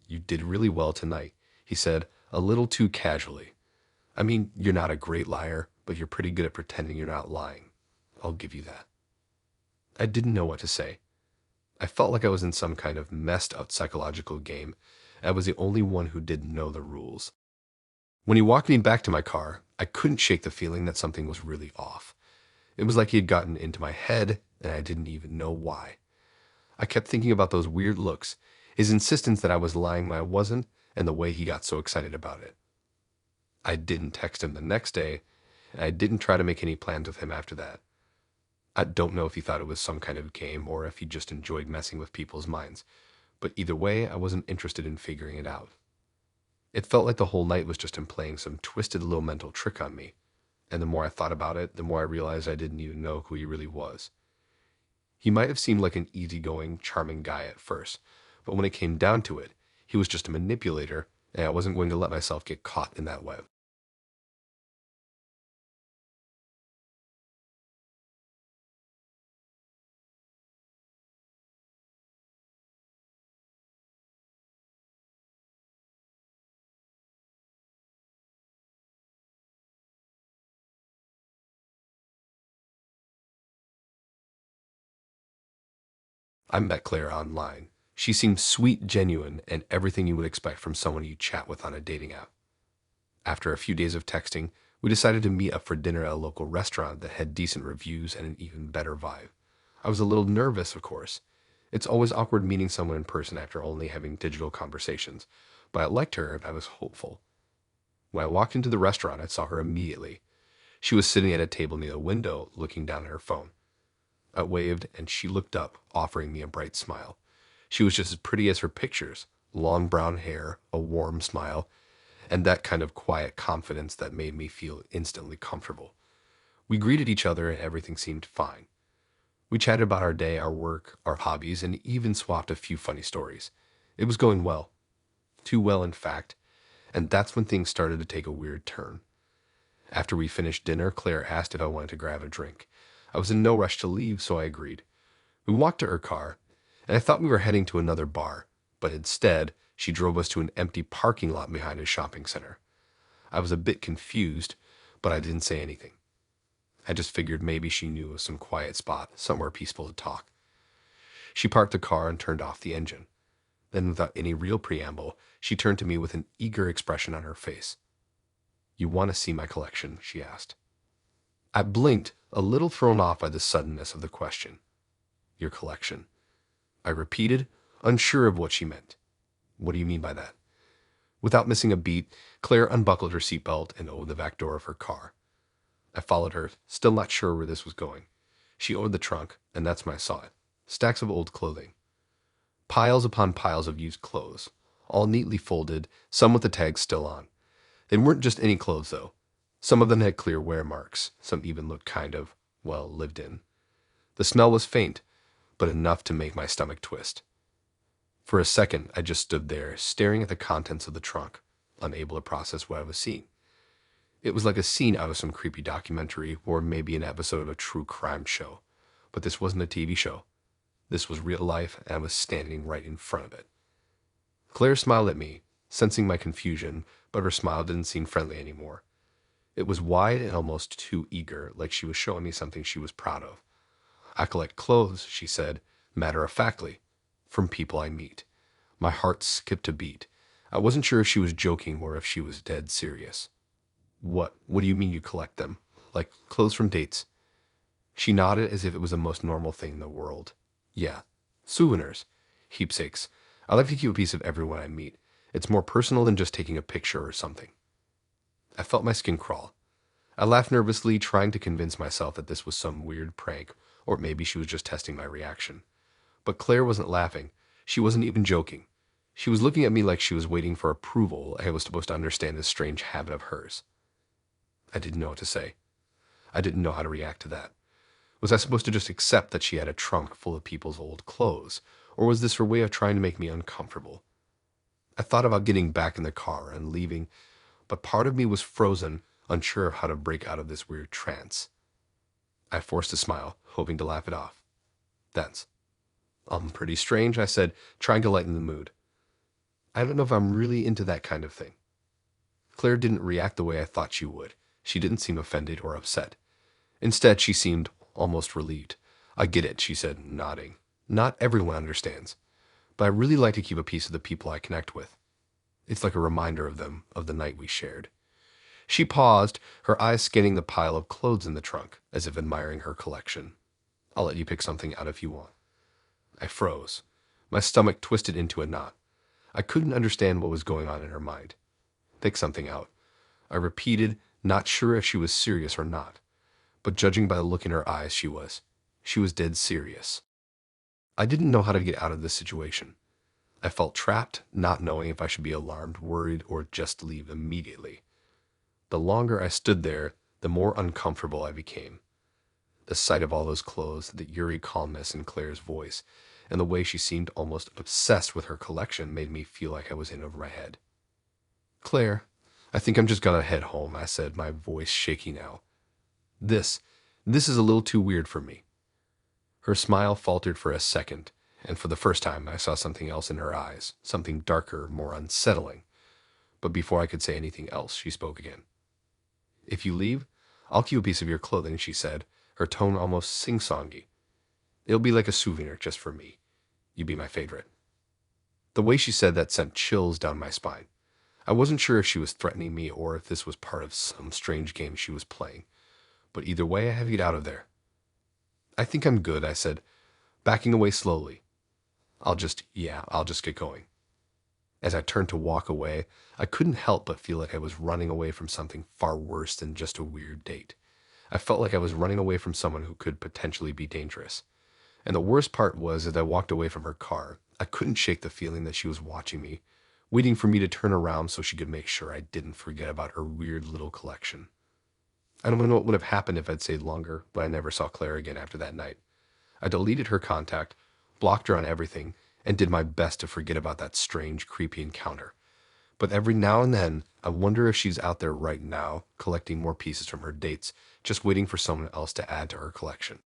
"You did really well tonight," he said, a little too casually. "I mean, you're not a great liar, but you're pretty good at pretending you're not lying. I'll give you that." I didn't know what to say. I felt like I was in some kind of messed up psychological game. I was the only one who didn't know the rules. When he walked me back to my car, I couldn't shake the feeling that something was really off. It was like he had gotten into my head, and I didn't even know why. I kept thinking about those weird looks, his insistence that I was lying when I wasn't, and the way he got so excited about it. I didn't text him the next day, and I didn't try to make any plans with him after that. I don't know if he thought it was some kind of game or if he just enjoyed messing with people's minds, but either way, I wasn't interested in figuring it out. It felt like the whole night was just him playing some twisted little mental trick on me, and the more I thought about it, the more I realized I didn't even know who he really was. He might have seemed like an easygoing, charming guy at first, but when it came down to it, he was just a manipulator, and I wasn't going to let myself get caught in that web. I met Claire online. She seemed sweet, genuine, and everything you would expect from someone you chat with on a dating app. After a few days of texting, we decided to meet up for dinner at a local restaurant that had decent reviews and an even better vibe. I was a little nervous, of course. It's always awkward meeting someone in person after only having digital conversations, but I liked her and I was hopeful. When I walked into the restaurant, I saw her immediately. She was sitting at a table near the window, looking down at her phone. I waved, and she looked up, offering me a bright smile. She was just as pretty as her pictures, long brown hair, a warm smile, and that kind of quiet confidence that made me feel instantly comfortable. We greeted each other, and everything seemed fine. We chatted about our day, our work, our hobbies, and even swapped a few funny stories. It was going well. Too well, in fact, and that's when things started to take a weird turn. After we finished dinner, Claire asked if I wanted to grab a drink. I was in no rush to leave, so I agreed. We walked to her car, and I thought we were heading to another bar, but instead, she drove us to an empty parking lot behind a shopping center. I was a bit confused, but I didn't say anything. I just figured maybe she knew of some quiet spot, somewhere peaceful to talk. She parked the car and turned off the engine. Then, without any real preamble, she turned to me with an eager expression on her face. "You want to see my collection?" she asked. I blinked, a little thrown off by the suddenness of the question. "Your collection?" I repeated, unsure of what she meant. "What do you mean by that?" Without missing a beat, Claire unbuckled her seatbelt and opened the back door of her car. I followed her, still not sure where this was going. She opened the trunk, and that's when I saw it. Stacks of old clothing. Piles upon piles of used clothes, all neatly folded, some with the tags still on. They weren't just any clothes, though. Some of them had clear wear marks, some even looked kind of, well, lived in. The smell was faint, but enough to make my stomach twist. For a second, I just stood there, staring at the contents of the trunk, unable to process what I was seeing. It was like a scene out of some creepy documentary or maybe an episode of a true crime show. But this wasn't a TV show. This was real life, and I was standing right in front of it. Claire smiled at me, sensing my confusion, but her smile didn't seem friendly anymore. It was wide and almost too eager, like she was showing me something she was proud of. I collect clothes, she said, matter-of-factly, from people I meet. My heart skipped a beat. I wasn't sure if she was joking or if she was dead serious. What do you mean you collect them? Like clothes from dates? She nodded as if it was the most normal thing in the world. Yeah, souvenirs. Heapsakes. I like to keep a piece of everyone I meet. It's more personal than just taking a picture or something. I felt my skin crawl. I laughed nervously, trying to convince myself that this was some weird prank, or maybe she was just testing my reaction. But Claire wasn't laughing. She wasn't even joking. She was looking at me like she was waiting for approval. I was supposed to understand this strange habit of hers. I didn't know what to say. I didn't know how to react to that. Was I supposed to just accept that she had a trunk full of people's old clothes, or was this her way of trying to make me uncomfortable? I thought about getting back in the car and leaving, but part of me was frozen, unsure of how to break out of this weird trance. I forced a smile, hoping to laugh it off. That's pretty strange, I said, trying to lighten the mood. I don't know if I'm really into that kind of thing. Claire didn't react the way I thought she would. She didn't seem offended or upset. Instead, she seemed almost relieved. I get it, she said, nodding. Not everyone understands, but I really like to keep a piece of the people I connect with. It's like a reminder of them, of the night we shared. She paused, her eyes scanning the pile of clothes in the trunk, as if admiring her collection. I'll let you pick something out if you want. I froze. My stomach twisted into a knot. I couldn't understand what was going on in her mind. Pick something out. I repeated, not sure if she was serious or not. But judging by the look in her eyes, she was. She was dead serious. I didn't know how to get out of this situation. I felt trapped, not knowing if I should be alarmed, worried, or just leave immediately. The longer I stood there, the more uncomfortable I became. The sight of all those clothes, the eerie calmness in Claire's voice, and the way she seemed almost obsessed with her collection made me feel like I was in over my head. Claire, I think I'm just gonna head home, I said, my voice shaky now. This is a little too weird for me. Her smile faltered for a second, and for the first time I saw something else in her eyes, something darker, more unsettling. But before I could say anything else, she spoke again. If you leave, I'll keep a piece of your clothing, she said, her tone almost sing-songy. It'll be like a souvenir just for me. You'd be my favorite. The way she said that sent chills down my spine. I wasn't sure if she was threatening me or if this was part of some strange game she was playing. But either way, I have to get out of there. I think I'm good, I said, backing away slowly. I'll just get going. As I turned to walk away, I couldn't help but feel like I was running away from something far worse than just a weird date. I felt like I was running away from someone who could potentially be dangerous. And the worst part was, as I walked away from her car, I couldn't shake the feeling that she was watching me, waiting for me to turn around so she could make sure I didn't forget about her weird little collection. I don't know what would have happened if I'd stayed longer, but I never saw Claire again after that night. I deleted her contact, blocked her on everything, and did my best to forget about that strange, creepy encounter. But every now and then, I wonder if she's out there right now, collecting more pieces from her dates, just waiting for someone else to add to her collection.